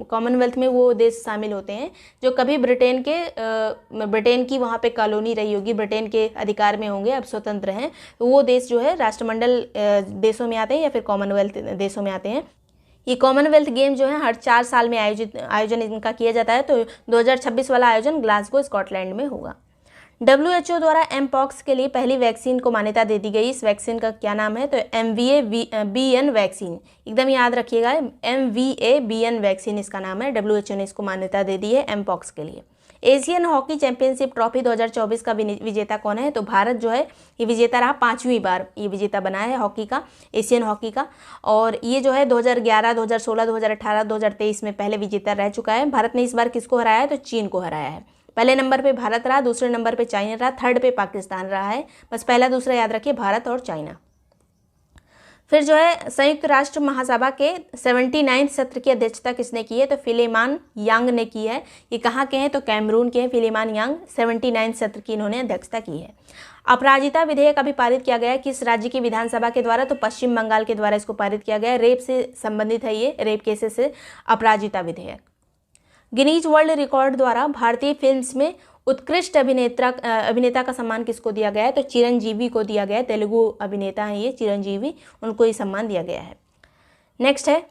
कॉमनवेल्थ में वो देश शामिल होते हैं जो कभी ब्रिटेन की वहाँ पे कॉलोनी रही होगी, ब्रिटेन के अधिकार में होंगे, अब स्वतंत्र हैं। तो वो देश जो है राष्ट्रमंडल देशों में आते हैं या फिर कॉमनवेल्थ देशों में आते हैं। ये कॉमनवेल्थ गेम जो है हर 4 साल में आयोजन इनका किया जाता है। तो 2026 वाला आयोजन ग्लासगो स्कॉटलैंड में होगा। WHO द्वारा एमपॉक्स के लिए पहली वैक्सीन को मान्यता दे दी गई। इस वैक्सीन का क्या नाम है, तो MVA-BN वैक्सीन, एकदम याद रखिएगा, MVA-BN वैक्सीन इसका नाम है। WHO ने इसको मान्यता दे दी है एमपॉक्स के लिए। एशियन हॉकी चैंपियनशिप ट्रॉफी 2024 का विजेता कौन है, तो भारत जो है ये विजेता रहा, 5वीं बार ये विजेता बना है हॉकी का, एशियन हॉकी का। और ये जो है 2011, 2016, 2018, 2023 में पहले विजेता रह चुका है। भारत ने इस बार किसको हराया है, तो चीन को हराया है। पहले नंबर पे भारत रहा, दूसरे नंबर पे चाइना रहा, थर्ड पे पाकिस्तान रहा है। बस पहला दूसरा याद रखिए, भारत और चाइना। फिर जो है संयुक्त राष्ट्र महासभा के 79वें सत्र की अध्यक्षता किसने की है, तो फिलेमान यांग ने की है। ये कहाँ के हैं, तो कैमरून के हैं फिलेमान यांग। 79वें सत्र की इन्होंने अध्यक्षता की है। अपराजिता विधेयक अभी पारित किया गया है किस राज्य की विधानसभा के द्वारा, तो पश्चिम बंगाल के द्वारा इसको पारित किया गया है। रेप से संबंधित है ये, रेप केसेस से अपराजिता विधेयक। गिनीज वर्ल्ड रिकॉर्ड द्वारा भारतीय फिल्म्स में उत्कृष्ट अभिनेता का सम्मान किसको दिया गया है, तो चिरंजीवी को दिया गया है। तेलुगु अभिनेता हैं ये चिरंजीवी, उनको ये सम्मान दिया गया है। नेक्स्ट है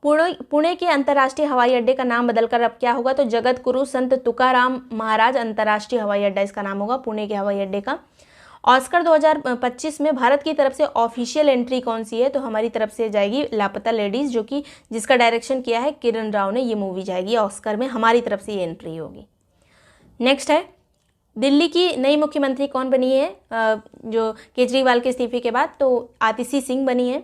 पुणे के अंतर्राष्ट्रीय हवाई अड्डे का नाम बदलकर अब क्या होगा, तो जगत गुरु संत तुकाराम महाराज अंतर्राष्ट्रीय हवाई अड्डा इसका नाम होगा, पुणे के हवाई अड्डे का। ऑस्कर 2025 में भारत की तरफ से ऑफिशियल एंट्री कौन सी है, तो हमारी तरफ से जाएगी लापता लेडीज़, जो कि जिसका डायरेक्शन किया है किरण राव ने। ये मूवी जाएगी ऑस्कर में, हमारी तरफ से ये एंट्री होगी। नेक्स्ट है दिल्ली की नई मुख्यमंत्री कौन बनी है, जो केजरीवाल के इस्तीफे के बाद, तो आतिशी सिंह बनी है।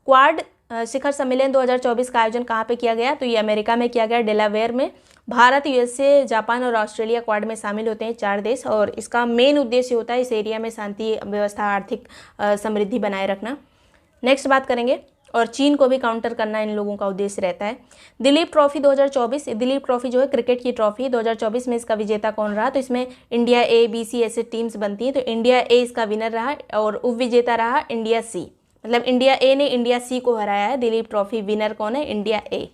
क्वाड शिखर सम्मेलन 2024 का आयोजन कहाँ पे किया गया? तो ये अमेरिका में किया गया, डेलावेयर में। भारत, यूएसए, जापान और ऑस्ट्रेलिया क्वाड में शामिल होते हैं 4 देश, और इसका मेन उद्देश्य होता है इस एरिया में शांति व्यवस्था, आर्थिक समृद्धि बनाए रखना। नेक्स्ट बात करेंगे, और चीन को भी काउंटर करना इन लोगों का उद्देश्य रहता है। दिलीप ट्रॉफी 2024, दिलीप ट्रॉफी जो है क्रिकेट की ट्रॉफी 2024 में इसका विजेता कौन रहा? तो इसमें इंडिया ए, बी, सी ऐसे टीम्स बनती हैं, तो इंडिया ए इसका विनर रहा और उपविजेता रहा इंडिया सी, मतलब इंडिया ए ने इंडिया सी को हराया है। दिलीप ट्रॉफी विनर कौन है? India A.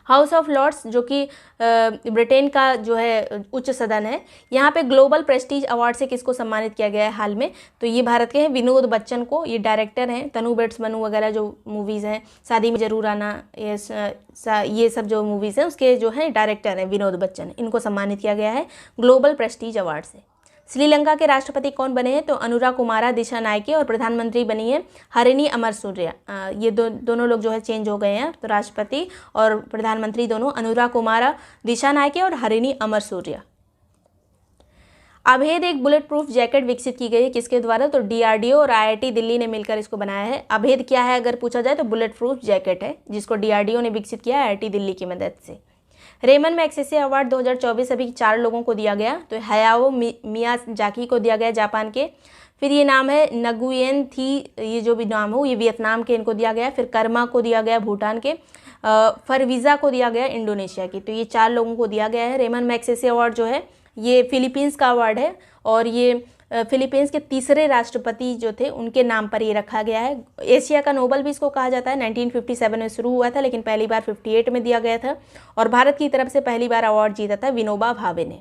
House of Lords जो कि ब्रिटेन का जो है उच्च सदन है, यहाँ पे ग्लोबल प्रेस्टीज अवार्ड से किसको सम्मानित किया गया है हाल में? तो ये भारत के हैं विनोद बच्चन को, ये डायरेक्टर हैं तनु बेट्स बनू वगैरह जो मूवीज़ हैं, शादी में जरूर आना, ये सब जो मूवीज़ हैं उसके जो हैं डायरेक्टर हैं विनोद बच्चन, इनको सम्मानित किया गया है ग्लोबल प्रेस्टीज अवार्ड से। श्रीलंका के राष्ट्रपति कौन बने हैं? तो अनुराकुमारा दिशानायके, और प्रधानमंत्री बनी है हरिणी अमरसूर्या। ये दोनों लोग जो है चेंज हो गए हैं, तो राष्ट्रपति और प्रधानमंत्री दोनों अनुराकुमारा दिशानायके और हरिणी अमरसूर्या। अभेद एक बुलेट प्रूफ जैकेट विकसित की गई है, किसके द्वारा? तो डीआरडीओ और आईआईटी दिल्ली ने मिलकर इसको बनाया है। अभेद क्या है अगर पूछा जाए तो बुलेट प्रूफ जैकेट है, जिसको डीआरडीओ ने विकसित किया है आईआईटी दिल्ली की मदद से। रेमन मैग्सेसे अवार्ड 2024 अभी 4 लोगों को दिया गया, तो हयाओ मियाजाकी को दिया गया जापान के, फिर ये नाम है नगुयेन थी, ये जो भी नाम हो ये वियतनाम के, इनको दिया गया, फिर कर्मा को दिया गया भूटान के, फरवीज़ा को दिया गया इंडोनेशिया की। तो ये 4 लोगों को दिया गया है। रेमन मैग्सेसे अवार्ड जो है ये फिलीपींस का अवार्ड है, और ये फिलीपींस के तीसरे राष्ट्रपति जो थे उनके नाम पर ये रखा गया है। एशिया का नोबेल भी इसको कहा जाता है। 1957 में शुरू हुआ था, लेकिन पहली बार 58 में दिया गया था, और भारत की तरफ से पहली बार अवार्ड जीता था विनोबा भावे ने।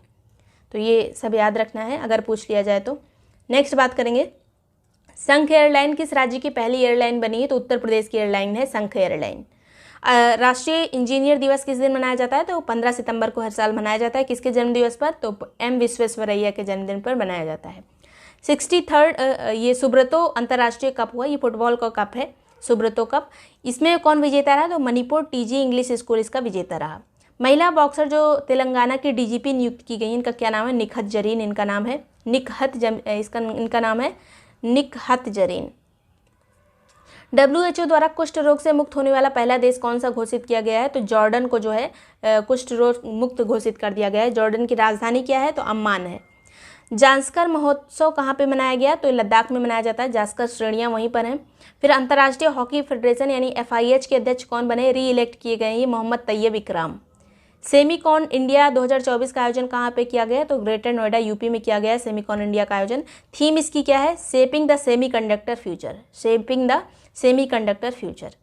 तो ये सब याद रखना है अगर पूछ लिया जाए तो। नेक्स्ट बात करेंगे, संघ एयरलाइन किस राज्य की पहली एयरलाइन बनी है? तो उत्तर प्रदेश की एयरलाइन है संघ एयरलाइन। राष्ट्रीय इंजीनियर दिवस किस दिन मनाया जाता है? तो 15 सितंबर को हर साल मनाया जाता है। किसके जन्मदिवस पर? तो एम विश्वेश्वरैया के जन्मदिन पर मनाया जाता है। 63rd ये सुब्रतो अंतर्राष्ट्रीय कप हुआ, ये फुटबॉल का कप है सुब्रतो कप। इसमें कौन विजेता रहा? तो मणिपुर टीजी इंग्लिश स्कूल इसका विजेता रहा। महिला बॉक्सर जो तेलंगाना की डीजीपी नियुक्त की गई, इनका क्या नाम है? निकहत जरीन इनका नाम है। इनका नाम है निकहत जरीन। WHO द्वारा कुष्ठ रोग से मुक्त होने वाला पहला देश कौन सा घोषित किया गया है? तो जॉर्डन को जो है कुष्ठ रोग मुक्त घोषित कर दिया गया है। जॉर्डन की राजधानी क्या है? तो अम्मान है। जांस्कर महोत्सव कहाँ पे मनाया गया? तो लद्दाख में मनाया जाता है। जांस्कर श्रेणियाँ वहीं पर हैं। फिर अंतर्राष्ट्रीय हॉकी फेडरेशन यानी FIH के अध्यक्ष कौन बने? री इलेक्ट किए गए हैं मोहम्मद तैयब इकराम। सेमीकॉन इंडिया 2024 का आयोजन कहाँ पे किया गया? तो ग्रेटर नोएडा यूपी में किया गया है सेमीकॉन इंडिया का आयोजन। थीम इसकी क्या है? Shaping the semiconductor future. Shaping the semiconductor future.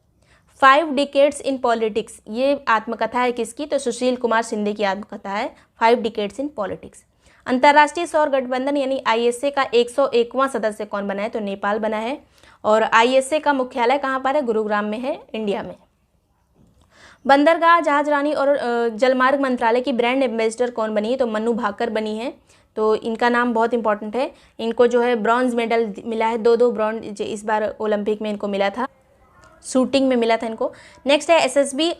5 decades in politics, ये आत्मकथा है किसकी? तो सुशील कुमार शिंदे की आत्मकथा है 5 डिकेड्स इन पॉलिटिक्स। अंतर्राष्ट्रीय सौर गठबंधन यानी ISA का 101वां सदस्य कौन बना है? तो नेपाल बना है। और ISA का मुख्यालय कहाँ पर है? गुरुग्राम में है, इंडिया में। बंदरगाह, जहाजरानी और जलमार्ग मंत्रालय की ब्रांड एम्बेसडर कौन बनी है? तो मनु भाकर बनी है। तो इनका नाम बहुत इंपॉर्टेंट है। इनको जो है ब्रॉन्ज मेडल मिला है, 2 ब्रॉन्ज इस बार ओलंपिक में इनको मिला था, शूटिंग में मिला था इनको। नेक्स्ट है SSB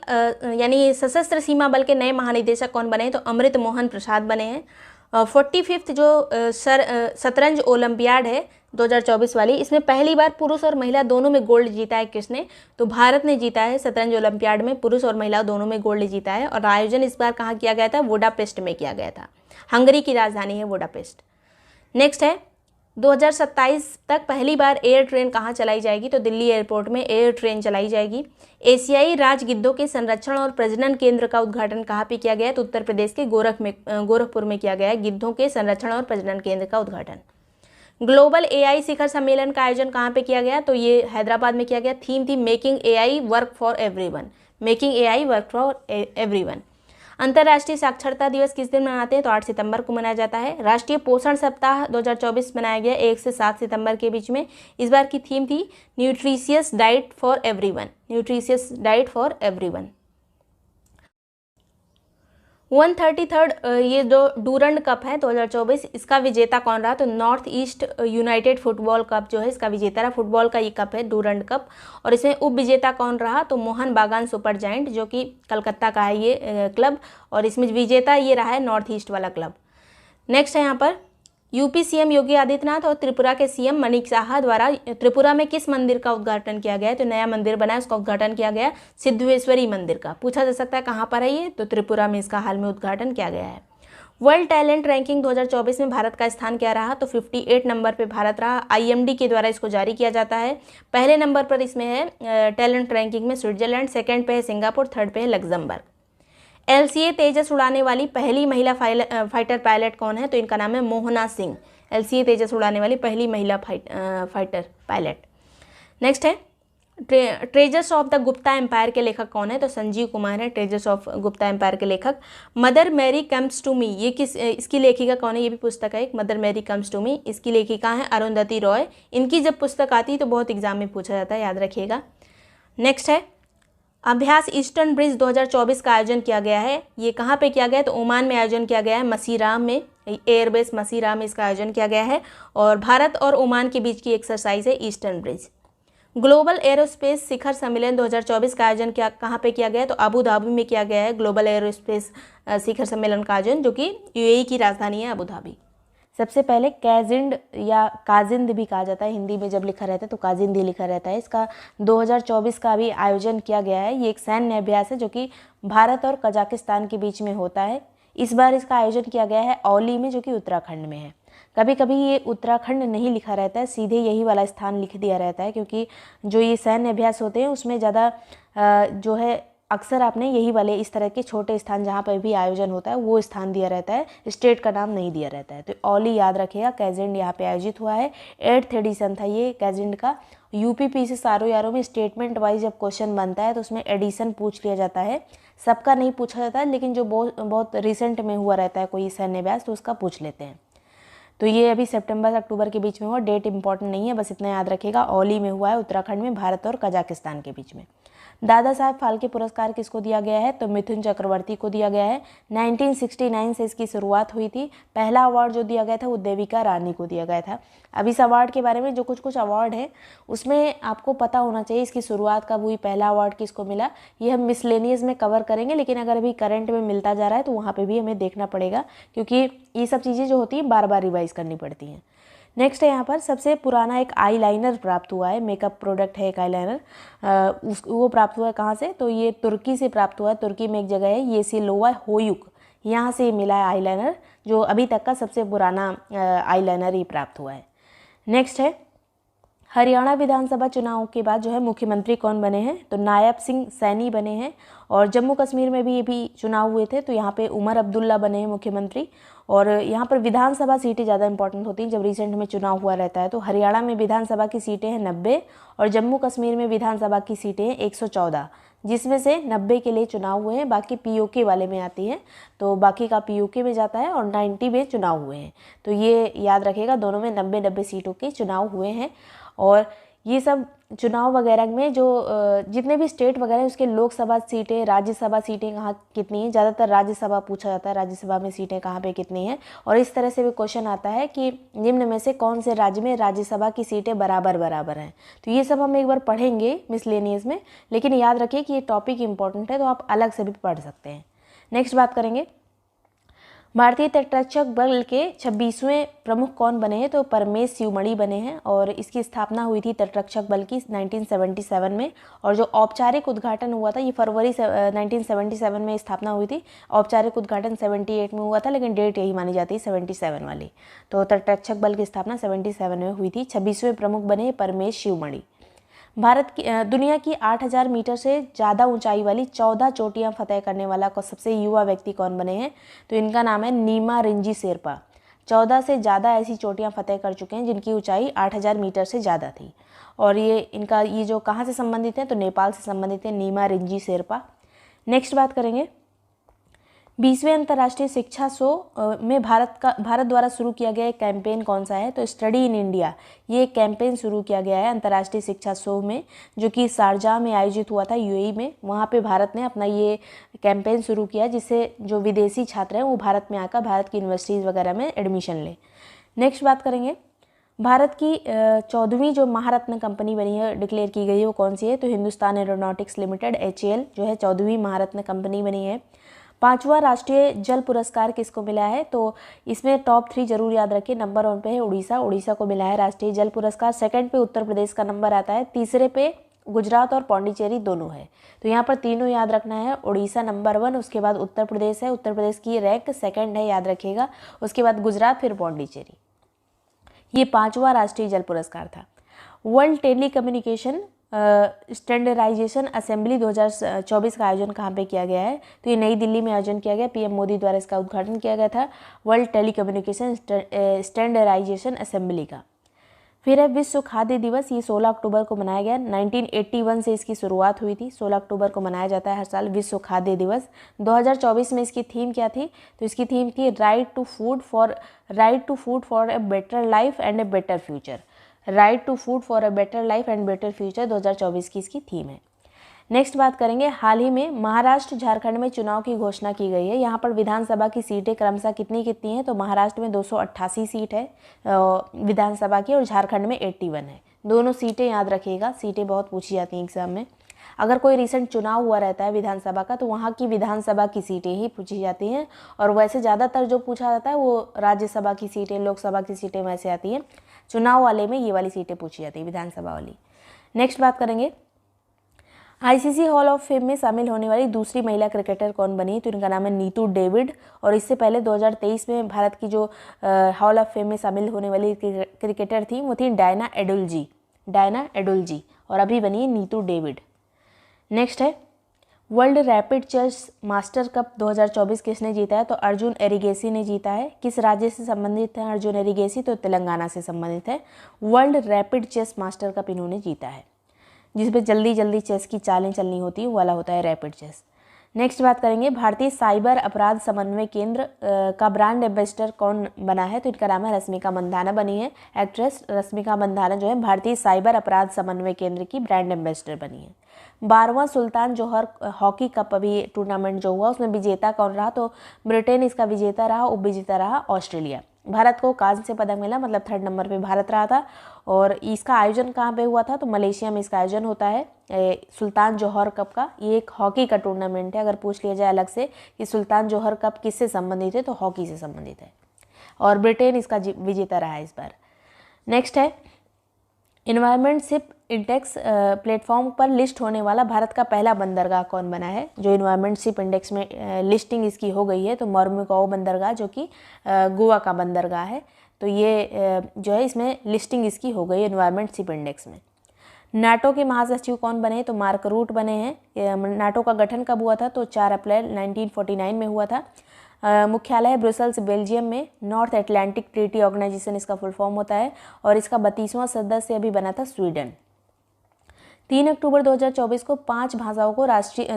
यानी सशस्त्र सीमा बल के नए महानिदेशक कौन बने हैं? तो अमृत मोहन प्रसाद बने हैं। 45th जो शतरंज ओलंपियाड है 2024 वाली, इसमें पहली बार पुरुष और महिला दोनों में गोल्ड जीता है किसने? तो भारत ने जीता है शतरंज ओलंपियाड में, पुरुष और महिला दोनों में गोल्ड जीता है। और आयोजन इस बार कहाँ किया गया था? वुडापेस्ट में किया गया था। हंगरी की राजधानी है वुडापेस्ट। नेक्स्ट है 2027 तक पहली बार एयर ट्रेन कहाँ चलाई जाएगी? तो दिल्ली एयरपोर्ट में एयर ट्रेन चलाई जाएगी। एशियाई राज गिद्धों के संरक्षण और प्रजनन केंद्र का उद्घाटन कहाँ पे किया गया है? तो उत्तर प्रदेश के गोरखपुर में किया गया है गिद्धों के संरक्षण और प्रजनन केंद्र का उद्घाटन। ग्लोबल AI शिखर सम्मेलन का आयोजन कहाँ पे किया गया? तो ये हैदराबाद में किया गया। थीम थी making AI work for everyone. Making AI work for everyone. अंतर्राष्ट्रीय साक्षरता दिवस किस दिन मनाते हैं? तो 8 सितंबर को मनाया जाता है। राष्ट्रीय पोषण सप्ताह 2024 मनाया गया 1 से 7 सितंबर के बीच में। इस बार की थीम थी nutritious diet for everyone. Nutritious diet for everyone. 133rd ये जो डूरंड कप है 2024, इसका विजेता कौन रहा? तो north east United football cup जो है इसका विजेता रहा। फुटबॉल का ये कप है डूरंड कप। और इसमें उप विजेता कौन रहा? तो मोहन बागान सुपर जायंट जो कि कलकत्ता का है ये क्लब, और इसमें विजेता ये रहा है नॉर्थ ईस्ट वाला क्लब। नेक्स्ट है यहाँ पर यूपी सीएम योगी आदित्यनाथ और त्रिपुरा के सीएम मणिक साहा द्वारा त्रिपुरा में किस मंदिर का उद्घाटन किया गया है? तो नया मंदिर बना है, उसका उद्घाटन किया गया है सिद्धेश्वरी मंदिर का। पूछा जा सकता है कहाँ पर है ये? तो त्रिपुरा में इसका हाल में उद्घाटन किया गया है। वर्ल्ड टैलेंट रैंकिंग 2024 में भारत का स्थान क्या रहा? तो 58 नंबर पे भारत रहा। आईएमडी के द्वारा इसको जारी किया जाता है। पहले नंबर पर इसमें है टैलेंट रैंकिंग में स्विट्जरलैंड, सेकंड पे है सिंगापुर, थर्ड पे है लग्जमबर्ग। एलसीए तेजस उड़ाने वाली पहली महिला फाइटर पायलट कौन है? तो इनका नाम है मोहना सिंह। एलसीए तेजस उड़ाने वाली पहली महिला फाइटर पायलट। नेक्स्ट है treasures of the Gupta empire के लेखक कौन है? तो संजीव कुमार है ट्रेजर्स ऑफ गुप्ता एम्पायर के लेखक। Mother Mary comes to me, ये इसकी लेखिका कौन है? ये भी पुस्तक है एक, Mother Mary comes to me. इसकी लेखिका है अरुंधति रॉय। इनकी जब पुस्तक आती है तो बहुत एग्जाम में पूछा जाता है, याद रखिएगा। नेक्स्ट है अभ्यास ईस्टर्न ब्रिज 2024 का आयोजन किया गया है। ये कहाँ पे किया गया है? तो ओमान में आयोजन किया गया है, मसीराम में, एयरबेस मसीराम में इसका आयोजन किया गया है। और भारत और ओमान के बीच की एक्सरसाइज है ईस्टर्न ब्रिज। ग्लोबल एरोस्पेस शिखर सम्मेलन 2024 का आयोजन कहाँ पे किया गया है? तो अबू धाबी में किया गया है ग्लोबल एरोस्पेस शिखर सम्मेलन का आयोजन, जो कि यूएई की राजधानी है अबू धाबी। सबसे पहले कैजिंड या काजिंद भी कहा जाता है, हिंदी में जब लिखा रहता है तो काजिंद ही लिखा रहता है। इसका 2024 का भी आयोजन किया गया है। ये एक सैन्य अभ्यास है जो कि भारत और कजाकिस्तान के बीच में होता है। इस बार इसका आयोजन किया गया है औली में, जो कि उत्तराखंड में है। कभी कभी ये उत्तराखंड नहीं लिखा रहता है, सीधे यही वाला स्थान लिख दिया रहता है, क्योंकि जो ये सैन्य अभ्यास होते हैं उसमें ज़्यादा जो है अक्सर आपने यही वाले इस तरह के छोटे स्थान जहाँ पर भी आयोजन होता है वो स्थान दिया रहता है, स्टेट का नाम नहीं दिया रहता है। तो औली याद रखिएगा, कैजेंड यहाँ पे आयोजित हुआ है। 8th एडिशन था ये कैजेंड का। यूपीपीसी सारो यारों में स्टेटमेंट वाइज जब क्वेश्चन बनता है तो उसमें एडिशन पूछ लिया जाता है। सबका नहीं पूछा जाता है, लेकिन जो बहुत रिसेंट में हुआ रहता है कोई सैन्य अभ्यास तो उसका पूछ लेते हैं। तो ये अभी सितंबर से अक्टूबर के बीच में हुआ, डेट इंपॉर्टेंट नहीं है, बस इतना याद रखिएगा। औली में हुआ है, उत्तराखंड में, भारत और कजाकिस्तान के बीच में। दादा साहब फाल्के पुरस्कार किसको दिया गया है? तो मिथुन चक्रवर्ती को दिया गया है। 1969 से इसकी शुरुआत हुई थी। पहला अवार्ड जो दिया गया था वो देविका रानी को दिया गया था। अब इस अवार्ड के बारे में जो कुछ अवार्ड है उसमें आपको पता होना चाहिए इसकी शुरुआत कब हुई, पहला अवार्ड किसको मिला। ये हम मिसलेनियस में कवर करेंगे, लेकिन अगर अभी करंट में मिलता जा रहा है तो वहाँ पर भी हमें देखना पड़ेगा, क्योंकि ये सब चीज़ें जो होती हैं बार बार रिवाइज करनी पड़ती हैं। नेक्स्ट है यहाँ पर सबसे पुराना एक आई लाइनर प्राप्त हुआ है, मेकअप प्रोडक्ट है एक आई लाइनर, वो प्राप्त हुआ है कहाँ से? तो ये तुर्की से प्राप्त हुआ है। तुर्की में एक जगह है येसिलोवा होयुक, यहाँ से मिला है आई लाइनर, जो अभी तक का सबसे पुराना आई लाइनर ये प्राप्त हुआ है। नेक्स्ट है हरियाणा विधानसभा चुनाव के बाद जो है मुख्यमंत्री कौन बने हैं? तो नायब सिंह सैनी बने हैं। और जम्मू कश्मीर में भी ये भी चुनाव हुए थे, तो यहाँ पे उमर अब्दुल्ला बने हैं मुख्यमंत्री। और यहाँ पर विधानसभा सीटें ज़्यादा इंपॉर्टेंट होती हैं जब रिसेंट में चुनाव हुआ रहता है। तो हरियाणा में विधानसभा की सीटें हैं 90 और जम्मू कश्मीर में विधानसभा की सीटें हैं 114, जिसमें से 90 के लिए चुनाव हुए हैं, बाकी पीओके वाले में आती हैं, तो बाकी का पीओके में जाता है और 90 में चुनाव हुए हैं। तो ये याद रखिएगा, दोनों में 90-90 सीटों के चुनाव हुए हैं। और ये सब चुनाव वगैरह में जो जितने भी स्टेट वगैरह हैं उसके लोकसभा सीटें, राज्यसभा सीटें कहाँ कितनी हैं, ज़्यादातर राज्यसभा पूछा जाता है, राज्यसभा में सीटें कहाँ पे कितनी हैं। और इस तरह से भी क्वेश्चन आता है कि निम्न में से कौन से राज्य में राज्यसभा की सीटें बराबर हैं। तो ये सब हम एक बार पढ़ेंगे मिसलेनियस में, लेकिन याद रखिए कि ये टॉपिक इंपॉर्टेंट है तो आप अलग से भी पढ़ सकते हैं। नेक्स्ट बात करेंगे भारतीय तटरक्षक बल के 26वें प्रमुख कौन बने हैं? तो परमेश शिवमणि बने हैं। और इसकी स्थापना हुई थी तटरक्षक बल की 1977 में, और जो औपचारिक उद्घाटन हुआ था ये फरवरी 1977 में स्थापना हुई थी। औपचारिक उद्घाटन 78 में हुआ था, लेकिन डेट यही मानी जाती है 77 वाली। तो तटरक्षक बल की स्थापना 77 में हुई थी। 26वें प्रमुख बने परमेश शिवमणि। भारत की दुनिया की 8000 मीटर से ज़्यादा ऊंचाई वाली 14 चोटियां फतेह करने वाला सबसे युवा व्यक्ति कौन बने हैं? तो इनका नाम है नीमा रिंजी शेरपा। 14 से ज़्यादा ऐसी चोटियां फतेह कर चुके हैं जिनकी ऊंचाई 8000 मीटर से ज़्यादा थी। और ये जो कहाँ से संबंधित हैं? तो नेपाल से संबंधित है नीमा रिंजी शेरपा। नेक्स्ट बात करेंगे 20वें अंतर्राष्ट्रीय शिक्षा शो में भारत द्वारा शुरू किया गया एक कैंपेन कौन सा है? तो स्टडी इन इंडिया, ये एक कैंपेन शुरू किया गया है अंतर्राष्ट्रीय शिक्षा शो में, जो कि शारजाह में आयोजित हुआ था यूएई में। वहाँ पे भारत ने अपना ये कैंपेन शुरू किया जिससे जो विदेशी छात्र हैं वो भारत में आकर भारत की यूनिवर्सिटीज़ वगैरह में एडमिशन लें। नेक्स्ट बात करेंगे भारत की 14वीं जो महारत्न कंपनी बनी है, डिक्लेयर की गई है, वो कौन सी है? तो हिंदुस्तान एरोनॉटिक्स लिमिटेड HAL जो है 14वीं महारत्न कंपनी बनी है। 5वां राष्ट्रीय जल पुरस्कार किसको मिला है? तो इसमें टॉप 3 जरूर याद रखिए। नंबर 1 पे है उड़ीसा को मिला है राष्ट्रीय जल पुरस्कार। सेकंड पे उत्तर प्रदेश का नंबर आता है। तीसरे पे गुजरात और पौंडीचेरी दोनों है। तो यहाँ पर तीनों याद रखना है। उड़ीसा नंबर 1, उसके बाद उत्तर प्रदेश है, उत्तर प्रदेश की रैंक सेकंड है, याद रखिएगा। उसके बाद गुजरात, फिर पौंडीचेरी। ये 5वां राष्ट्रीय जल पुरस्कार था। World telecommunication standardisation assembly 2024 का आयोजन कहाँ पे किया गया है? तो ये नई दिल्ली में आयोजन किया गया। पीएम मोदी द्वारा इसका उद्घाटन किया गया था, world telecommunication standardisation assembly का। फिर है विश्व खाद्य दिवस, ये 16 अक्टूबर को मनाया गया। 1981 से इसकी शुरुआत हुई थी। 16 अक्टूबर को मनाया जाता है हर साल विश्व खाद्य दिवस। 2024 में इसकी थीम क्या थी? तो इसकी थीम थी right to food for a better life and a better future. Right to food for a better life and better future 2024 की इसकी थीम है। नेक्स्ट बात करेंगे, हाल ही में महाराष्ट्र झारखंड में चुनाव की घोषणा की गई है। यहाँ पर विधानसभा की सीटें क्रमशः कितनी हैं? तो महाराष्ट्र में 288 सीट है विधानसभा की, और झारखंड में 81 है। दोनों सीटें याद रखिएगा, सीटें बहुत पूछी जाती हैं एग्जाम में। अगर कोई रिसेंट चुनाव हुआ रहता है विधानसभा का, तो वहाँ की विधानसभा की सीटें ही पूछी जाती हैं। और वैसे ज़्यादातर जो पूछा जाता है वो राज्यसभा की सीटें, लोकसभा की सीटें वैसे आती हैं। चुनाव वाले में ये वाली सीटें पूछी जाती है, विधानसभा वाली। नेक्स्ट बात करेंगे, आईसीसी हॉल ऑफ फेम में शामिल होने वाली दूसरी महिला क्रिकेटर कौन बनी? तो इनका नाम है नीतू डेविड। और इससे पहले 2023 में भारत की जो हॉल ऑफ फेम में शामिल होने वाली क्रिकेटर थी वो थी डायना एडुल्जी, और अभी बनी है नीतू डेविड। नेक्स्ट है world rapid chess master cup 2024 किसने जीता है? तो अर्जुन एरिगेसी ने जीता है। किस राज्य से संबंधित है अर्जुन एरिगेसी? तो तेलंगाना से संबंधित है। World rapid chess master cup इन्होंने जीता है, जिसमें जल्दी जल्दी चेस की चालें चलनी होती है, वो वाला होता है रैपिड चेस। नेक्स्ट बात करेंगे, भारतीय साइबर अपराध समन्वय केंद्र का ब्रांड एम्बेसडर कौन बना है? तो इनका नाम है रश्मिका मंदाना बनी है। एक्ट्रेस रश्मिका मंदाना जो है भारतीय साइबर अपराध समन्वय केंद्र की ब्रांड एम्बेसडर बनी है। 12वां सुल्तान जोहर हॉकी कप अभी टूर्नामेंट जो हुआ उसमें विजेता कौन रहा? तो ब्रिटेन इसका विजेता रहा, उपविजेता रहा ऑस्ट्रेलिया। भारत को कांस्य पदक मिला, मतलब 3rd नंबर पे भारत रहा था। और इसका आयोजन कहाँ पे हुआ था? तो मलेशिया में इसका आयोजन होता है सुल्तान जोहर कप का। ये एक हॉकी का टूर्नामेंट है। अगर पूछ लिया जाए अलग से कि सुल्तान जोहर कप किससे संबंधित है, तो हॉकी से संबंधित है, और ब्रिटेन इसका विजेता रहा है इस बार। नेक्स्ट है इन्वायरमेंटशिप इंडेक्स प्लेटफॉर्म पर लिस्ट होने वाला भारत का पहला बंदरगाह कौन बना है? जो इन्वायरमेंटशिप इंडेक्स में लिस्टिंग इसकी हो गई है, तो मोरमुगाओ बंदरगाह जो कि गोवा का बंदरगाह है, तो ये जो है इसमें लिस्टिंग इसकी हो गई है इन्वायरमेंटशिप इंडेक्स में। नाटो के महासचिव कौन बने? तो मार्क रूट बने हैं। नाटो का गठन कब हुआ था? तो 4 अप्रैल 1949 में हुआ था। मुख्यालय है ब्रुसेल्स, बेल्जियम में। नॉर्थ एटलांटिक ट्रीटी ऑर्गेनाइजेशन इसका फुल फॉर्म होता है, और इसका 32वां सदस्य अभी बना था स्वीडन। 3 अक्टूबर 2024 को 5 भाषाओं को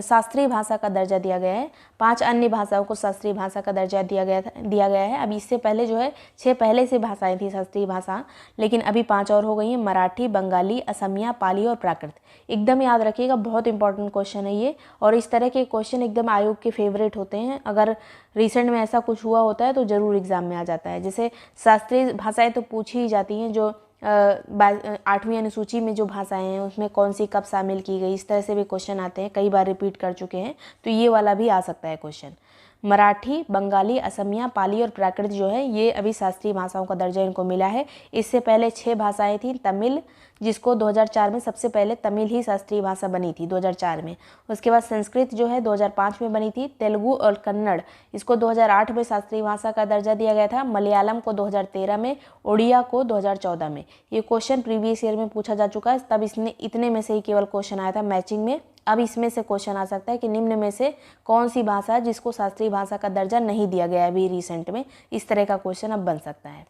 शास्त्रीय भाषा का दर्जा दिया गया है। 5 अन्य भाषाओं को शास्त्रीय भाषा का दर्जा दिया गया है। अब इससे पहले जो है 6 पहले से भाषाएं थी शास्त्रीय भाषा, लेकिन अभी 5 और हो गई हैं, मराठी, बंगाली, असमिया, पाली और प्राकृत। एकदम याद रखिएगा, बहुत इंपॉर्टेंट क्वेश्चन है ये, और इस तरह के क्वेश्चन एकदम आयोग के फेवरेट होते हैं। अगर रिसेंट में ऐसा कुछ हुआ होता है तो ज़रूर एग्जाम में आ जाता है। जैसे शास्त्रीय भाषाएँ तो पूछी ही जाती हैं, जो 8वीं अनुसूची में जो भाषाएं हैं उसमें कौन सी कब शामिल की गई, इस तरह से भी क्वेश्चन आते हैं, कई बार रिपीट कर चुके हैं, तो ये वाला भी आ सकता है क्वेश्चन। मराठी, बंगाली, असमिया, पाली और प्राकृत जो है ये अभी शास्त्रीय भाषाओं का दर्जा इनको मिला है। इससे पहले 6 भाषाएं थी। तमिल, जिसको 2004 में सबसे पहले तमिल ही शास्त्रीय भाषा बनी थी 2004 में। उसके बाद संस्कृत जो है 2005 में बनी थी। तेलुगु और कन्नड़ इसको 2008 में शास्त्रीय भाषा का दर्जा दिया गया था। मलयालम को 2013 में, उड़िया को 2014 में। ये क्वेश्चन प्रीवियस ईयर में पूछा जा चुका है, तब इसने इतने में से ही केवल क्वेश्चन आया था मैचिंग में। अब इसमें से क्वेश्चन आ सकता है कि निम्न में से कौन सी भाषा है जिसको शास्त्रीय भाषा का दर्जा नहीं दिया गया है अभी रिसेंट में, इस तरह का क्वेश्चन अब बन सकता है।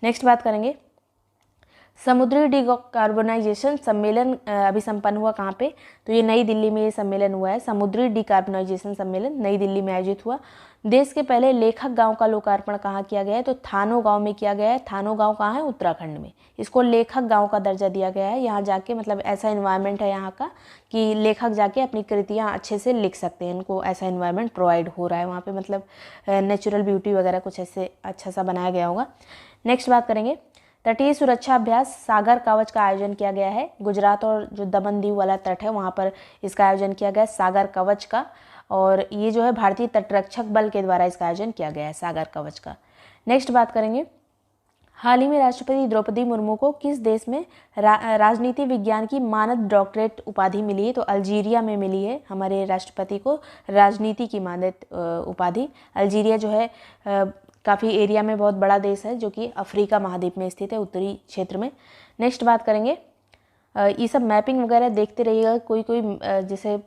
नेक्स्ट बात करेंगे, समुद्री डिकार्बोनाइजेशन सम्मेलन अभी संपन्न हुआ कहाँ पे? तो ये नई दिल्ली में ये सम्मेलन हुआ है। समुद्री डिकार्बोनाइजेशन सम्मेलन नई दिल्ली में आयोजित हुआ। देश के पहले लेखक गांव का लोकार्पण कहाँ किया गया है? तो थानो गांव में किया गया है। थानो गांव कहाँ है? उत्तराखंड में। इसको लेखक गांव का दर्जा दिया गया है। यहाँ जाके मतलब ऐसा इन्वायरमेंट है यहाँ का कि लेखक जाके अपनी कृतियाँ अच्छे से लिख सकते हैं, इनको ऐसा इन्वायरमेंट प्रोवाइड हो रहा है वहाँ पे, मतलब नेचुरल ब्यूटी वगैरह कुछ ऐसे अच्छा सा बनाया गया होगा। नेक्स्ट बात करेंगे, तटीय सुरक्षा अभ्यास सागर कवच का आयोजन किया गया है। गुजरात और जो दमन दीव वाला तट है वहाँ पर इसका आयोजन किया गया है सागर कवच का। और ये जो है भारतीय तटरक्षक बल के द्वारा इसका आयोजन किया गया है, सागर कवच का। नेक्स्ट बात करेंगे, हाल ही में राष्ट्रपति द्रौपदी मुर्मू को किस देश में राजनीति विज्ञान की मानद डॉक्टरेट उपाधि मिली है? तो अल्जीरिया में मिली है हमारे राष्ट्रपति को राजनीति की मानद उपाधि। अल्जीरिया जो है काफ़ी एरिया में बहुत बड़ा देश है जो कि अफ्रीका महाद्वीप में स्थित है, उत्तरी क्षेत्र में। नेक्स्ट बात करेंगे, ये सब मैपिंग वगैरह देखते रहिएगा, कोई जैसे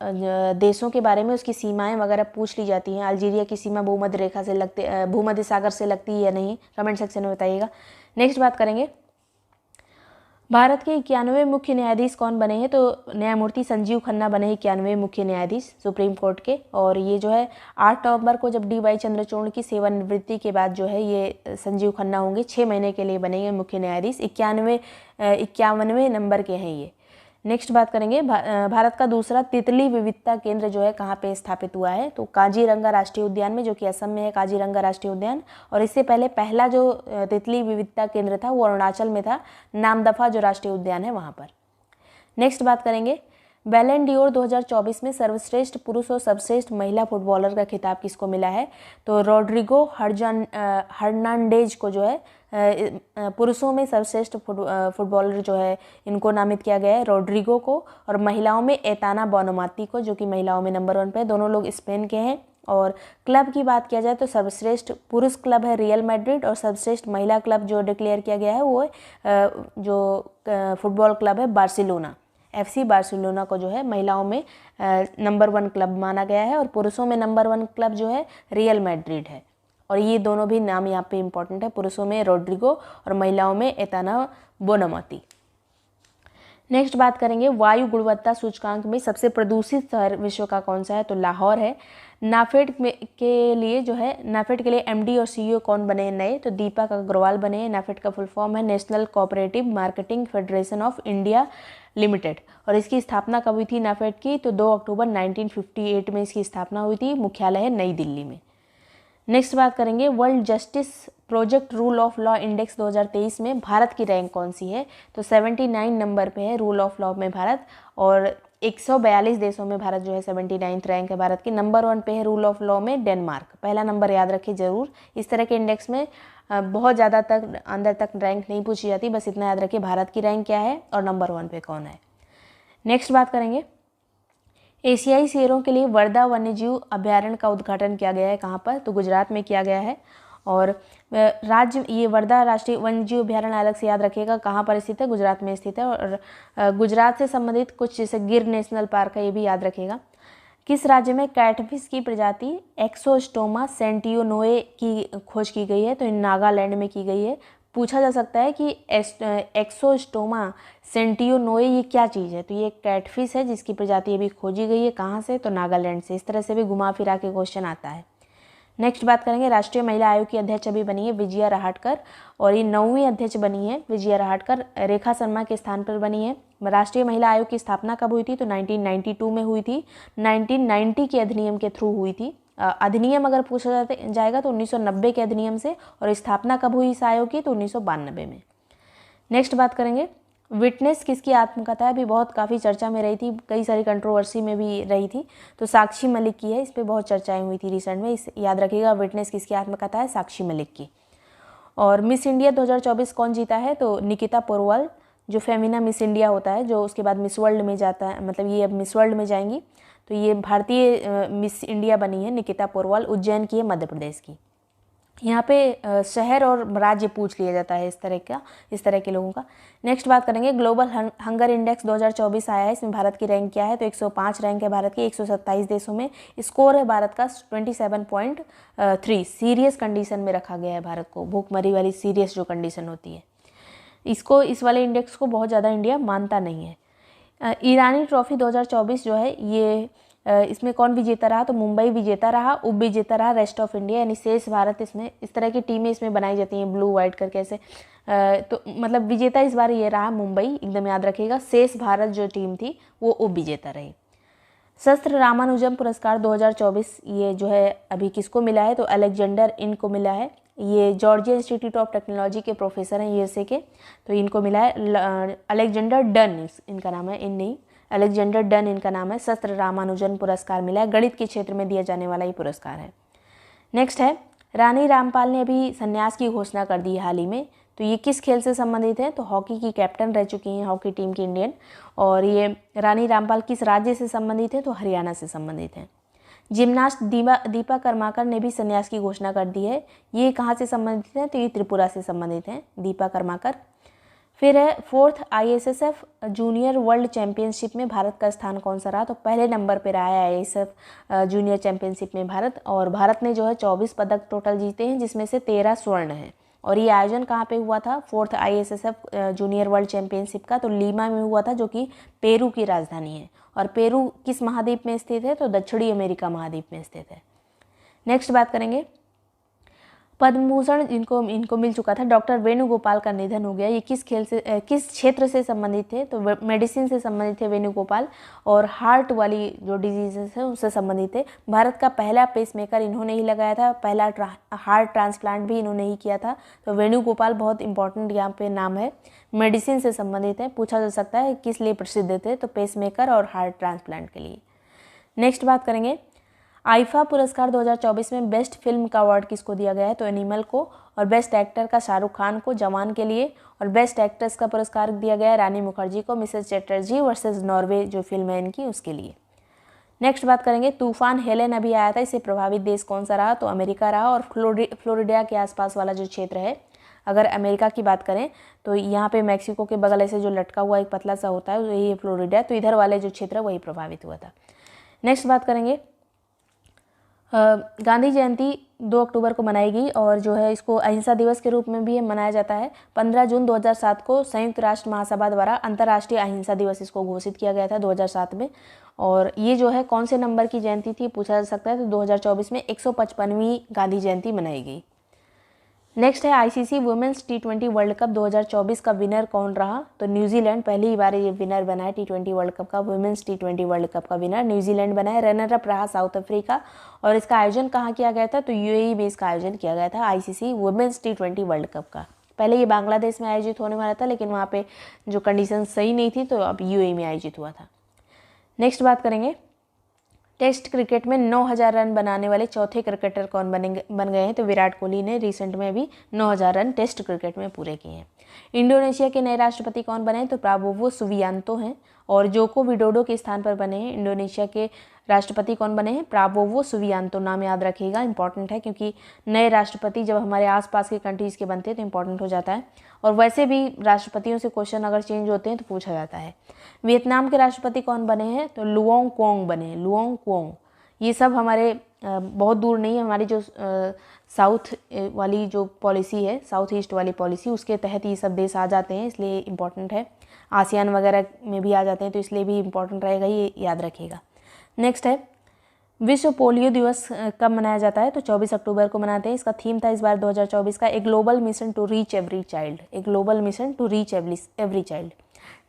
देशों के बारे में उसकी सीमाएं वगैरह पूछ ली जाती हैं। अल्जीरिया की सीमा भूमध्य रेखा से भूमध्य सागर से लगती है या नहीं, कमेंट सेक्शन में बताइएगा। नेक्स्ट बात करेंगे, भारत के 91 मुख्य न्यायाधीश कौन बने हैं? तो न्यायमूर्ति संजीव खन्ना बने हैं 91 मुख्य न्यायाधीश सुप्रीम कोर्ट के। और ये जो है 8 नवंबर को जब डी वाई चंद्रचूड़ की सेवानिवृत्ति के बाद जो है ये संजीव खन्ना होंगे, 6 महीने के लिए बनेंगे मुख्य न्यायाधीश। 91वें नंबर के हैं ये। नेक्स्ट बात करेंगे, भारत का दूसरा तितली विविधता केंद्र जो है कहाँ पे स्थापित हुआ है? तो काजीरंगा राष्ट्रीय उद्यान में, जो कि असम में है काजीरंगा राष्ट्रीय उद्यान। और इससे पहले पहला जो तितली विविधता केंद्र था वो अरुणाचल में था, नामदफा जो राष्ट्रीय उद्यान है वहाँ पर। नेक्स्ट बात करेंगे, बैलन डी'ओर 2024 में सर्वश्रेष्ठ पुरुष और सर्वश्रेष्ठ महिला फुटबॉलर का खिताब किसको मिला है? तो रोड्रिगो हर्नांडेज को जो है पुरुषों में सर्वश्रेष्ठ फुटबॉलर जो है इनको नामित किया गया है, रोड्रिगो को। और महिलाओं में एताना बोनोमाती को, जो कि महिलाओं में नंबर 1 पे, दोनों लोग स्पेन के हैं। और क्लब की बात किया जाए तो सर्वश्रेष्ठ पुरुष क्लब है रियल मैड्रिड, और सर्वश्रेष्ठ महिला क्लब जो डिक्लेयर किया गया है वो जो फुटबॉल क्लब है बार्सिलोना, FC बार्सिलोना को जो है महिलाओं में नंबर 1 क्लब माना गया है। और पुरुषों में नंबर 1 क्लब जो है रियल मैड्रिड है। और ये दोनों भी नाम यहाँ पे इंपॉर्टेंट है, पुरुषों में रोड्रिगो और महिलाओं में एताना बोनोमाती। नेक्स्ट बात करेंगे, वायु गुणवत्ता सूचकांक में सबसे प्रदूषित शहर विश्व का कौन सा है? तो लाहौर है। नाफेड के लिए जो है, नाफेड के लिए MD और CEO कौन बने हैं नए? तो दीपक अग्रवाल बने हैं। नाफेड का फुल फॉर्म है national cooperative marketing federation of India limited. और इसकी स्थापना कब हुई थी नाफेड की? तो 2 अक्टूबर 1958 में इसकी स्थापना हुई थी। मुख्यालय है नई दिल्ली में। नेक्स्ट बात करेंगे, world justice project rule of law index 2023 में भारत की रैंक कौन सी है? तो 79 नंबर पे है रूल ऑफ लॉ में भारत। और 142 देशों में भारत जो है 79th रैंक है भारत की। नंबर 1 पे है रूल ऑफ लॉ में डेनमार्क। पहला नंबर याद रखिए जरूर। इस तरह के इंडेक्स में बहुत ज़्यादा तक अंदर तक रैंक नहीं पूछी जाती, बस इतना याद रखिए भारत की रैंक क्या है और नंबर 1 पे कौन है। नेक्स्ट बात करेंगे, एशियाई शेरों के लिए वर्धा वन्यजीव अभ्यारण्य का उद्घाटन किया गया है कहाँ पर? तो गुजरात में किया गया है। और राज्य ये वर्धा राष्ट्रीय वन्यजीव अभ्यारण्य अलग से याद रखिएगा कहाँ पर स्थित है, गुजरात में स्थित है। और गुजरात से संबंधित कुछ जैसे गिर नेशनल पार्क है, ये भी याद रखिएगा। किस राज्य में कैटफिश की प्रजाति एक्सोस्टोमा सेंटियोनोए की खोज की गई है? तो नागालैंड में की गई है। पूछा जा सकता है कि एक्सोस्टोमा सेंटियोनोए ये क्या चीज़ है? तो ये कैटफिश है जिसकी प्रजाति अभी खोजी गई है। कहाँ से? तो नागालैंड से। इस तरह से भी घुमा फिरा के क्वेश्चन आता है। नेक्स्ट बात करेंगे, राष्ट्रीय महिला आयोग की अध्यक्ष अभी बनी है विजया रहाटकर। और ये 9वीं अध्यक्ष बनी है विजया रहाटकर, रेखा शर्मा के स्थान पर बनी है। राष्ट्रीय महिला आयोग की स्थापना कब हुई थी? तो 1992 में हुई थी। 1990 के अधिनियम के थ्रू हुई थी। अधिनियम अगर पूछा जाएगा तो 1990 के अधिनियम से। और स्थापना कब हुई इस आयोग की? तो 1992 में। नेक्स्ट बात करेंगे, विटनेस किसकी आत्मकथा है? अभी बहुत काफ़ी चर्चा में रही थी, कई सारी कंट्रोवर्सी में भी रही थी। तो साक्षी मलिक की है, इस पर बहुत चर्चाएं हुई थी रिसेंट में। इस याद रखिएगा, विटनेस किसकी आत्मकथा है? साक्षी मलिक की। और मिस इंडिया 2024 कौन जीता है? तो निकिता पोरवाल, जो फेमिना मिस इंडिया होता है, जो उसके बाद मिस वर्ल्ड में जाता है, मतलब ये अब मिस वर्ल्ड में जाएंगी। तो ये भारतीय मिस इंडिया बनी है निकिता पोरवाल, उज्जैन की है, मध्य प्रदेश की। यहाँ पे शहर और राज्य पूछ लिया जाता है इस तरह के लोगों का। नेक्स्ट बात करेंगे, ग्लोबल हंगर इंडेक्स 2024 आया है, इसमें भारत की रैंक क्या है? तो 105 रैंक है भारत की 127 देशों में। स्कोर है भारत का 27.3। सीरियस कंडीशन में रखा गया है भारत को, भूखमरी वाली सीरियस जो कंडीशन होती है, इस वाले इंडेक्स को बहुत ज़्यादा इंडिया मानता नहीं है। ईरानी ट्रॉफी 2024 जो है ये इसमें कौन विजेता रहा? तो मुंबई विजेता रहा, उप विजेता रहा रेस्ट ऑफ इंडिया, यानी शेष भारत। इसमें इस तरह की टीमें इसमें बनाई जाती हैं ब्लू वाइट करके ऐसे। तो मतलब विजेता इस बार ये रहा मुंबई, एकदम याद रखिएगा। शेष भारत जो टीम थी वो उप विजेता रही। शस्त्र रामानुजम पुरस्कार 2024 ये जो है अभी किसको मिला है? तो अलेक्जेंडर इनको मिला है। ये जॉर्जिया इंस्टीट्यूट ऑफ टेक्नोलॉजी के प्रोफेसर हैं USA के, तो इनको मिला है। अलेक्जेंडर डन इनका नाम है, इन नहीं, अलेक्जेंडर डन इनका नाम है। शस्त्र रामानुजन पुरस्कार मिला है, गणित के क्षेत्र में दिया जाने वाला ये पुरस्कार है। नेक्स्ट है, रानी रामपाल ने अभी संन्यास की घोषणा कर दी है हाल ही में, तो ये किस खेल से संबंधित है? तो हॉकी की कैप्टन रह चुकी हैं हॉकी टीम की इंडियन। और ये रानी रामपाल किस राज्य से संबंधित है? तो हरियाणा से संबंधित है। जिम्नास्ट दीपा कर्माकर ने भी संन्यास की घोषणा कर दी है। ये कहाँ से संबंधित है? तो ये त्रिपुरा से संबंधित हैं दीपा कर्माकर। फिर है 4th ISSF junior world championship में भारत का स्थान कौन सा रहा? तो पहले नंबर पे रहा है ISSF जूनियर चैंपियनशिप में भारत। और भारत ने जो है 24 पदक टोटल जीते हैं, जिसमें से 13 स्वर्ण हैं। और ये आयोजन कहाँ पे हुआ था 4th ISSF junior world championship का? तो लीमा में हुआ था, जो कि पेरू की राजधानी है। और पेरू किस महाद्वीप में स्थित है? तो दक्षिणी अमेरिका महाद्वीप में स्थित है। नेक्स्ट बात करेंगे, पद्म भूषण इनको मिल चुका था। डॉक्टर वेणुगोपाल का निधन हो गया। ये किस क्षेत्र से संबंधित थे? तो मेडिसिन से संबंधित थे वेणुगोपाल, और हार्ट वाली जो डिजीजेस है उससे संबंधित थे। भारत का पहला पेसमेकर इन्होंने ही लगाया था, पहला हार्ट ट्रांसप्लांट भी इन्होंने ही किया था। तो वेणुगोपाल बहुत इंपॉर्टेंट यहाँ पे नाम है, मेडिसिन से संबंधित है। पूछा जा सकता है किस लिए प्रसिद्ध थे? तो पेसमेकर और हार्ट ट्रांसप्लांट के लिए। नेक्स्ट बात करेंगे, आईफा पुरस्कार 2024 में बेस्ट फिल्म का अवार्ड किसको दिया गया है? तो एनिमल को। और बेस्ट एक्टर का शाहरुख खान को जवान के लिए। और बेस्ट एक्ट्रेस का पुरस्कार दिया गया है रानी मुखर्जी को मिसेस चैटर्जी वर्सेस नॉर्वे जो फिल्म है इनकी उसके लिए। नेक्स्ट बात करेंगे, तूफान हेलेन अभी आया था, इससे प्रभावित देश कौन सा रहा? तो अमेरिका रहा। और फ्लोरिडा के आसपास वाला जो क्षेत्र है, अगर अमेरिका की बात करें तो यहाँ पे मैक्सिको के बगल ऐसे जो लटका हुआ एक पतला सा होता है यही फ्लोरिडा, तो इधर वाले जो क्षेत्र है वही प्रभावित हुआ था। नेक्स्ट बात करेंगे, गांधी जयंती 2 अक्टूबर को मनाएगी, और जो है इसको अहिंसा दिवस के रूप में भी मनाया जाता है। 15 जून 2007 को संयुक्त राष्ट्र महासभा द्वारा अंतर्राष्ट्रीय अहिंसा दिवस इसको घोषित किया गया था 2007 में। और ये जो है कौन से नंबर की जयंती थी पूछा जा सकता है? तो 2024 में 155वीं गांधी जयंती मनाई गई। नेक्स्ट है, ICC women's T20 world cup 2024 का विनर कौन रहा? तो न्यूजीलैंड पहली बार ये विनर बना है T20 वर्ल्ड कप का। वुमेन्स T20 वर्ल्ड कप का विनर न्यूजीलैंड बना है। रनर अप रहा साउथ अफ्रीका। और इसका आयोजन कहाँ किया गया था? तो UAE में इसका आयोजन किया गया था ICC women's T20 world cup का। पहले ये बांग्लादेश में आयोजित होने वाला था, लेकिन वहाँ पे जो कंडीशन सही नहीं थी, तो अब UAE में आयोजित हुआ था। नेक्स्ट बात करेंगे, टेस्ट क्रिकेट में 9000 रन बनाने वाले चौथे क्रिकेटर कौन बन गए हैं? तो विराट कोहली ने रिसेंट में भी 9000 रन टेस्ट क्रिकेट में पूरे किए हैं। इंडोनेशिया के नए राष्ट्रपति कौन बने? तो प्राबोवो सुबियांतो हैं। और जोको विडोडो के स्थान पर बने हैं इंडोनेशिया के राष्ट्रपति कौन बने हैं? Prabowo Subianto. नाम याद रखिएगा, इंपॉर्टेंट है, क्योंकि नए राष्ट्रपति जब हमारे आसपास के कंट्रीज़ के बनते हैं तो इंपॉर्टेंट हो जाता है। और वैसे भी राष्ट्रपतियों से क्वेश्चन अगर चेंज होते हैं तो पूछा जाता है। वियतनाम के राष्ट्रपति कौन बने हैं? तो लुओंग क्वोंग बने हैं, लुओंग क्वोंग। ये सब हमारे बहुत दूर नहीं है, हमारी जो साउथ वाली जो पॉलिसी है, साउथ ईस्ट वाली पॉलिसी, उसके तहत ये सब देश आ जाते हैं, इसलिए इम्पॉर्टेंट है। आसियान वगैरह में भी आ जाते हैं, तो इसलिए भी इम्पॉर्टेंट रहेगा, ये याद रखिएगा। नेक्स्ट है, विश्व पोलियो दिवस कब मनाया जाता है? तो 24 अक्टूबर को मनाते हैं। इसका थीम था इस बार 2024 का a global mission to reach every child, a global mission to reach every child.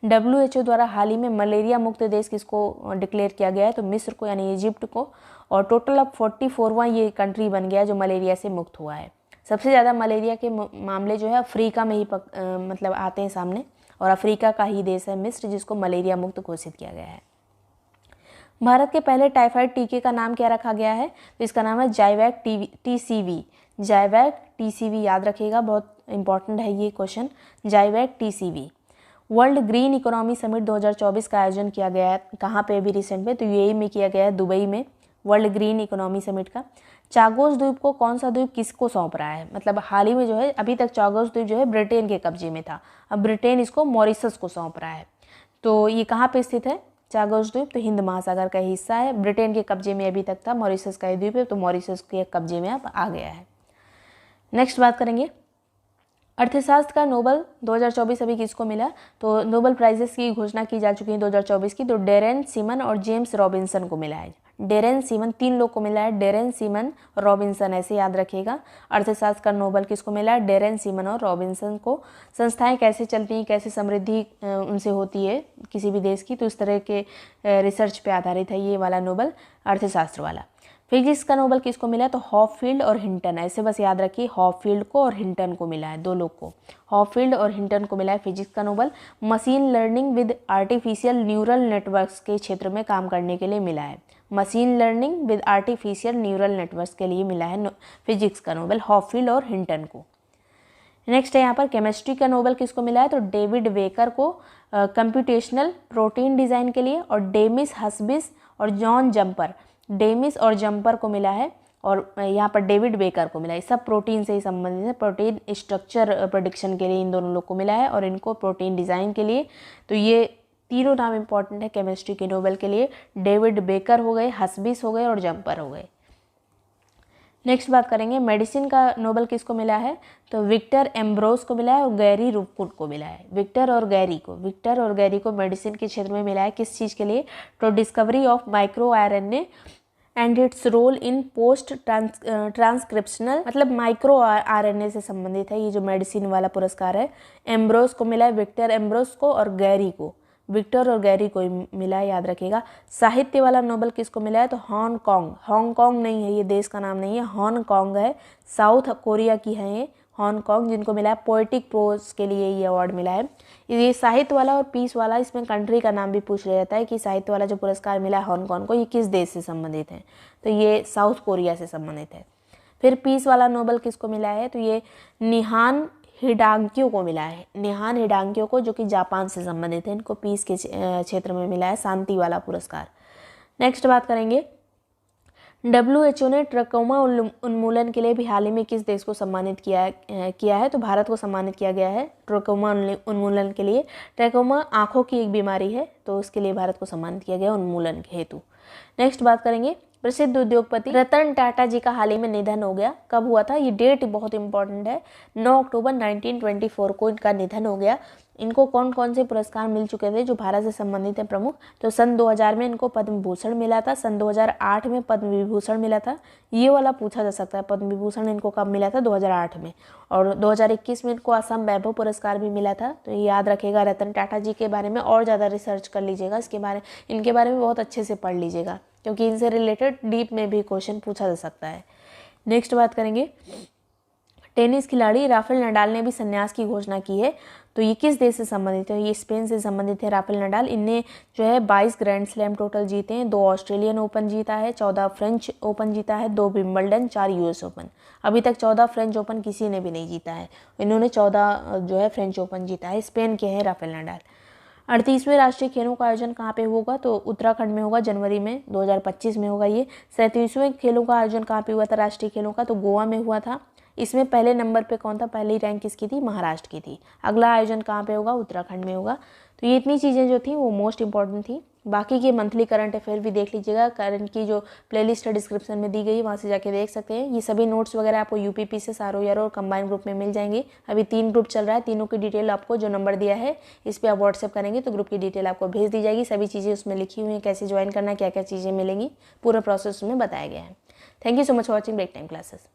WHO द्वारा हाल ही में मलेरिया मुक्त देश किसको डिक्लेयर किया गया है? तो मिस्र को, यानी इजिप्ट को। और टोटल अब 44वां ये कंट्री बन गया जो मलेरिया से मुक्त हुआ है। सबसे ज़्यादा मलेरिया के मामले जो है अफ्रीका में ही मतलब आते हैं सामने, और अफ्रीका का ही देश है मिस्र जिसको मलेरिया मुक्त घोषित किया गया है। भारत के पहले टाइफाइड टीके का नाम क्या रखा गया है? तो इसका नाम है जाइवैक TCV। जाइवैक TCV याद रखिएगा, बहुत इंपॉर्टेंट है ये question, ZyVac TCV। World green economy summit 2024 का आयोजन किया गया है कहाँ पे? अभी रिसेंट में तो UAE में किया गया है, दुबई में, वर्ल्ड ग्रीन इकोनॉमी समिट का। चागोस द्वीप को कौन सा द्वीप किसको सौंप रहा है? मतलब हाल ही में जो है, अभी तक चागोस द्वीप जो है ब्रिटेन के कब्जे में था, अब ब्रिटेन इसको मॉरिशस को सौंप रहा है। तो ये कहाँ पे स्थित है चागोस द्वीप? तो हिंद महासागर का हिस्सा है, ब्रिटेन के कब्जे में अभी तक था, मॉरिशस का द्वीप है, तो मॉरिशस के कब्जे में अब आ गया है। नेक्स्ट बात करेंगे, अर्थशास्त्र का नोबल 2024 अभी किसको मिला? तो नोबल प्राइजेस की घोषणा की जा चुकी है 2024 की, तो डेरेन सिमन और जेम्स रॉबिन्सन को मिला है। डेरेन सिमन, 3 लोग को मिला है, डेरेन सिमन, रॉबिन्सन, ऐसे याद रखिएगा। अर्थशास्त्र का नोबल किसको मिला है? डेरेन सिमन और रॉबिन्सन को। संस्थाएं कैसे चलती हैं, कैसे समृद्धि उनसे होती है किसी भी देश की, तो इस तरह के रिसर्च पे आधारित है ये वाला नोबल, अर्थशास्त्र वाला। फिजिक्स का नोबेल किसको मिला है, तो हॉपफील्ड और हिंटन, ऐसे बस याद रखिए, हॉपफील्ड को और हिंटन को मिला है, दो लोग को, हॉपफील्ड और हिंटन को मिला है फिजिक्स का Nobel. Machine learning with artificial neural networks के क्षेत्र में काम करने के लिए मिला है, machine learning with artificial neural networks के लिए मिला है फिजिक्स का नोबेल हॉपफील्ड और हिंटन को। नेक्स्ट है यहाँ पर केमिस्ट्री का नोबेल किसको मिला है, तो डेविड बेकर को कंप्यूटेशनल प्रोटीन डिज़ाइन के लिए, और डेमिस हस्बिस और जॉन जम्पर, डेमिस और जम्पर को मिला है, और यहाँ पर डेविड बेकर को मिला है। सब प्रोटीन से ही संबंधित है, प्रोटीन स्ट्रक्चर प्रेडिक्शन के लिए इन दोनों लोग को मिला है, और इनको प्रोटीन डिज़ाइन के लिए। तो ये तीनों नाम इंपॉर्टेंट है केमिस्ट्री के नोबेल के लिए, डेविड बेकर हो गए, हस्बिस हो गए और जम्पर हो गए। नेक्स्ट बात करेंगे मेडिसिन का नोबेल किसको मिला है, तो विक्टर एम्ब्रोस को मिला है और गैरी रूपकुट को मिला है। विक्टर और गैरी को मेडिसिन के क्षेत्र में मिला है, किस चीज़ के लिए, तो discovery of micro RNA and its role in post transcriptional, मतलब माइक्रो आरएनए से संबंधित है ये जो मेडिसिन वाला पुरस्कार है। एम्ब्रोस को मिला है, विक्टर एम्ब्रोस को और गैरी को, विक्टर और गैरी को मिला है, याद रखिएगा। साहित्य वाला नोबेल किसको मिला है, तो हांगकांग नहीं है, ये देश का नाम नहीं है, हांगकांग है, साउथ कोरिया की है ये हांगकांग, जिनको मिला है पोएटिक प्रोज के लिए ये अवार्ड मिला है। ये साहित्य वाला और पीस वाला, इसमें कंट्री का नाम भी पूछ लिया जाता है कि साहित्य वाला जो पुरस्कार मिला है हांगकांग को, ये किस देश से संबंधित है, तो ये साउथ कोरिया से संबंधित है। फिर पीस वाला नोबेल किसको मिला है, तो ये निहान हिडांक्यो को मिला है, निहान हिडांक्यो को, जो कि जापान से संबंधित है, इनको पीस के क्षेत्र में मिला है, शांति वाला पुरस्कार। नेक्स्ट बात करेंगे WHO ने ट्रकोमा उन्मूलन के लिए भी हाल ही में किस देश को सम्मानित किया है, तो भारत को सम्मानित किया गया है ट्रकोमा उन्मूलन के लिए। ट्रकोमा आँखों की एक बीमारी है, तो उसके लिए भारत को सम्मानित किया गया उन्मूलन के हेतु। नेक्स्ट बात करेंगे प्रसिद्ध उद्योगपति रतन टाटा जी का हाल ही में निधन हो गया। कब हुआ था, ये डेट बहुत इंपॉर्टेंट है, 9 अक्टूबर 1924 को इनका निधन हो गया। इनको कौन कौन से पुरस्कार मिल चुके थे जो भारत से संबंधित हैं प्रमुख, तो सन 2000 में इनको पद्म भूषण मिला था, सन 2008 में पद्म विभूषण मिला था, ये वाला पूछा जा सकता है, पद्म विभूषण इनको कब मिला था, 2008 में, और 2021 में इनको असम वैभव पुरस्कार भी मिला था। तो ये याद रखेगा, रतन टाटा जी के बारे में और ज़्यादा रिसर्च कर लीजिएगा, इनके बारे में बहुत अच्छे से पढ़ लीजिएगा, क्योंकि इनसे रिलेटेड डीप में भी क्वेश्चन पूछा जा सकता है। नेक्स्ट बात करेंगे टेनिस खिलाड़ी राफेल नडाल ने भी संन्यास की घोषणा की है, तो ये किस देश से संबंधित है, ये स्पेन से संबंधित है राफेल नडाल। इनने जो है 22 ग्रैंड स्लैम टोटल जीते हैं, 2 ऑस्ट्रेलियन ओपन जीता है, 14 फ्रेंच ओपन जीता है, 2 विंबलडन, 4 US ओपन। अभी तक 14 फ्रेंच ओपन किसी ने भी नहीं जीता है, इन्होंने 14 जो है फ्रेंच ओपन जीता है। स्पेन के हैं राफेल नडाल। 38वें राष्ट्रीय खेलों का आयोजन कहाँ पे होगा, तो उत्तराखंड में होगा, जनवरी में 2025 में होगा ये। 37वें खेलों का आयोजन कहाँ पे हुआ था राष्ट्रीय खेलों का, तो गोवा में हुआ था। इसमें पहले नंबर पे कौन था, पहली रैंक किसकी थी, महाराष्ट्र की थी। अगला आयोजन कहाँ पे होगा, उत्तराखंड में होगा। तो ये इतनी चीज़ें जो थी वो मोस्ट इंपॉर्टेंट थी। बाकी के मंथली करंट अफेयर भी देख लीजिएगा, करंट की जो प्लेलिस्ट है डिस्क्रिप्शन में दी गई, वहाँ से जाके देख सकते हैं। ये सभी नोट्स वगैरह आपको UPP से सारो और कंबाइन ग्रुप में मिल जाएंगे। अभी 3 ग्रुप चल रहा है, तीनों की डिटेल आपको जो नंबर दिया है इस पर आप व्हाट्सएप करेंगे तो ग्रुप की डिटेल आपको भेज दी जाएगी। सभी चीज़ें उसमें लिखी हुई हैं, कैसे ज्वाइन करना है, क्या क्या चीज़ें मिलेंगी, पूरा प्रोसेस उसमें बताया गया है। Thank you so much for watching break time classes.